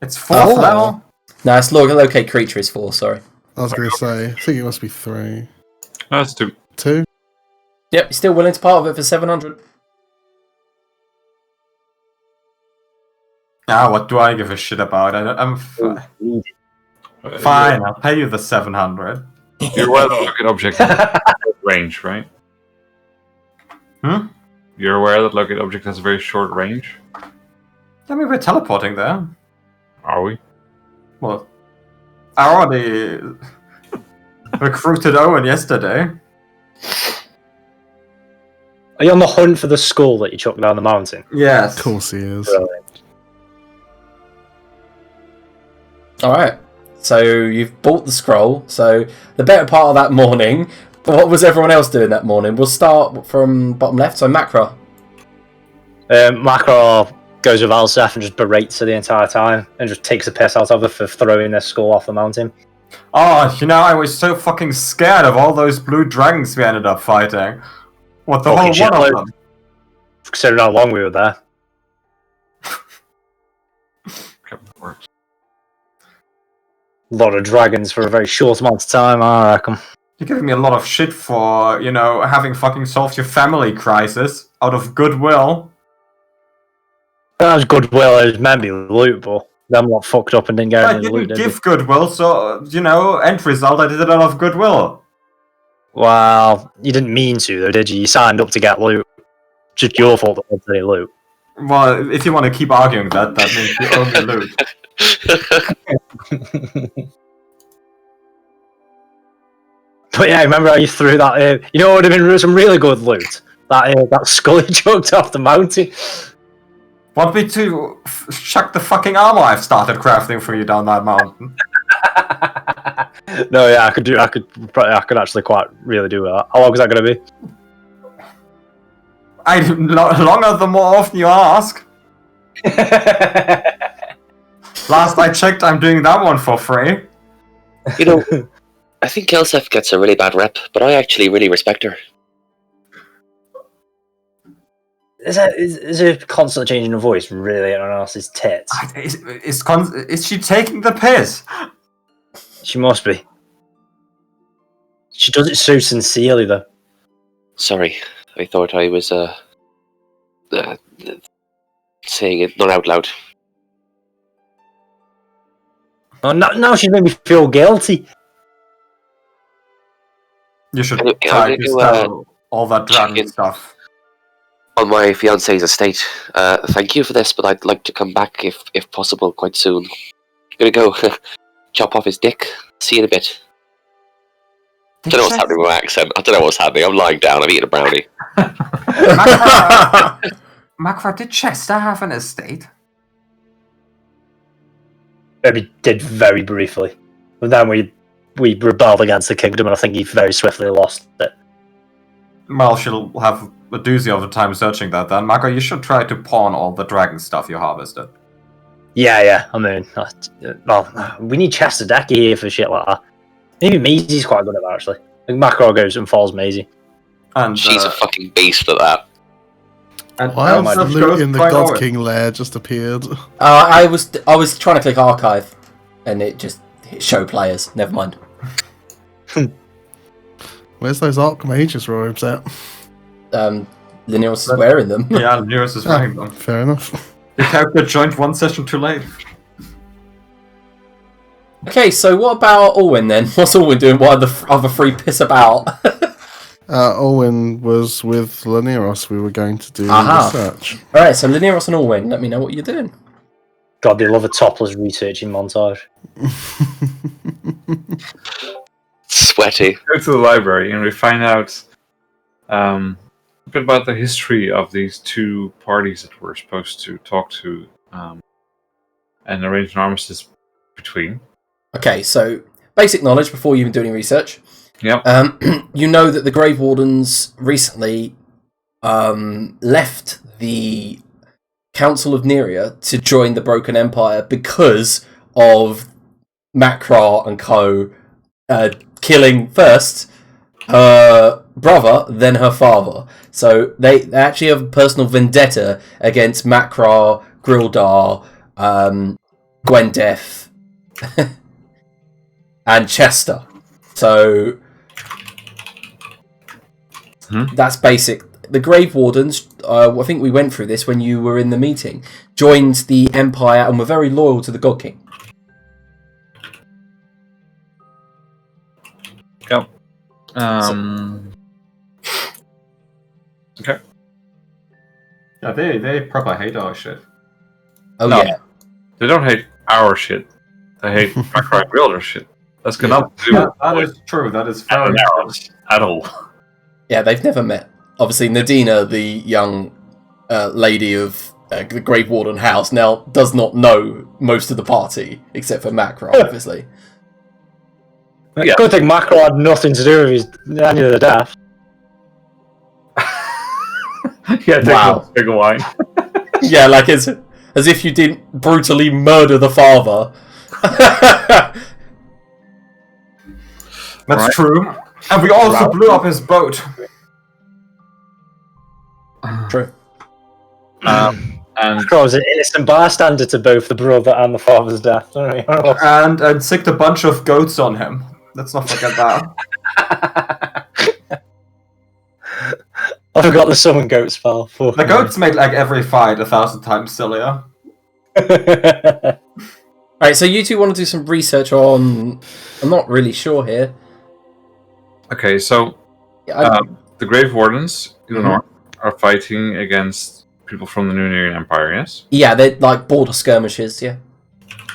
It's 4th level? No, it's locate creature is 4, sorry. I was going to say, I think it must be 3. That's 2. 2? Yep, you're still willing to part with it for 700. Ah, what do I give a shit about? I'm fine, I'll pay you the 700. You're aware that locate object has a short range, right? You're aware that locate object has a very short range? I mean, we're teleporting there. Are we? Well, I already recruited Owen yesterday. Are you on the hunt for the skull that you chucked down the mountain? Yes. Of course he is. Alright, so you've bought the scroll, so the better part of that morning, what was everyone else doing that morning? We'll start from bottom left, so Macra. Macro goes with Alsef and just berates her the entire time, and just takes the piss out of her for throwing their skull off the mountain. Oh, I was so fucking scared of all those blue dragons we ended up fighting. What, the whole one of them? Considering how long we were there. A lot of dragons for a very short amount of time, I reckon. You're giving me a lot of shit for, having fucking solved your family crisis out of goodwill. That was goodwill, it was meant to be loot, but them lot fucked up and didn't get any loot. I didn't give goodwill, so, end result, I did it out of goodwill. Well, you didn't mean to, though, did you? You signed up to get loot. Just your fault that there wasn't any loot. Well, if you want to keep arguing that means you owe me loot. But yeah, remember how you threw that in? You know what would have been some really good loot? That skull you chucked off the mountain. Want me to chuck the fucking armor I've started crafting for you down that mountain? No, yeah, I could actually quite really do that. How long is that going to be? Longer the more often you ask. Last I checked, I'm doing that one for free. I think Elsef gets a really bad rep, but I actually really respect her. Is a constantly changing her voice really on else's tits? Is she taking the piss? She must be. She does it so sincerely, though. Sorry, I thought I was saying it not out loud. Oh, now she's made me feel guilty. You should I'm try gonna to go, tell all that dragon Chicken. stuff. On my fiance's estate. Thank you for this, but I'd like to come back if possible quite soon. Gonna go chop off his dick. See you in a bit. I don't know what's happening with my accent. I don't know what's happening. I'm lying down. I've eaten a brownie. Makra, did Chester have an estate? Maybe did very briefly. But then we rebelled against the kingdom, and I think he very swiftly lost it. Well, she'll have a doozy of a time searching that then. Makra, you should try to pawn all the dragon stuff you harvested. Yeah. I mean, well, we need Chester Decky here for shit like that. Maybe Maisie's quite good at that, actually. I think Macro goes and falls Maisie. And She's a fucking beast at that. And Why is Elspeth loot goes in the quite God over. King lair just appeared? I was trying to click archive, and it just hit show players. Never mind. Where's those Archmage's robes at? Lineos is wearing them. Yeah, Nearest is wearing them. Fair enough. The character joined one session too late. Okay, so what about Orwin then? What's Orwin doing while the other three piss about? Owen was with Laneros. We were going to do Aha. research. Alright, so Lineos and Orwin, let me know what you're doing. God, they love a topless researching montage. Sweaty. Go to the library and we find out a bit about the history of these two parties that we're supposed to talk to and arrange an armistice between. Okay, so basic knowledge before you even do any research. Yep. You know that the Grave Wardens recently left the Council of Neria to join the Broken Empire because of Makra and co killing first her brother, then her father. So they actually have a personal vendetta against Makra, Grildar, Gwendeth, and Chester. So that's basic. The Grave Wardens, I think we went through this when you were in the meeting, joined the Empire and were very loyal to the God King. Yep. Okay. Yeah, they probably hate our shit. Oh No. yeah. They don't hate our shit. They hate Macro and Grilder shit. That's got nothing to do Yeah, with that is true. That is fair. arrows at all. Yeah, they've never met. Obviously, Nadina, the young lady of the Grave Warden house, now does not know most of the party, except for Makra, obviously. Yeah. Good thing Macro had nothing to do with any of the death. Yeah, take Wow. a big wine. Yeah, like as if you didn't brutally murder the father. That's Right. true. And we also Wow. blew up his boat. True. And Macro was an innocent bystander to both the brother and the father's death. And sicked a bunch of goats on him. Let's not forget that. I forgot the summon goat spell. The goats made like every fight 1,000 times sillier. Alright, so you two want to do some research on... I'm not really sure here. okay, so Yeah, the Grave Wardens in the Mhm. north are fighting against people from the New Nerian Empire, yes? yeah, they're like border skirmishes, yeah.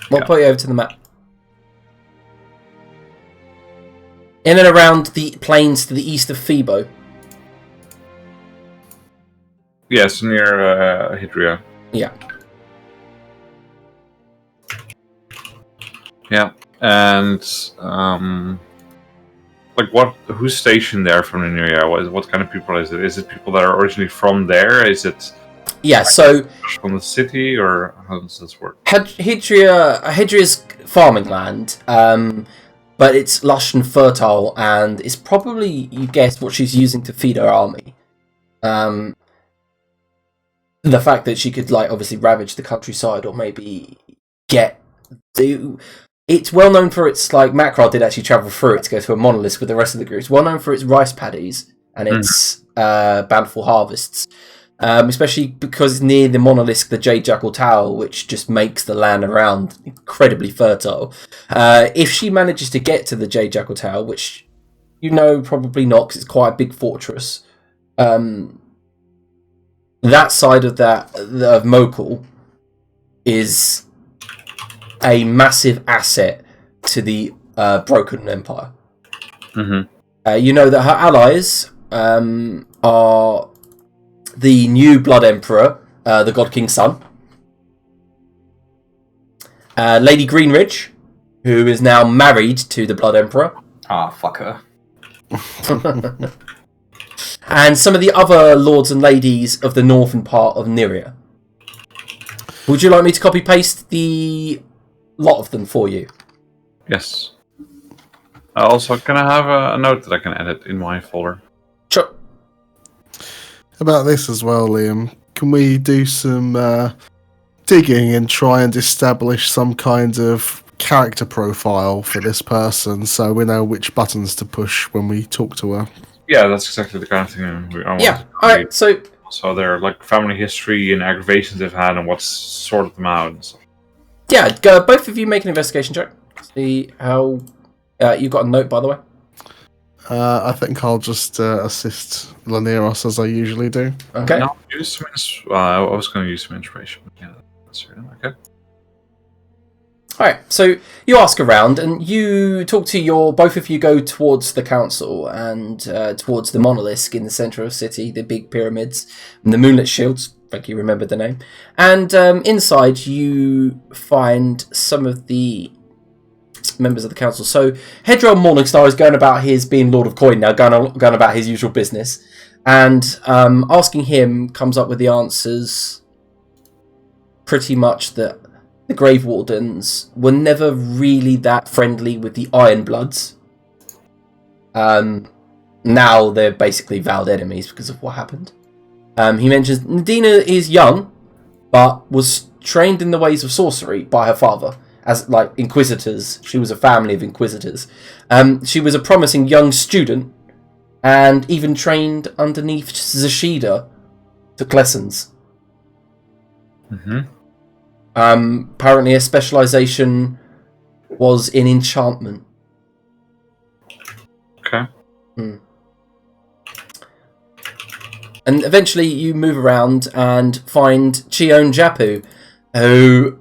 We'll Yeah. put you over to the map. In and around the plains to the east of Phoebo. Yes, near Hydria. Yeah. Yeah, and like who's stationed there from the New Year? What kind of people is it? Is it people that are originally from there? Is it Yeah, so from the city, or how does this work? Hydria's farming land, but it's lush and fertile, and it's probably, you guessed, what she's using to feed her army. The fact that she could, like, obviously ravage the countryside, or maybe it's well known for its, like, Makra did actually travel through it to go to a monolith with the rest of the group. It's well known for its rice paddies and its bountiful harvests. Especially because it's near the monolith, the Jade Jackal Tower, which just makes the land around incredibly fertile. If she manages to get to the Jade Jackal Tower, which you know probably not because it's quite a big fortress, that side of Mokhul is a massive asset to the Broken Empire. Mm-hmm. You know that her allies are the new Blood Emperor, the God King's son, Lady Greenridge, who is now married to the Blood Emperor. Ah, fuck her. And some of the other lords and ladies of the northern part of Nyria. Would you like me to copy paste the lot of them for you? Yes. Also, can I have a note that I can edit in my folder? Sure. About this as well, Liam. Can we do some digging and try and establish some kind of character profile for this person so we know which buttons to push when we talk to her? Yeah, that's exactly the kind of thing I want. Yeah, alright, So their like family history and aggravations they've had and what's sorted them out and stuff. Yeah, both of you make an investigation check. See how... you got a note, by the way. I think I'll just assist Laneros as I usually do. Okay. No, use some I was going to use some inspiration. Yeah, that's right. Okay. Alright, so you ask around and you talk to both of you go towards the council and towards the monolith in the centre of the city, the big pyramids, and the moonlit shields, like you remembered the name. And inside you find some of the members of the council. So Hedrel Morningstar is going about his being Lord of Coin now, going about his usual business. And asking him comes up with the answers pretty much that the Grave Wardens were never really that friendly with the Iron Bloods. Now they're basically vowed enemies because of what happened. He mentions Nadina is young, but was trained in the ways of sorcery by her father as like inquisitors. She was a family of inquisitors. She was a promising young student and even trained underneath Zashida, took lessons. Mm-hmm. Apparently, a specialization was in enchantment. Okay. And eventually, you move around and find Chion Japu, who,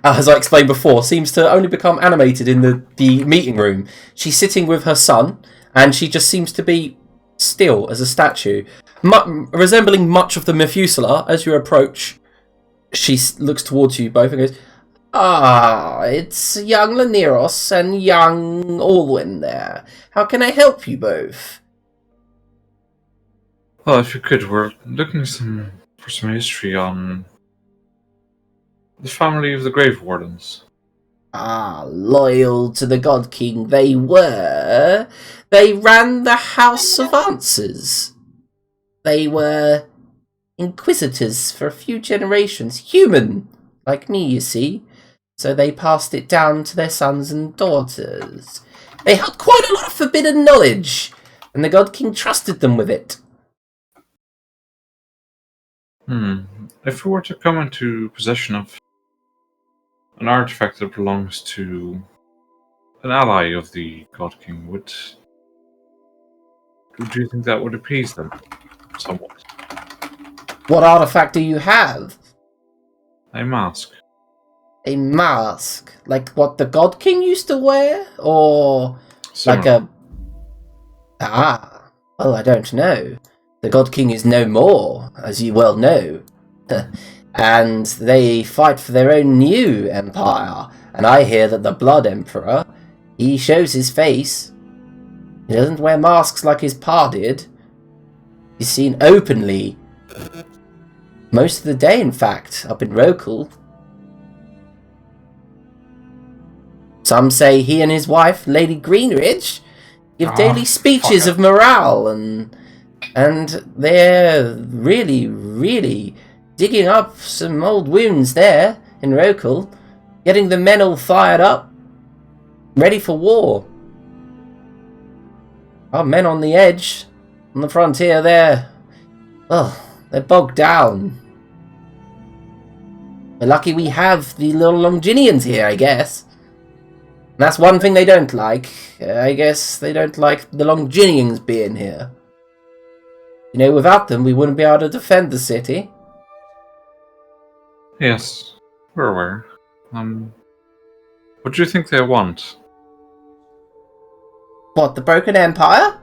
as I explained before, seems to only become animated in the meeting room. She's sitting with her son, and she just seems to be still as a statue, resembling much of the Methuselah. As you approach, she looks towards you both and goes, "Ah, it's young Laneros and young Alwyn there. How can I help you both?" Well, if you could, we're looking for some history on the family of the Grave Wardens. Ah, loyal to the God King they were. They ran the House of Answers. They were inquisitors for a few generations. Human, like me, you see. So they passed it down to their sons and daughters. They held quite a lot of forbidden knowledge, and the God King trusted them with it. If we were to come into possession of an artifact that belongs to an ally of the God King, would you think that would appease them somewhat? What artifact do you have? A mask. A mask? Like what the God King used to wear? Or like a... Ah, well, I don't know. The God King is no more, as you well know. And they fight for their own new empire. And I hear that the Blood Emperor, he shows his face. He doesn't wear masks like his pa did. He's seen openly. Most of the day, in fact, up in Mokhul. Some say he and his wife, Lady Greenridge, give daily speeches of morale and they're really, really digging up some old wounds there in Mokhul, getting the men all fired up, ready for war. Our men on the edge, on the frontier there, well, they're bogged down. We're lucky we have the little Longinians here, I guess. And that's one thing they don't like. I guess they don't like the Longinians being here. Without them, we wouldn't be able to defend the city. Yes, we're aware. What do you think they want? What, the Broken Empire?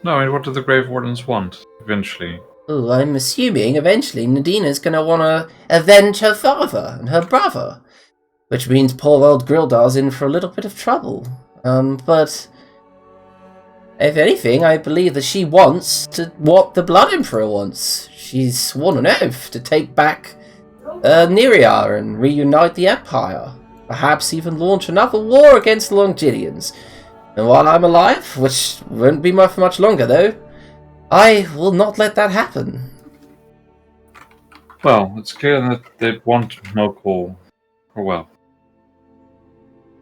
No, I mean, what do the Grave Wardens want, eventually? Oh, I'm assuming eventually Nadina's gonna wanna avenge her father and her brother. Which means poor old Grildar's in for a little bit of trouble. But if anything, I believe that she wants what the Blood Emperor wants. She's sworn an oath to take back Neria and reunite the Empire. Perhaps even launch another war against the Longidians. And while I'm alive, which won't be for much longer though, I will not let that happen. Well, it's clear that they want Mokhul, or well.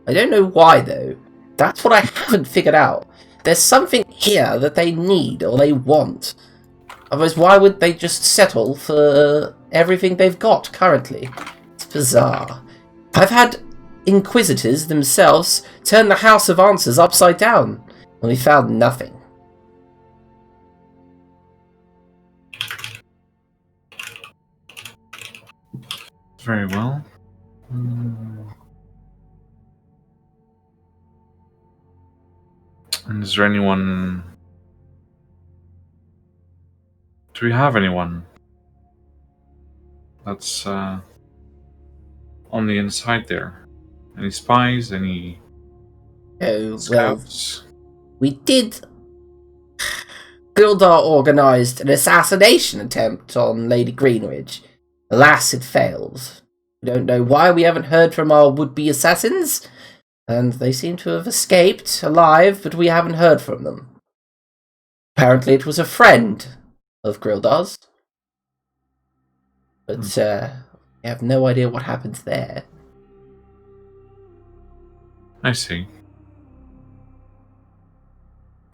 I don't know why though. That's what I haven't figured out. There's something here that they need or they want. Otherwise, why would they just settle for everything they've got currently? It's bizarre. I've had Inquisitors themselves turn the House of Answers upside down, and we found nothing. Very well. And is there anyone... Do we have anyone that's on the inside there? Any spies? Any scouts? Well, we did... Gildar organised an assassination attempt on Lady Greenridge. Alas, it failed. We don't know why we haven't heard from our would-be assassins, and they seem to have escaped alive, but we haven't heard from them. Apparently it was a friend of Grildar's. But we have no idea what happened there. I see.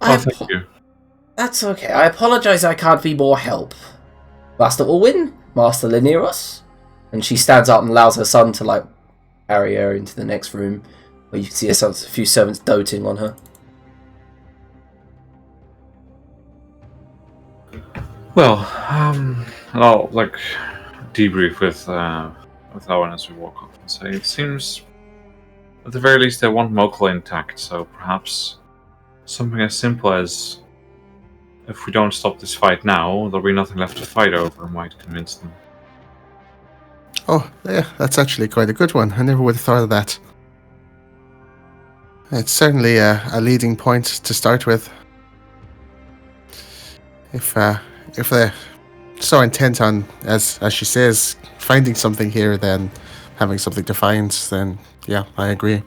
Oh, thank you. That's okay. I apologise I can't be more help. Master Ulwin? Master Lineros? And she stands up and allows her son to, carry her into the next room, where you can see a few servants doting on her. Well, I'll, debrief with Owen as we walk up and say, it seems, at the very least, they want Mokhul intact, so perhaps something as simple as, if we don't stop this fight now, there'll be nothing left to fight over, might convince them. Oh, yeah, that's actually quite a good one. I never would have thought of that. It's certainly a leading point to start with. If they're so intent on, as she says, finding something here, then having something to find, then yeah, I agree.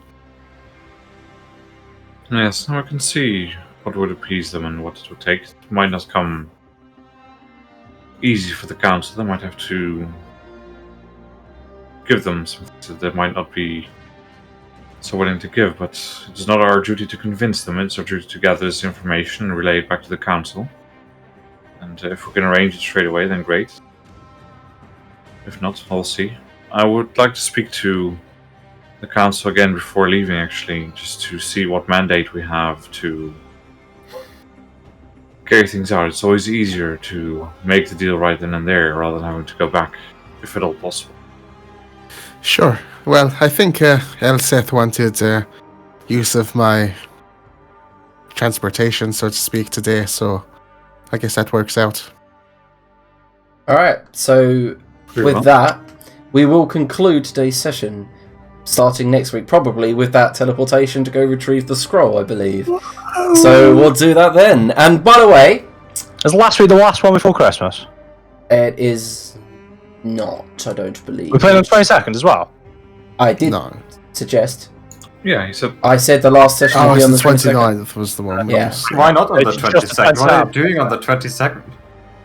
Yes, now I can see what would appease them and what it would take. It might not come easy for the council. They might have to give them something that they might not be so willing to give, but it's not our duty to convince them. It's our duty to gather this information and relay it back to the council. And if we can arrange it straight away, then great. If not, we'll see. I would like to speak to the council again before leaving, actually, just to see what mandate we have to carry things out. It's always easier to make the deal right then and there, rather than having to go back, if at all possible. Sure. Well, I think Elseth wanted use of my transportation, so to speak, today, so I guess that works out. Alright, so with that, we will conclude today's session, starting next week, probably with that teleportation to go retrieve the scroll, I believe. So we'll do that then. And by the way... Is last week the last one before Christmas? It is not, I don't believe. We're playing on the 22nd as well? I did suggest. Yeah, he said... I said the last session would be on the 29th was the one. Yeah. Why not on the 22nd? What are you doing on the 22nd?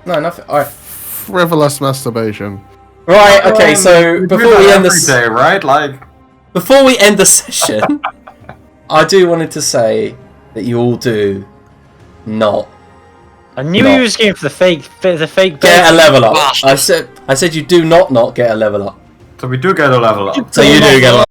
No, nothing. Alright. Frivolous masturbation. Right, okay, so before we end this... day, right? Before we end the session, I do wanted to say that you all do not... I knew he was going for the fake... Get a level up. I said you do not get a level up. So we do get a level up. So you do get a level up.